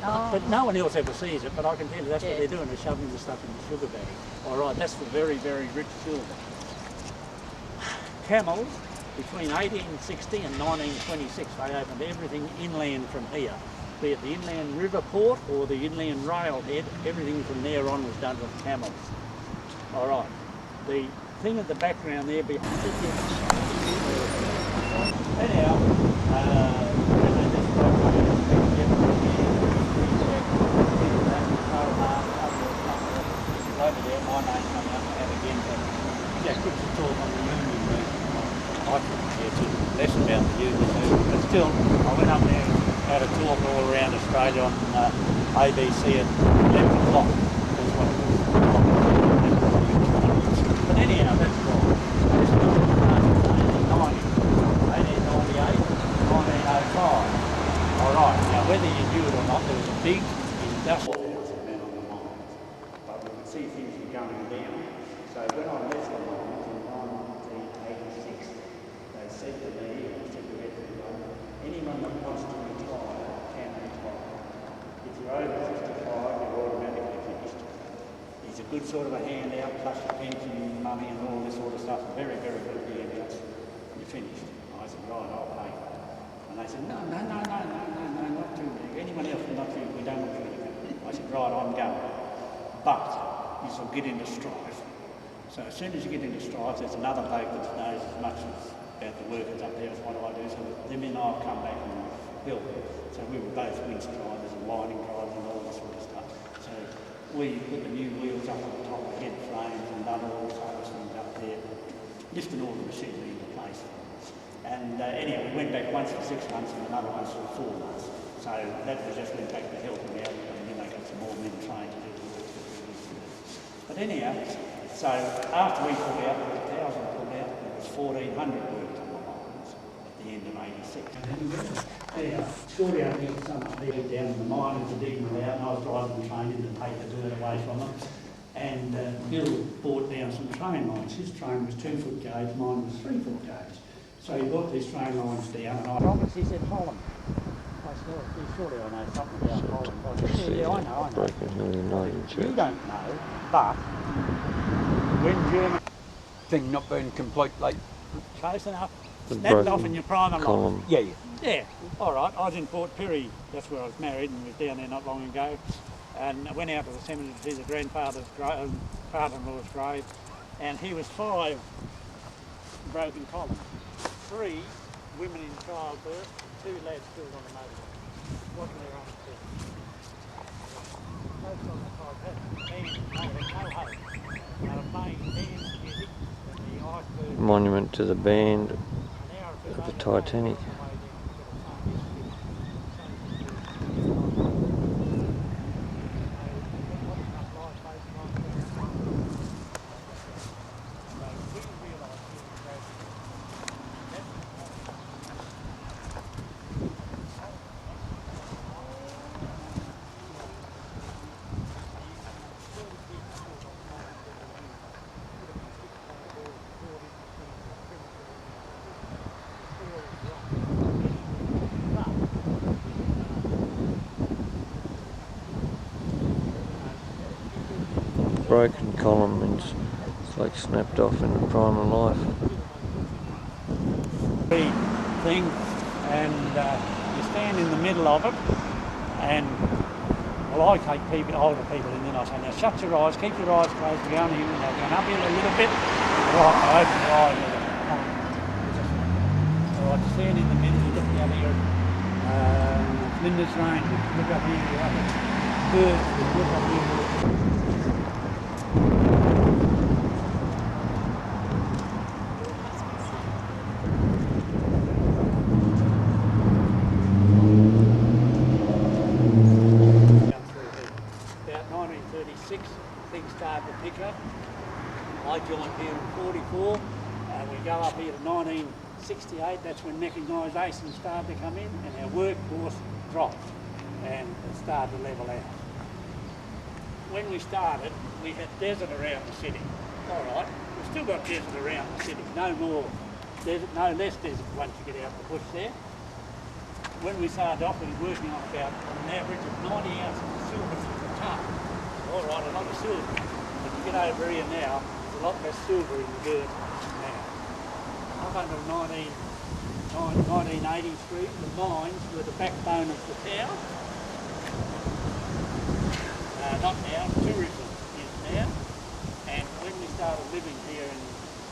But no one else ever sees it, but I can tell you that's what they're doing, they're shoveling the stuff into sugar bags. All right, that's the very, very rich silver. Camels, between 1860 and 1926, they opened everything inland from here. Be it the inland river port or the inland railhead, everything from there on was done with camels. All right, the thing at the background there behind anyhow, over there, my name coming up and again, but Jack puts the talk on the union movement. I couldn't care too less about the union movement, but still, I went up there and had a talk all around Australia on ABC at 11 o'clock. But anyhow, that's wrong. This was 1898, 1905. All right, now whether you knew it or not, there was a big industrial see things were going down. So when I left the mines in 1986, they said to me, and I said to everyone, anyone that wants to retire can retire. If you're over 55, you're automatically finished. He's a good sort of a handout, plus your pension money and all this sort of stuff. Very, very good handouts. You're finished. I said, right, I'll pay. And they said, no, not too many. Anyone else will not do it. We don't want you to go. I said, right, I'm going. But you'll get into strife. So as soon as you get into strife, there's another bloke that knows as much about the workers up there as what I do. So them and I'll come back and help. So we were both winch drivers and lining drivers and all this sort of stuff. So we put the new wheels up on the top of head frames and done all sorts of things up there, lifting all the machinery into place. And anyway, we went back once for 6 months and another once for 4 months. So that was just went back to helping out, and then they got some more men trained to do the work. But anyhow, so after we pulled out, there was 1,000 pulled out, there was 1,400 worked on the mines at the end of '86. Anyhow, shortly after that, some people down in the miners were digging them out, and I was driving the train in to take the dirt away from them. And Bill brought down some train lines. His train was 2-foot gauge, mine was 3-foot gauge. So he brought these train lines down, and Roberts, he said, Holland. I said, surely I know something about Holland. I said, yeah, I know. You don't know, but when German thing not being complete, like close enough, snapped off in your prime column. Yeah, all right. I was in Port Pirie, that's where I was married, and was down there not long ago. And I went out to the cemetery to see the grandfather's grave, father-in-law's grave, and he was 5 broken columns. 3 women in childbirth, 2 lads killed on the motorbike. Wasn't their own thing. Most on the side had no hope. Now playing dance music and the iceberg. Monument to the band of the Titanic. Broken column means it's like snapped off in the prime of life. Thing, and you stand in the middle of it, and Well, I take people, older people, and then I say, now shut your eyes, keep your eyes closed, we're going here, and they're going uphill a little bit. Right, I open your eyes, and all right, stand in the middle, you look down here, Flinders Range, look up here, you have birds, look up here. About 1936, things started to pick up. I joined here in 44, and we go up here to 1968, that's when mechanisation started to come in, and our workforce dropped, and it started to level out. When we started, we had desert around the city. All right, we've still got desert around the city, no more desert, no less desert once you get out the bush there. When we started off, we were working on about an average of 90 ounces of silver a tonne. All right, a lot of silver. But you get over here now, there's a lot less silver in the dirt now. Up until 1983, the mines were the backbone of the town. Not now, tourism is now. And when we started living here in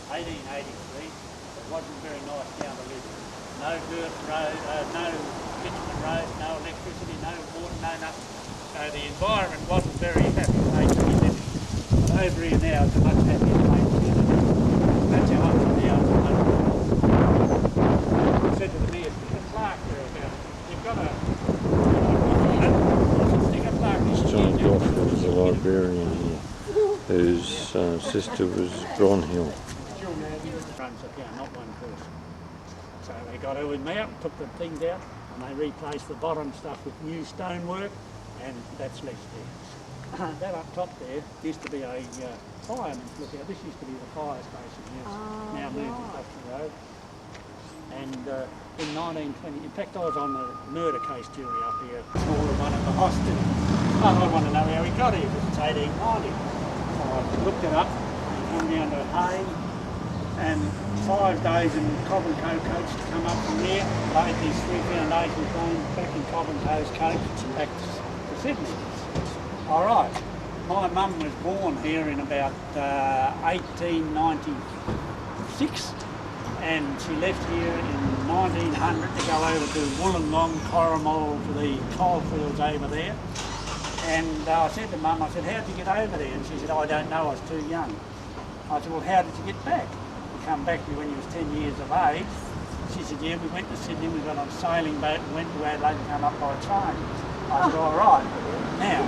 1883, it wasn't very nice town to live in. No dirt road, no bitumen road, no electricity, no water, no nothing. So the environment wasn't very happy place to be living. But over here now, it's a much happier place to be living. That's how up and down the local. I said to the mayor, stick a plaque there about it. You've got a stick a plaque. John Goff was the librarian here, whose sister was Bronhill. Runs the town, not one person. So they got her in there, took the things out, and they replaced the bottom stuff with new stonework, and that's left there. That up top there used to be a fireman's lookout. This used to be the fire station. Now moved across the road. And in 1920, in fact, I was on the murder case jury up here, smaller one at the hospital. I want to know how he got here, because it's 1890. So I looked it up, and come down to Hay, and 5 days in Cobham Cove coach to come up from there, laid these 3 foundations going back in Cobham Cove's coach back to Sydney. All right, my mum was born here in about 1896, and she left here in 1900 to go over to Wollongong, Corrimal, to the coalfields over there. And I said to Mum, I said, how'd you get over there? And she said, I don't know, I was too young. I said, well, how did you get back? You come back here when you was 10 years of age. She said, yeah, we went to Sydney, we got on a sailing boat and went to Adelaide and came up by train. I said, all right. Now,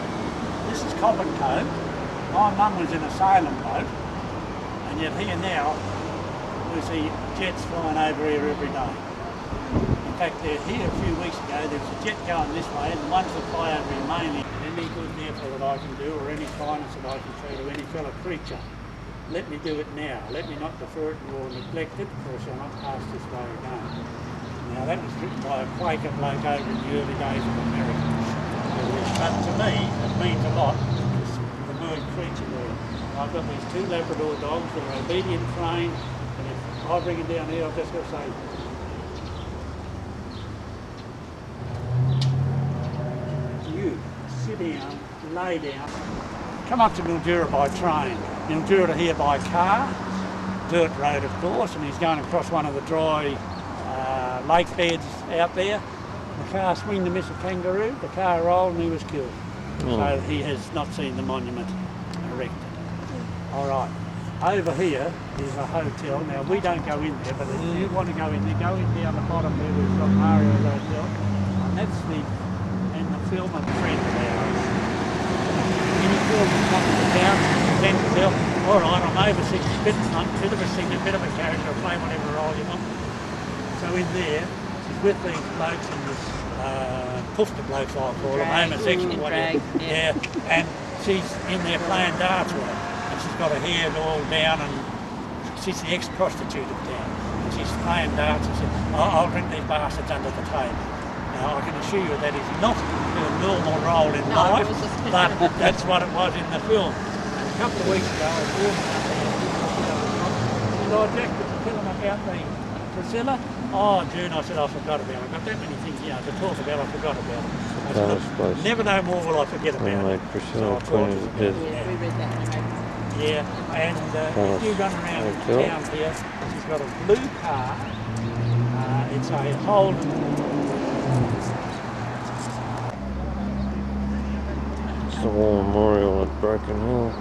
this is Cobham Cove. My mum was in a sailing boat, and yet here now, we see jets flying over here every day. In fact, they're here a few weeks ago, there was a jet going this way, and the ones that fly over here mainly, any good therefore that I can do, or any kindness that I can show to any fellow creature, let me do it now. Let me not defer it or neglect it, or shall not pass this way again. Now that was written by a Quaker bloke over in the early days of America. But to me, it means a lot, the word creature there. I've got these 2 Labrador dogs that are obedient trained, and if I bring it down here, I've just got to say, you, sit down, lay down, come up to Mildura by train. Mildura to here by car, dirt road of course, and he's going across one of the dry lake beds out there. The car swinged to miss a kangaroo, the car rolled and he was killed. So he has not seen the monument erected. All right, over here is a hotel. Now we don't go in there, but if you want to go in there, go in down the bottom there, we've got Mario's Hotel, and that's the film of friend of ours. Any film that comes to town, present yourself, all right, I'm over 60, bit of a singer, bit of a character, play whatever role you want. So in there, she's with these blokes and this poofter blokes I call them, homosexual, whatever. Yeah, and she's in there playing darts with her. And she's got her hair all down, and she's the ex-prostitute of town. And she's playing darts and says, I'll drink these bastards under the table. Now I can assure you that is not her normal role in life, but that's what it was in the film. And a couple of weeks ago I was walking up there, and I objected to tell them about the Priscilla? Oh, June, I said, I forgot about it. I've got that many things, you know, to talk about, I forgot about it. I said, never no more will I forget about it. Priscilla So pointed at it. Yeah, we read that in the magazine. Yeah, and if you run around town here, she's got a blue car. It's a Holden. It's the war memorial at Broken Hill.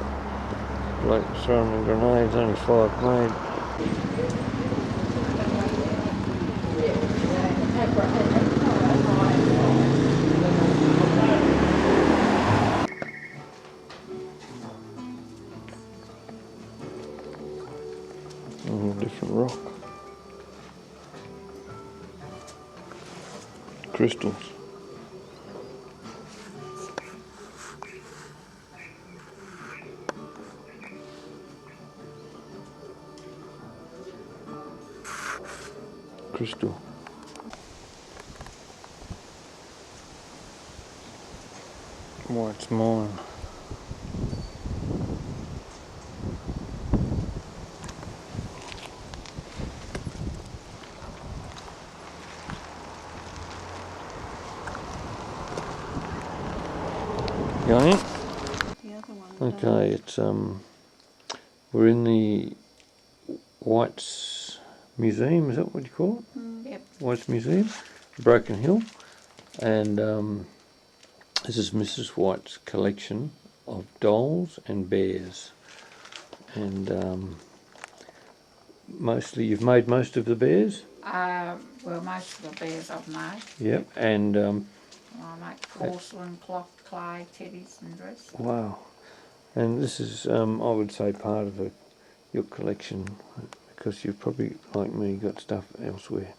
Bloke throwing the grenades, only 5 made. Different rock. Crystals. Crystal. White's mine. Going? The other one. Okay, it's we're in the White's Museum, is that what you call it? Yep. White's Museum, Broken Hill, and this is Mrs. White's collection of dolls and bears, and mostly you've made most of the bears. Well, most of the bears I've made. Yep, and I make porcelain, cloth, clay, teddies and dresses. wow, and this is I would say part of your collection, because you've probably, like me, got stuff elsewhere.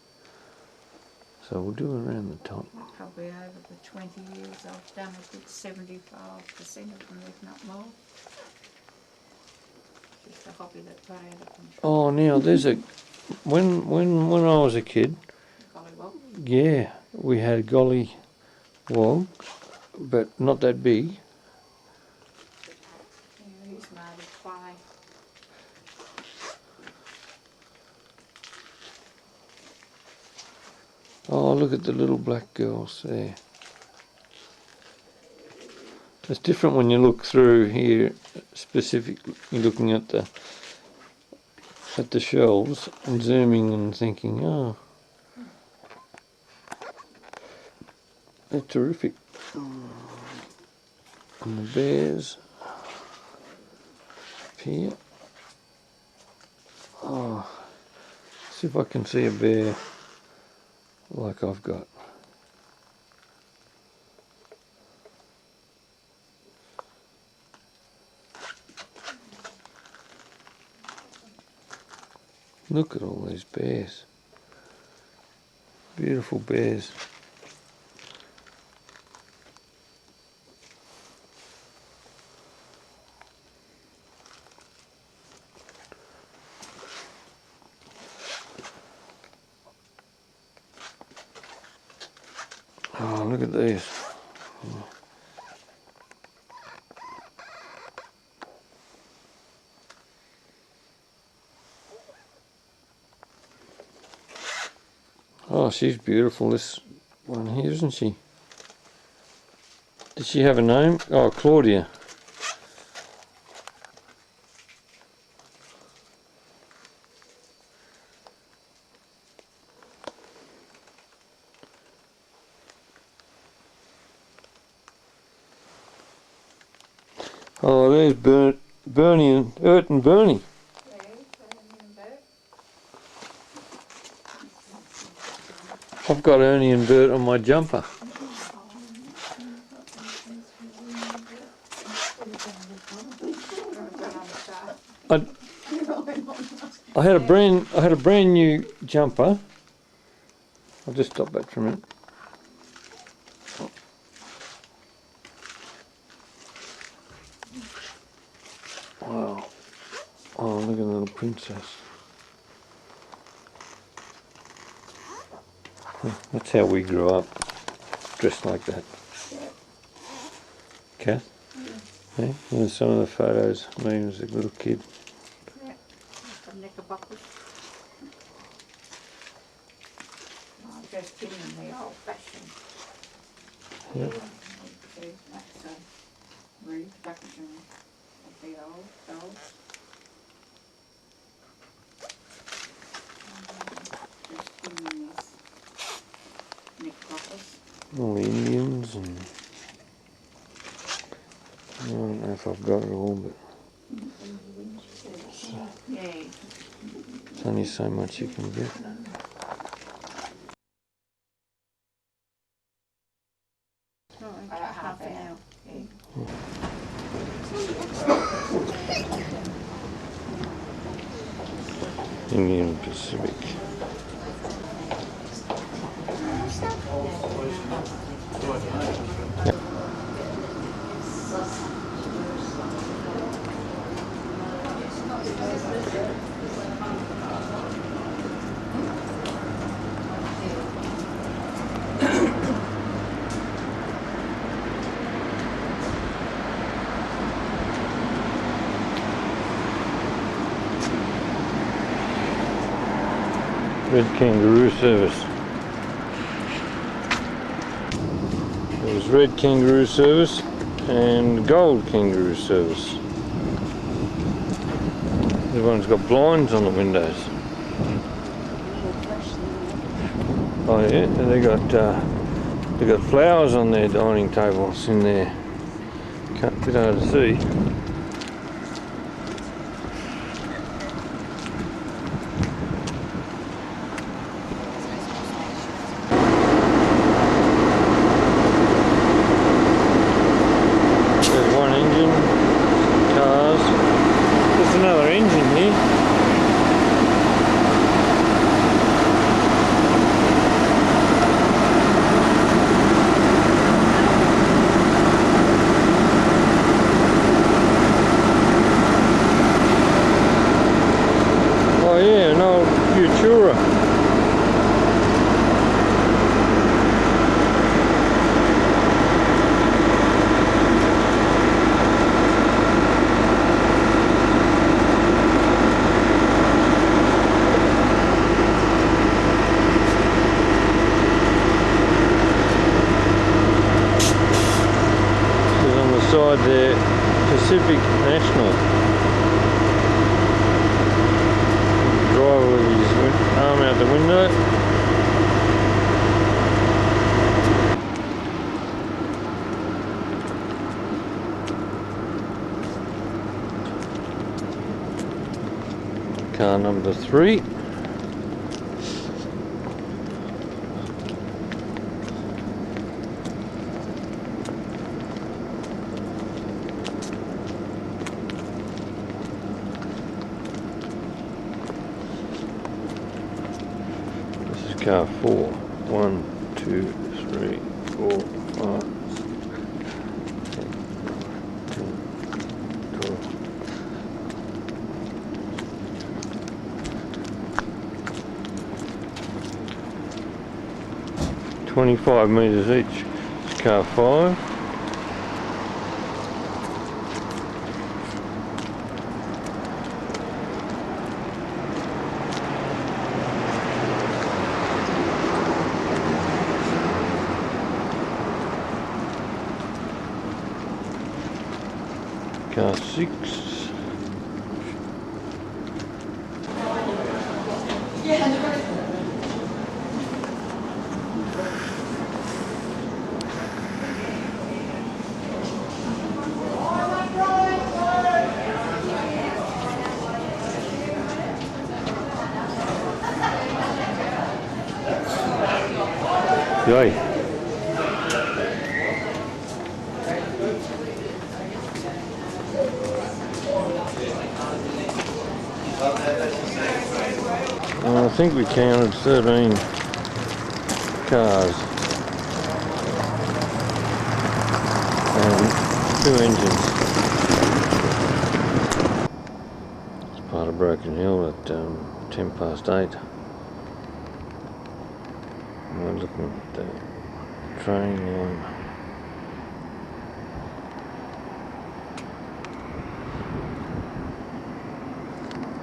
So we'll do around the top. Probably over the 20 years I've done a good 75% of them, if not more. Just a hobby that got out of control. Oh, now there's a when I was a kid. Gollywog. Yeah, we had a gollywog, but not that big. Yeah, he's made of clay. Oh, look at the little black girls there. It's different when you look through here, specifically looking at the shelves and zooming and thinking, oh, they're terrific. And the bears up here. Oh, see if I can see a bear like I've got. Look at all these bears. Beautiful bears. Oh, look at these. Oh, she's beautiful, this one here, isn't she? Did she have a name? Oh, Claudia. Oh, there's Bernie and Ert and Bernie. I've got Ernie and Bert on my jumper. I had a brand new jumper. I'll just stop that for a minute. Wow. Oh, look at the little princess. That's how we grew up, dressed like that. Kath? Yeah. There's some of the photos of me as a little kid. Yeah, the knickerbockers. just in the old fashioned. Yep. That's a reproduction of the old dolls. Just in this necklace. All the Indians and I don't know if I've got it all, but Yeah. there's only so much you can get. Half an hour. Indian Pacific. Yep. Red Kangaroo Service. There was Red Kangaroo Service and Gold Kangaroo Service. Everyone's got blinds on the windows. Oh yeah, they got flowers on their dining tables in there. Can't be hard to see. The Pacific National. Driver with his arm out the window. Car number 3. Car 4. 1, 2, 3, 4, 5, 10, 12. 25 metres each. It's car 5. Car 6. Yay. I think we counted 13 cars and 2 engines. It's part of Broken Hill at 10 past 8. We're looking at the train line.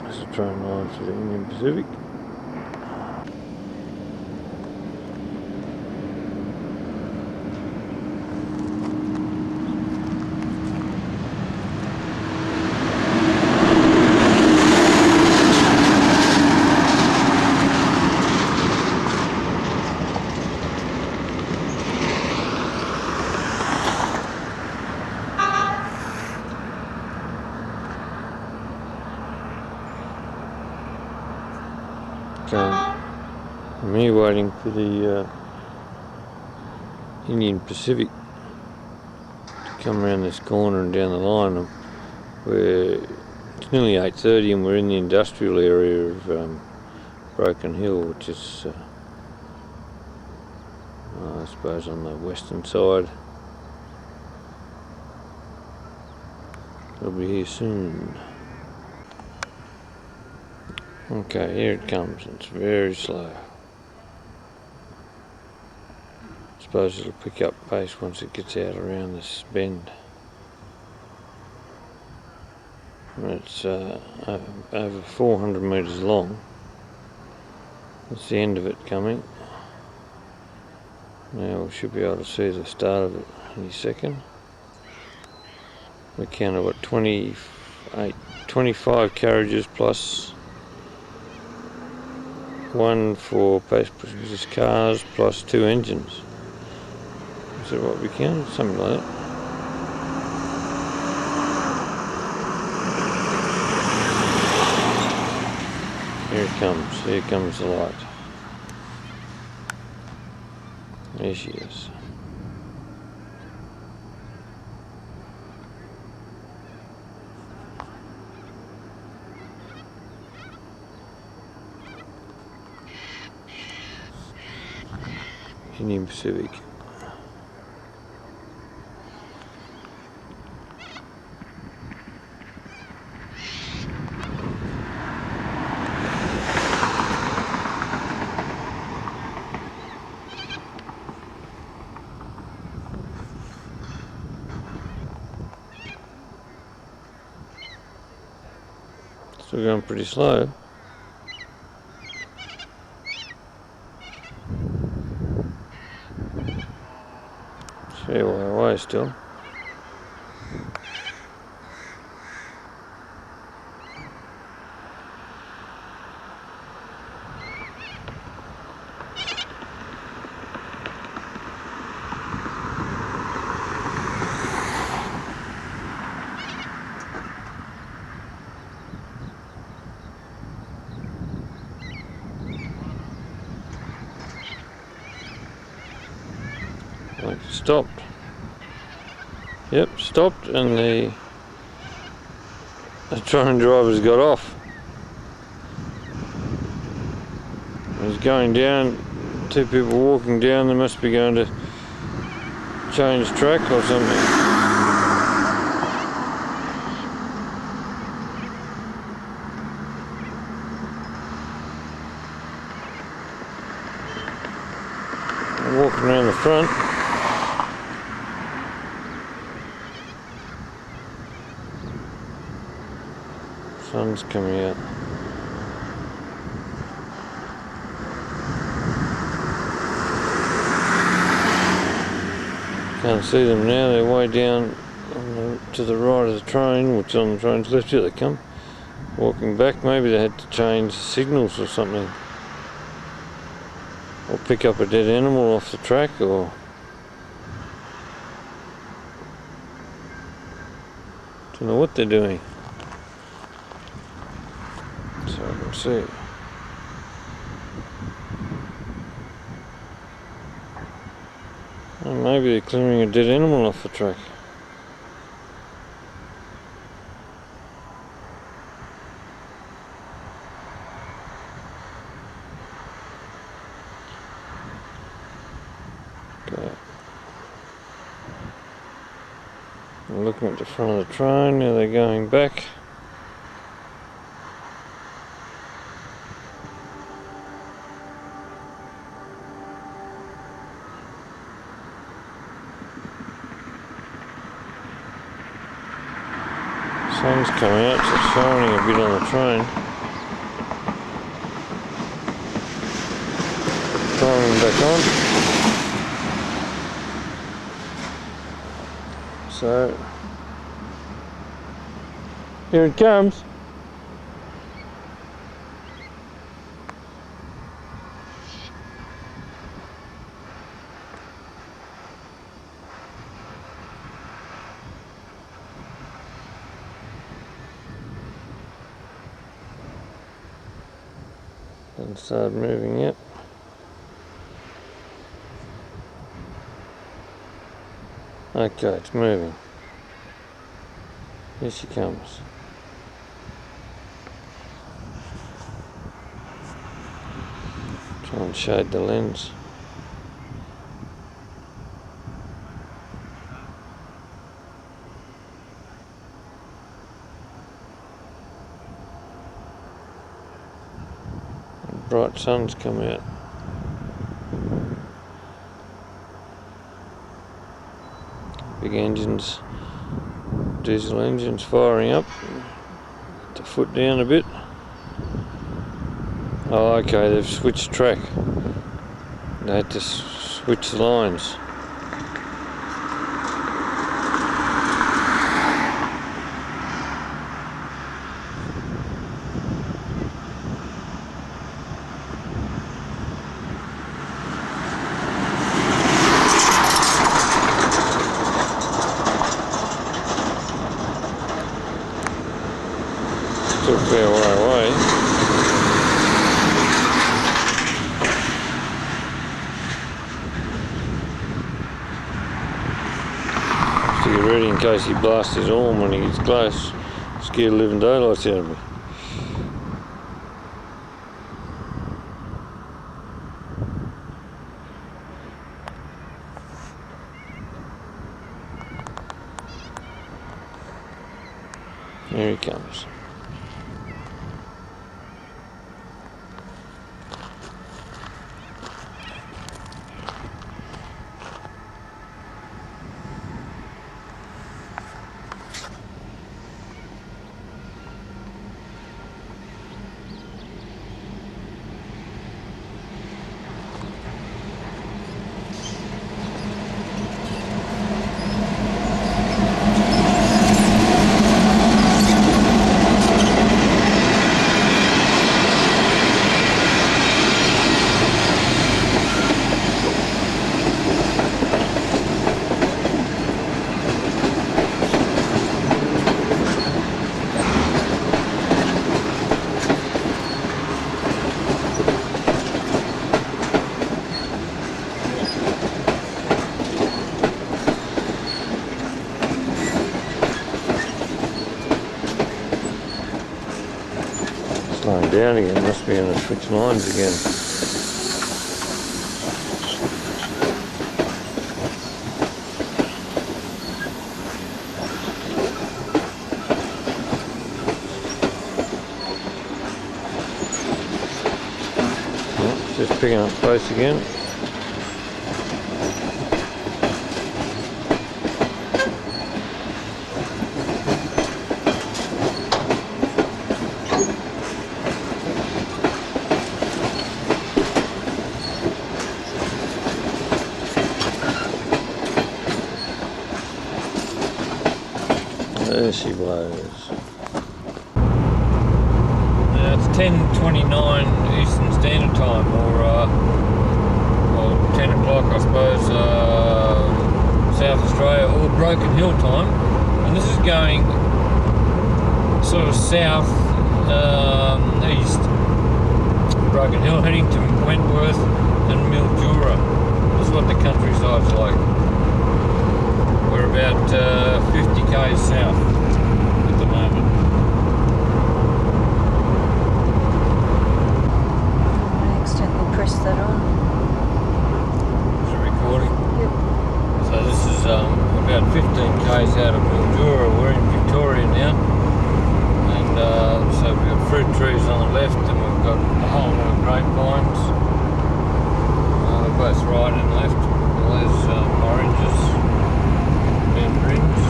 There's a train line for the Union Pacific. I'm here waiting for the Indian Pacific to come around this corner and down the line. It's nearly 8:30 and we're in the industrial area of Broken Hill, which is I suppose on the western side. It'll be here soon. Okay, here it comes. It's very slow. I suppose it'll pick up pace once it gets out around this bend. It's over 400 metres long. That's the end of it coming. Now we should be able to see the start of it any second. We counted what, 25 carriages plus one for passenger cars plus 2 engines. Is that what we counted? Something like that. Here comes the light. There she is. Indian Pacific. Still going pretty slow. It's a fair way away still. Like it stopped. Yep, stopped, and the train drivers got off. He's going down, 2 people walking down, they must be going to change track or something. Walking around the front. Sun's coming out. Can't see them now, they're way down to the right of the train, which on the train's left. Here they come. Walking back, maybe they had to change signals or something. Or pick up a dead animal off the track, or... don't know what they're doing. So I can see. Well, maybe they're clearing a dead animal off the track. Okay. I'm looking at the front of the train, now they're going back. Sun's coming out, so it's shining a bit on the train. Firing back on. So, here it comes. And start moving it. Okay, it's moving. Here she comes. Try and shade the lens. Bright sun's come out. Big engines, diesel engines firing up. The foot down a bit. Oh, okay, they've switched track. They had to switch the lines. Still a fair way away. Stick it ready in case he blasts his horn when he gets close. Scare the living daylights out of me. Here he comes. Slowing down again, must be going to switch lines again. Oh, it's just picking up pace again. There she blows. Now it's 10:29 Eastern Standard Time, or 10 o'clock I suppose, South Australia, or Broken Hill time, and this is going sort of south east. Broken Hill heading to Wentworth and Mildura. This is what the countryside's like. We're about 50 k's south at the moment. I accidentally pressed that on. Is it recording? Yep. So this is about 15 k's out of Mildura. We're in Victoria now, and so we've got fruit trees on the left, and we've got a whole lot of grapevines. We're both right and left. Well, there's oranges. Rings.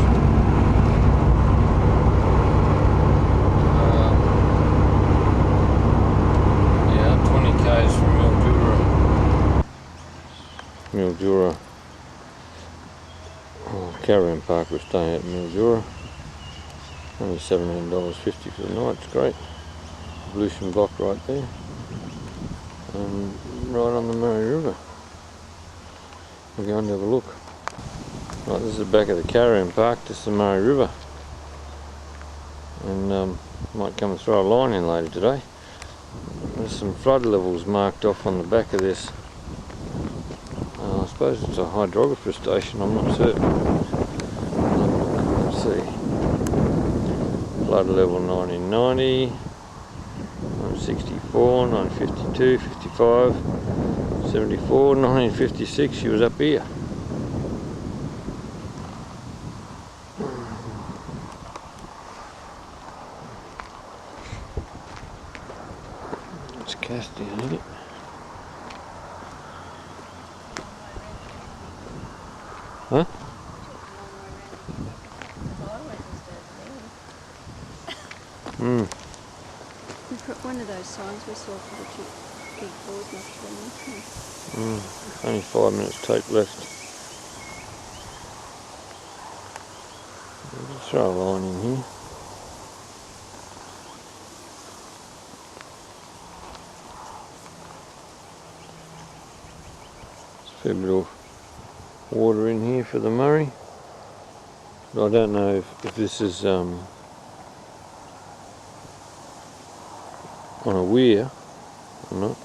Yeah, 20 k's from Mildura. Oh, Caravan Park, we're staying at Mildura. Only $17.50 for the night, it's great. Ablution block right there. And right on the Murray River. We're going to have a look. Right, this is the back of the Caravan Park, this is the Murray River, and might come and throw a line in later today. There's some flood levels marked off on the back of this. I suppose it's a hydrographer station, I'm not certain. see. Flood level 1990, 1964, 1952, 55, 74, 1956 she was up here. It's cast down, isn't it? Huh? Mm. We put one of those signs we saw for the big board not too long ago. Only 5 minutes tape left. We'll throw a line in here. There's a fair bit of water in here for the Murray. But I don't know if this is on a weir or not.